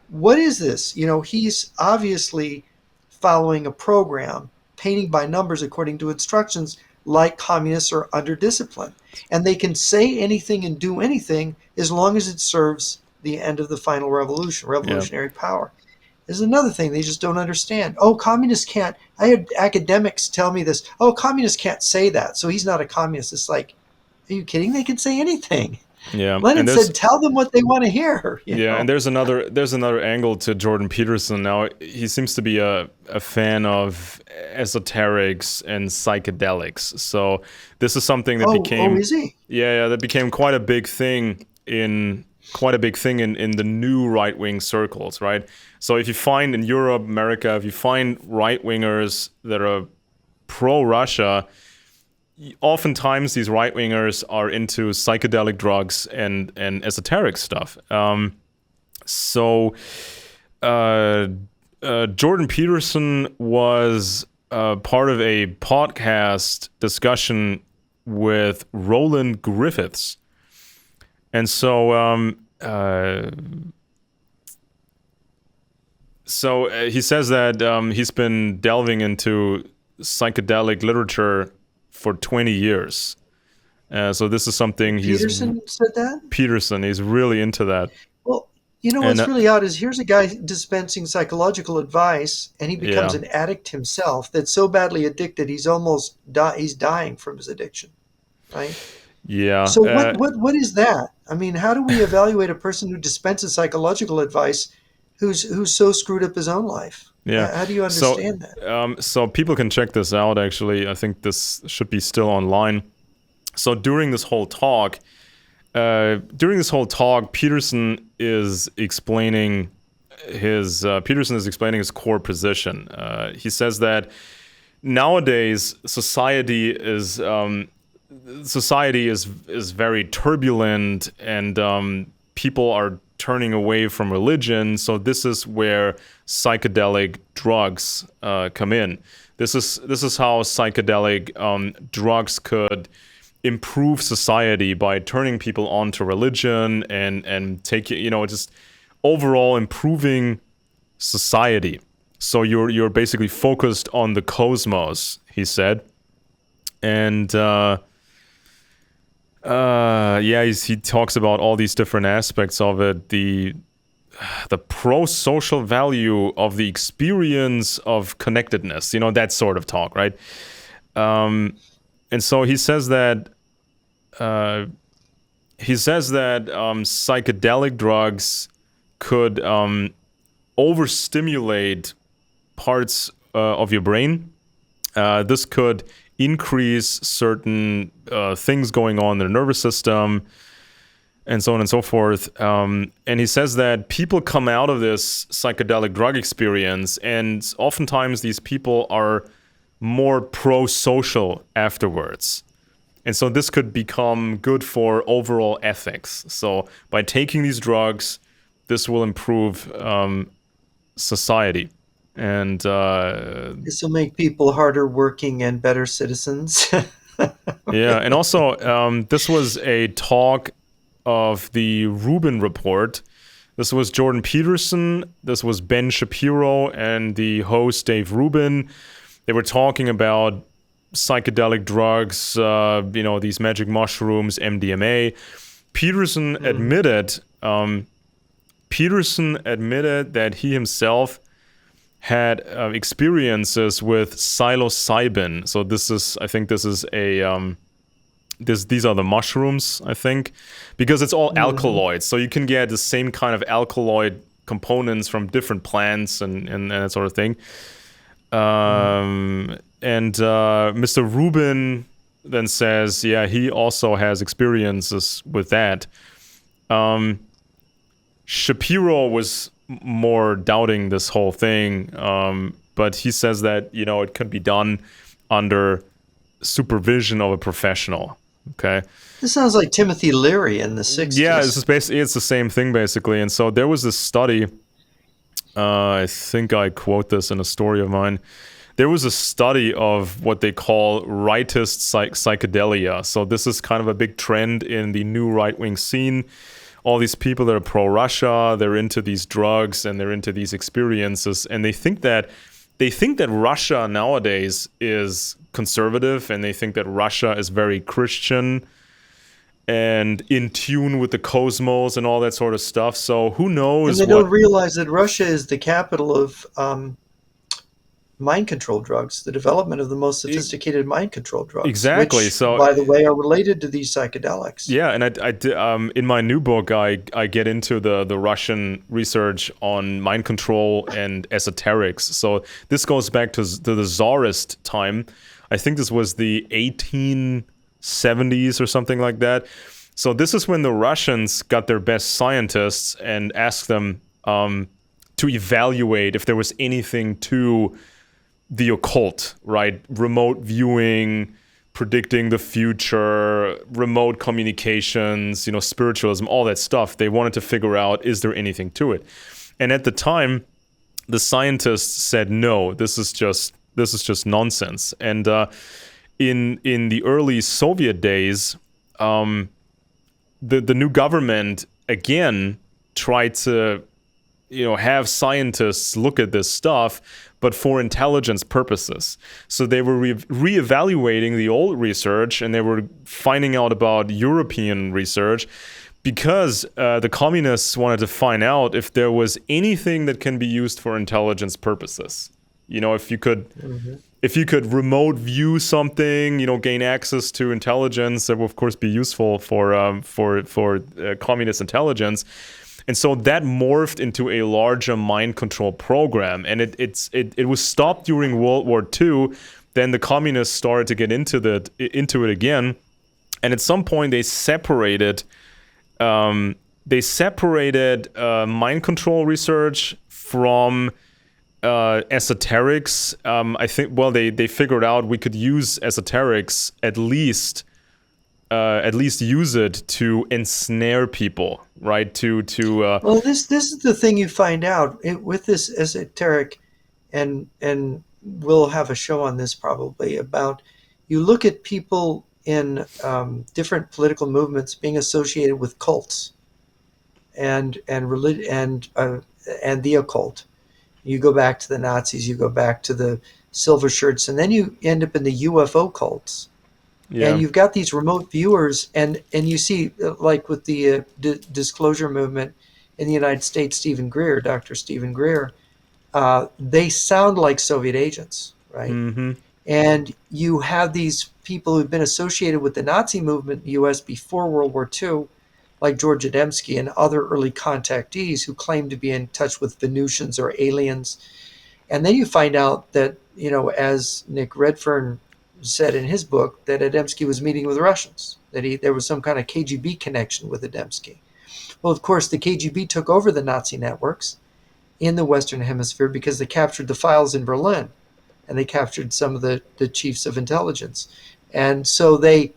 What is this? He's obviously following a program, painting by numbers according to instructions, like communists are under discipline. And they can say anything and do anything as long as it serves the end of the final revolution, Yeah. revolutionary power. There's another thing they just don't understand. Oh, communists can't. I had academics tell me this. Oh, communists can't say that, so he's not a communist. It's like, are you kidding? They can say anything. Yeah. Lenin And there's said, tell them what they want to hear. yeah, and there's another angle to Jordan Peterson. Now he seems to be a fan of esoterics and psychedelics. So this is something that Oh, became is he? that became quite a big thing in the new right wing circles, right? So if you find in Europe, America, if you find right wingers that are pro Russia, oftentimes these right wingers are into psychedelic drugs and esoteric stuff. So Jordan Peterson was part of a podcast discussion with Roland Griffiths, and so he says that he's been delving into psychedelic literature for 20 years. So this is something Peterson said that? He's really into that. Well, And what's really odd is here's a guy dispensing psychological advice, and he becomes yeah, an addict himself that's so badly addicted he's dying from his addiction, right? yeah, So what is that? I mean, how do we evaluate a person who dispenses psychological advice who's so screwed up his own life? yeah. How do you So, understand that? so people can check this out. Actually, I think this should be still online. So during this whole talk, Peterson is explaining his core position. He says that nowadays society is very turbulent, and people are turning away from religion. So this is where psychedelic drugs come in. This is how psychedelic drugs could improve society by turning people on to religion and taking, just overall improving society. So you're basically focused on the cosmos, he said. And yeah, he talks about all these different aspects of it. The pro-social value of the experience of connectedness, that sort of talk, right? And so he says that psychedelic drugs could overstimulate parts of your brain. This could increase certain things going on in the nervous system, and so on and so forth. And he says that people come out of this psychedelic drug experience, and oftentimes these people are more pro-social afterwards. And so this could become good for overall ethics. So by taking these drugs, this will improve society. And this will make people harder working and better citizens. yeah, and also this was a talk of the Rubin Report. This was Jordan Peterson, this was Ben Shapiro, and the host Dave Rubin. They were talking about psychedelic drugs, these magic mushrooms, MDMA. Peterson admitted that he himself had experiences with psilocybin. So these are the mushrooms, I think, because it's all alkaloids. So you can get the same kind of alkaloid components from different plants and that sort of thing. And Mr. Rubin then says, yeah, he also has experiences with that. Shapiro was more doubting this whole thing, but he says that, it could be done under supervision of a professional. Okay. This sounds like Timothy Leary in the 60s. Yeah, it's the same thing, basically. And so there was this study, I think I quote this in a story of mine. There was a study of what they call rightist psychedelia. So this is kind of a big trend in the new right-wing scene. All these people that are pro-Russia, they're into these drugs and they're into these experiences, and they think that Russia nowadays is conservative, and they think that Russia is very Christian and in tune with the cosmos and all that sort of stuff. So who knows? And they don't realize that Russia is the capital of mind control drugs, the development of the most sophisticated mind control drugs. Exactly. Which, so, by the way, are related to these psychedelics. Yeah, and I in my new book, I get into the Russian research on mind control and esoterics. So this goes back to the Tsarist time. I think this was the 1870s or something like that. So this is when the Russians got their best scientists and asked them to evaluate if there was anything to the occult, right? Remote viewing, predicting the future, remote communications, spiritualism, all that stuff. They wanted to figure out, is there anything to it? And at the time, the scientists said, no, this is just nonsense. And in the early Soviet days, the new government again tried to have scientists look at this stuff, but for intelligence purposes. So they were reevaluating the old research, and they were finding out about European research, because the communists wanted to find out if there was anything that can be used for intelligence purposes. If you could remote view something, gain access to intelligence, that will of course be useful for communist intelligence. And so that morphed into a larger mind control program, and it was stopped during World War II. Then the communists started to get into it again, and at some point they separated mind control research from esoterics. I think they figured out we could use esoterics at least use it to ensnare people, right? Well, this is the thing you find out with this esoteric, and we'll have a show on this probably about. You look at people in different political movements being associated with cults and religion and the occult. You go back to the Nazis, you go back to the silver shirts, and then you end up in the UFO cults. And Yeah. you've got these remote viewers, and you see, like with the disclosure movement in the United States, Dr. Stephen Greer, they sound like Soviet agents, right? Mm-hmm. And you have these people who've been associated with the Nazi movement in the U.S. before World War II, like George Adamski and other early contactees who claim to be in touch with Venusians or aliens. And then you find out that, as Nick Redfern said in his book, that Adamski was meeting with Russians, that there was some kind of KGB connection with Adamski. Well, of course, the KGB took over the Nazi networks in the Western Hemisphere because they captured the files in Berlin and they captured some of the chiefs of intelligence. And so they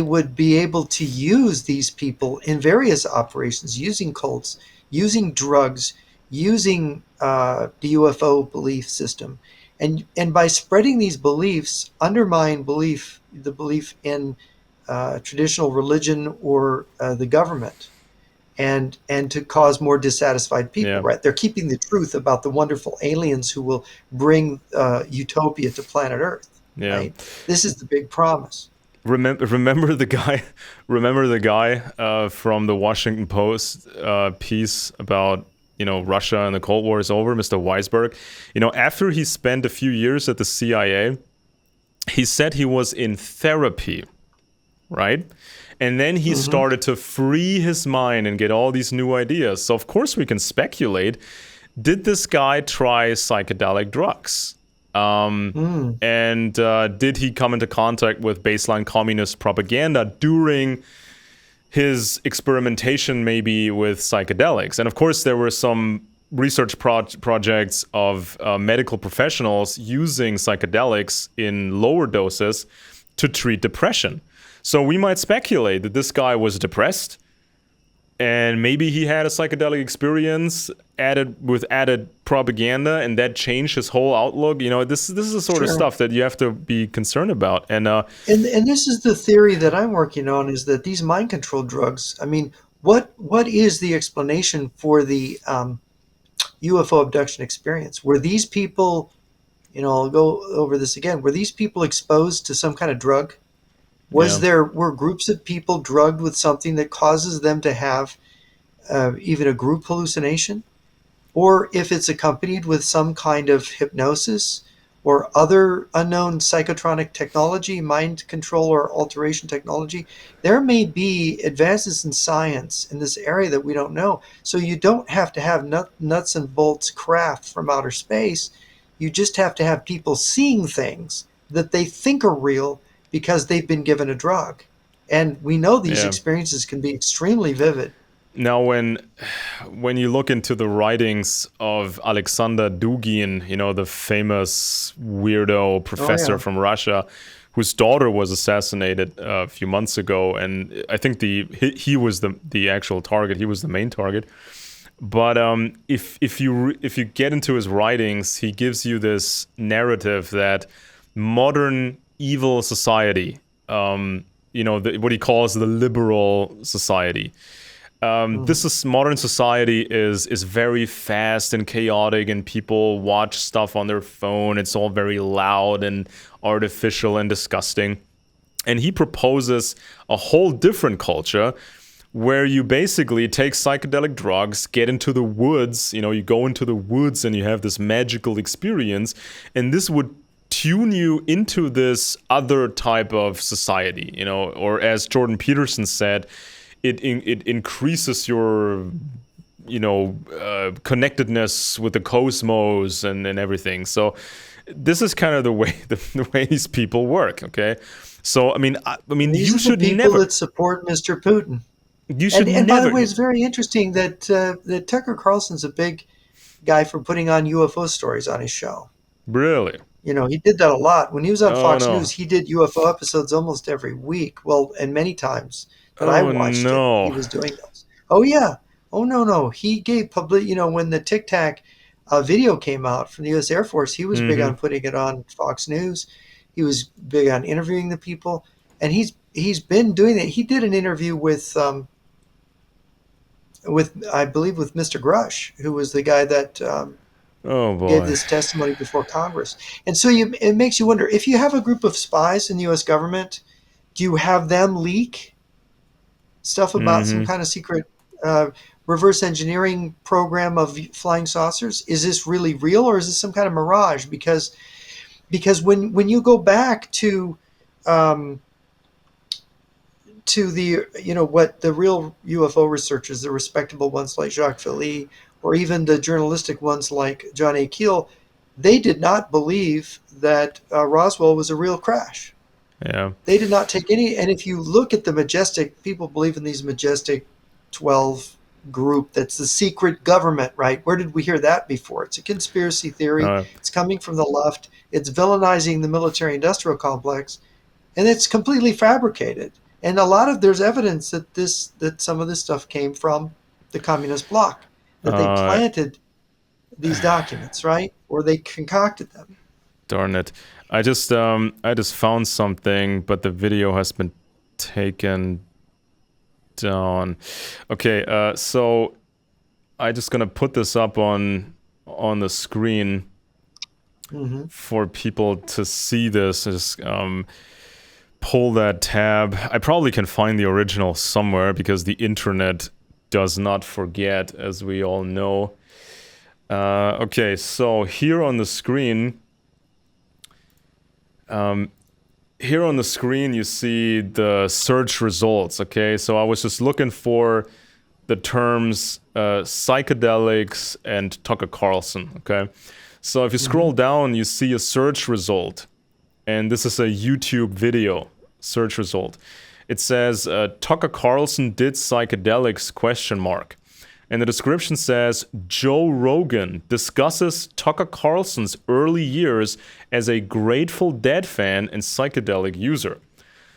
would be able to use these people in various operations, using cults, using drugs, using the UFO belief system, and by spreading these beliefs, undermine the belief in traditional religion or the government, and to cause more dissatisfied people. Yeah. Right? They're keeping the truth about the wonderful aliens who will bring utopia to planet Earth. Yeah. Right? This is the big promise. Remember the guy. Remember the guy from the Washington Post piece about Russia and the Cold War is over, Mr. Weisberg. After he spent a few years at the CIA, he said he was in therapy, right? And then he started to free his mind and get all these new ideas. So of course we can speculate: did this guy try psychedelic drugs? And did he come into contact with baseline communist propaganda during his experimentation, maybe with psychedelics? And of course, there were some research projects of medical professionals using psychedelics in lower doses to treat depression. So we might speculate that this guy was depressed, and maybe he had a psychedelic experience added propaganda, and that changed his whole outlook. This is the sort of stuff that you have to be concerned about. And this is the theory that I'm working on, is that these mind control drugs. I mean, what is the explanation for the UFO abduction experience? Were these people, I'll go over this again. Were these people exposed to some kind of drug? Were groups of people drugged with something that causes them to have even a group hallucination? Or if it's accompanied with some kind of hypnosis or other unknown psychotronic technology, mind control or alteration technology, there may be advances in science in this area that we don't know. So you don't have to have nuts and bolts craft from outer space. You just have to have people seeing things that they think are real because they've been given a drug. And we know these experiences can be extremely vivid. Now, when you look into the writings of Alexander Dugin, the famous weirdo professor from Russia, whose daughter was assassinated a few months ago, and I think he was the actual target. He was the main target. But if you get into his writings, he gives you this narrative that modern evil society, what he calls the liberal society. This is modern society is very fast and chaotic, and people watch stuff on their phone. It's all very loud and artificial and disgusting. And he proposes a whole different culture where you basically take psychedelic drugs, get into the woods, you go into the woods and you have this magical experience, and this would tune you into this other type of society, or as Jordan Peterson said, it increases your, connectedness with the cosmos and everything. So this is kind of the way these people work. Okay, so I mean, these you should are the people never that support Mr. Putin. You should and never. By the way, it's very interesting that Tucker Carlson's a big guy for putting on UFO stories on his show. Really? He did that a lot. When he was on Fox no. News, he did UFO episodes almost every week. Well, and many times that I watched no. it, he was doing those. Oh, yeah. Oh, no. He gave public, when the Tic Tac video came out from the U.S. Air Force, he was big on putting it on Fox News. He was big on interviewing the people, and he's been doing that. He did an interview with I believe with Mr. Grush, who was the guy that Oh gave boy. this testimony before Congress. And so it makes you wonder, if you have a group of spies in the U.S. government, do you have them leak stuff about some Mm-hmm. kind of secret uh, reverse engineering program of flying saucers? Is this really real, or is this some kind of mirage? Because when you go back um, to the what the real UFO researchers, the respectable ones like Jacques Vallée, or even the journalistic ones like John A. Keel, they did not believe that Roswell was a real crash. Yeah. They did not take any. And if you look at the majestic, people believe in these majestic 12 group that's the secret government, right? Where did we hear that before? It's a conspiracy theory. Uh, It's coming from the left. It's villainizing the military industrial complex, and it's completely fabricated. And a lot of there's evidence that some of this stuff came from the communist bloc, that they uh, planted these documents, right? Or they concocted them. darn it. I just found something, but the video has been taken down. Okay, so I just gonna put this up on the screen Hmm. for people to see this. Just pull that tab. I probably can find the original somewhere because the internet does not forget, as we all know. Okay, so um, here on the screen, you see the search results. Okay, so I was just looking for the terms psychedelics and Tucker Carlson. Okay, so if you Hmm. scroll down, you see a search result, and this is a YouTube video search result. It says Tucker Carlson did psychedelics question mark. And the description says Joe Rogan discusses Tucker Carlson's early years as a Grateful Dead fan and psychedelic user.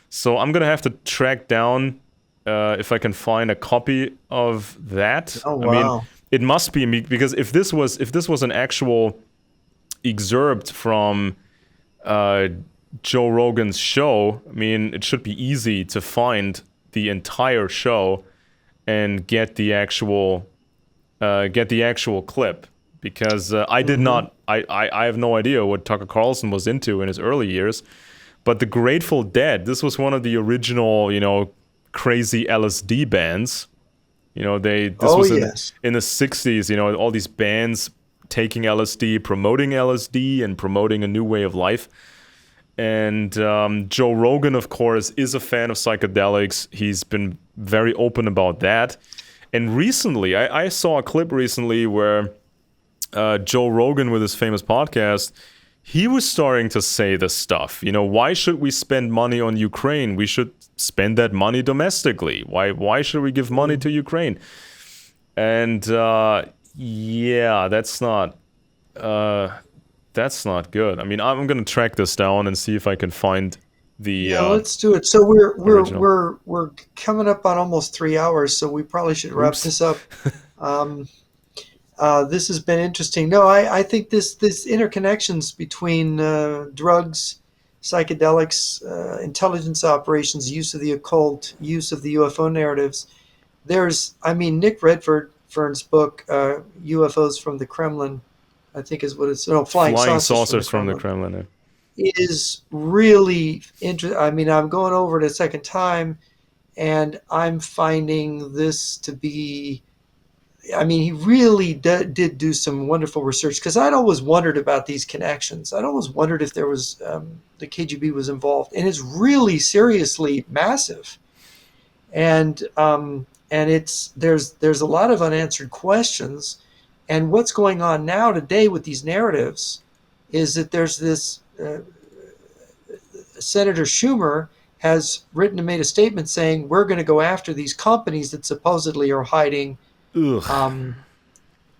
So I'm gonna have to track down if I can find a copy of that. Oh I mean, wow. it must be me because if this was an actual excerpt from uh, Joe Rogan's show, I mean, it should be easy to find the entire show and get the actual clip because I did Hmm. not I have no idea what Tucker Carlson was into in his early years, but the Grateful Dead, this was one of the original crazy LSD bands. This Oh was in yes. in the 60s, all these bands taking LSD, promoting LSD and promoting a new way of life. And Joe Rogan, of course, is a fan of psychedelics. He's been very open about that. And recently, I saw a clip recently where Joe Rogan, with his famous podcast, he was starting to say this stuff. Why should we spend money on Ukraine? We should spend that money domestically. Why should we give money Mm. to Ukraine? And yeah, uh, that's not good. I mean, I'm gonna track this down and see if I can find the Yeah, let's do it. So we're we're original. we're we're coming up on almost 3 hours, so we probably should wrap Oops. this up. Um, this has been interesting. No, I think this interconnections between drugs, psychedelics, intelligence operations, use of the occult, use of the UFO narratives. I mean, Nick Redfern's book, UFOs from the Kremlin, I think is what it's, no, Flying Flying Saucers from the saucers from the Kremlin, Kremlin. is really interesting. I mean, I'm going over it a second time, and I'm finding this to be, I mean, he really did do some wonderful research, because I'd always wondered about these connections. I'd always wondered if there was the KGB was involved, and it's really seriously massive. And there's a lot of unanswered questions. And what's going on now today with these narratives is that there's this Senator Schumer has written and made a statement saying we're going to go after these companies that supposedly are hiding Ugh. um,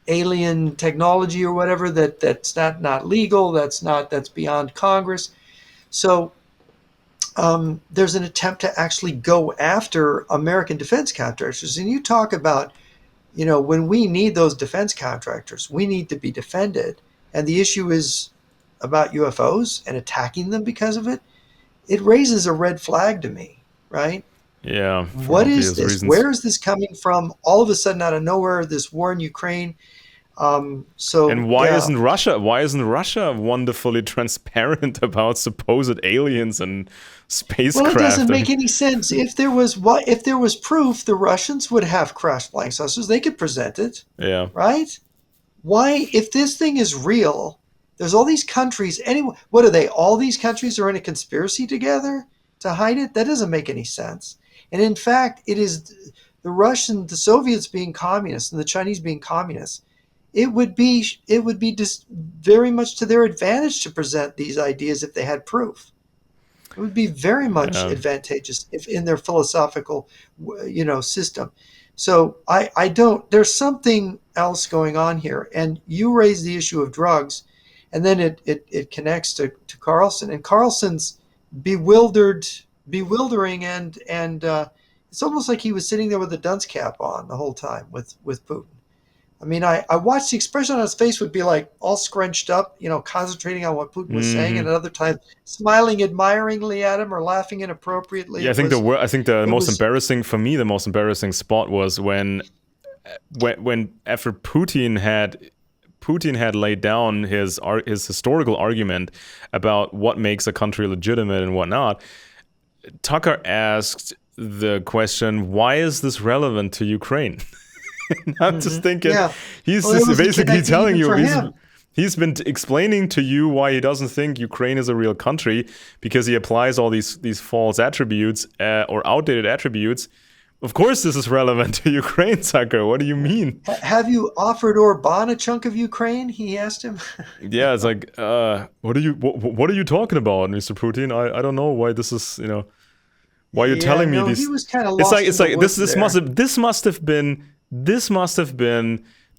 alien technology or whatever, that's not legal, that's beyond Congress. So there's an attempt to actually go after American defense contractors. And you talk about, when we need those defense contractors, we need to be defended. And the issue is about UFOs and attacking them because of it, it raises a red flag to me, right? Yeah, for What is obvious this? reasons. Where is this coming from? All of a sudden, out of nowhere, this war in Ukraine. So And why yeah, isn't Russia? Why isn't Russia wonderfully transparent about supposed aliens and well, it spacecraft? doesn't I make mean, any sense. If there was proof, the Russians would have crash flying saucers. They could present it, yeah, right? Why, if this thing is real, there's all these countries. Anyway, what are they? All these countries are in a conspiracy together to hide it? That doesn't make any sense. And in fact, it is the Soviets being communists and the Chinese being communists. It would be just very much to their advantage to present these ideas if they had proof. It would be very much yeah, advantageous if in their philosophical, system. So I don't. There's something else going on here, and you raise the issue of drugs, and then it connects to Carlson, and Carlson's bewildering, and it's almost like he was sitting there with a dunce cap on the whole time with Putin. I mean, I watched the expression on his face would be like all scrunched up, concentrating on what Putin was saying, and hmm at other times smiling admiringly at him or laughing inappropriately. yeah. I think the It most was, embarrassing for me, the most embarrassing spot was when after Putin had laid down his historical argument about what makes a country legitimate and whatnot. Tucker asked the question, "Why is this relevant to Ukraine?" I'm just thinking, yeah. he's Well, it just wasn't basically connected telling even you for him. he's been explaining to you why he doesn't think Ukraine is a real country because he applies all these false attributes or outdated attributes. Of course, this is relevant to Ukraine, Tucker. What do you mean? Have you offered Orban a chunk of Ukraine? He asked him. Yeah, it's like, what are you talking about, Mr. Putin? I don't know why this is, why you're Yeah, telling me no, he these. was kind of It's like lost in the this woods there. this must have been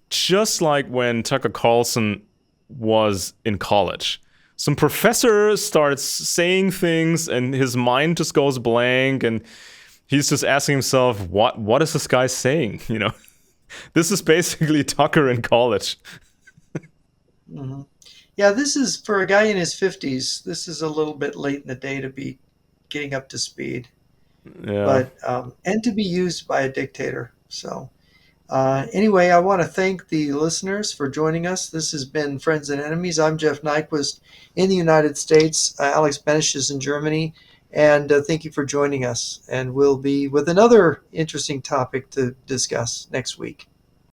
just like when Tucker Carlson was in college. Some professor starts saying things and his mind just goes blank and he's just asking himself, what is this guy saying? This is basically Tucker in college. hmm Yeah, this is for a guy in his 50s. This is a little bit late in the day to be getting up to speed, Yeah. but and to be used by a dictator. So anyway, I want to thank the listeners for joining us. This has been Friends and Enemies. I'm Jeff Nyquist in the United States. Alex Benish is in Germany. And thank you for joining us. And we'll be with another interesting topic to discuss next week.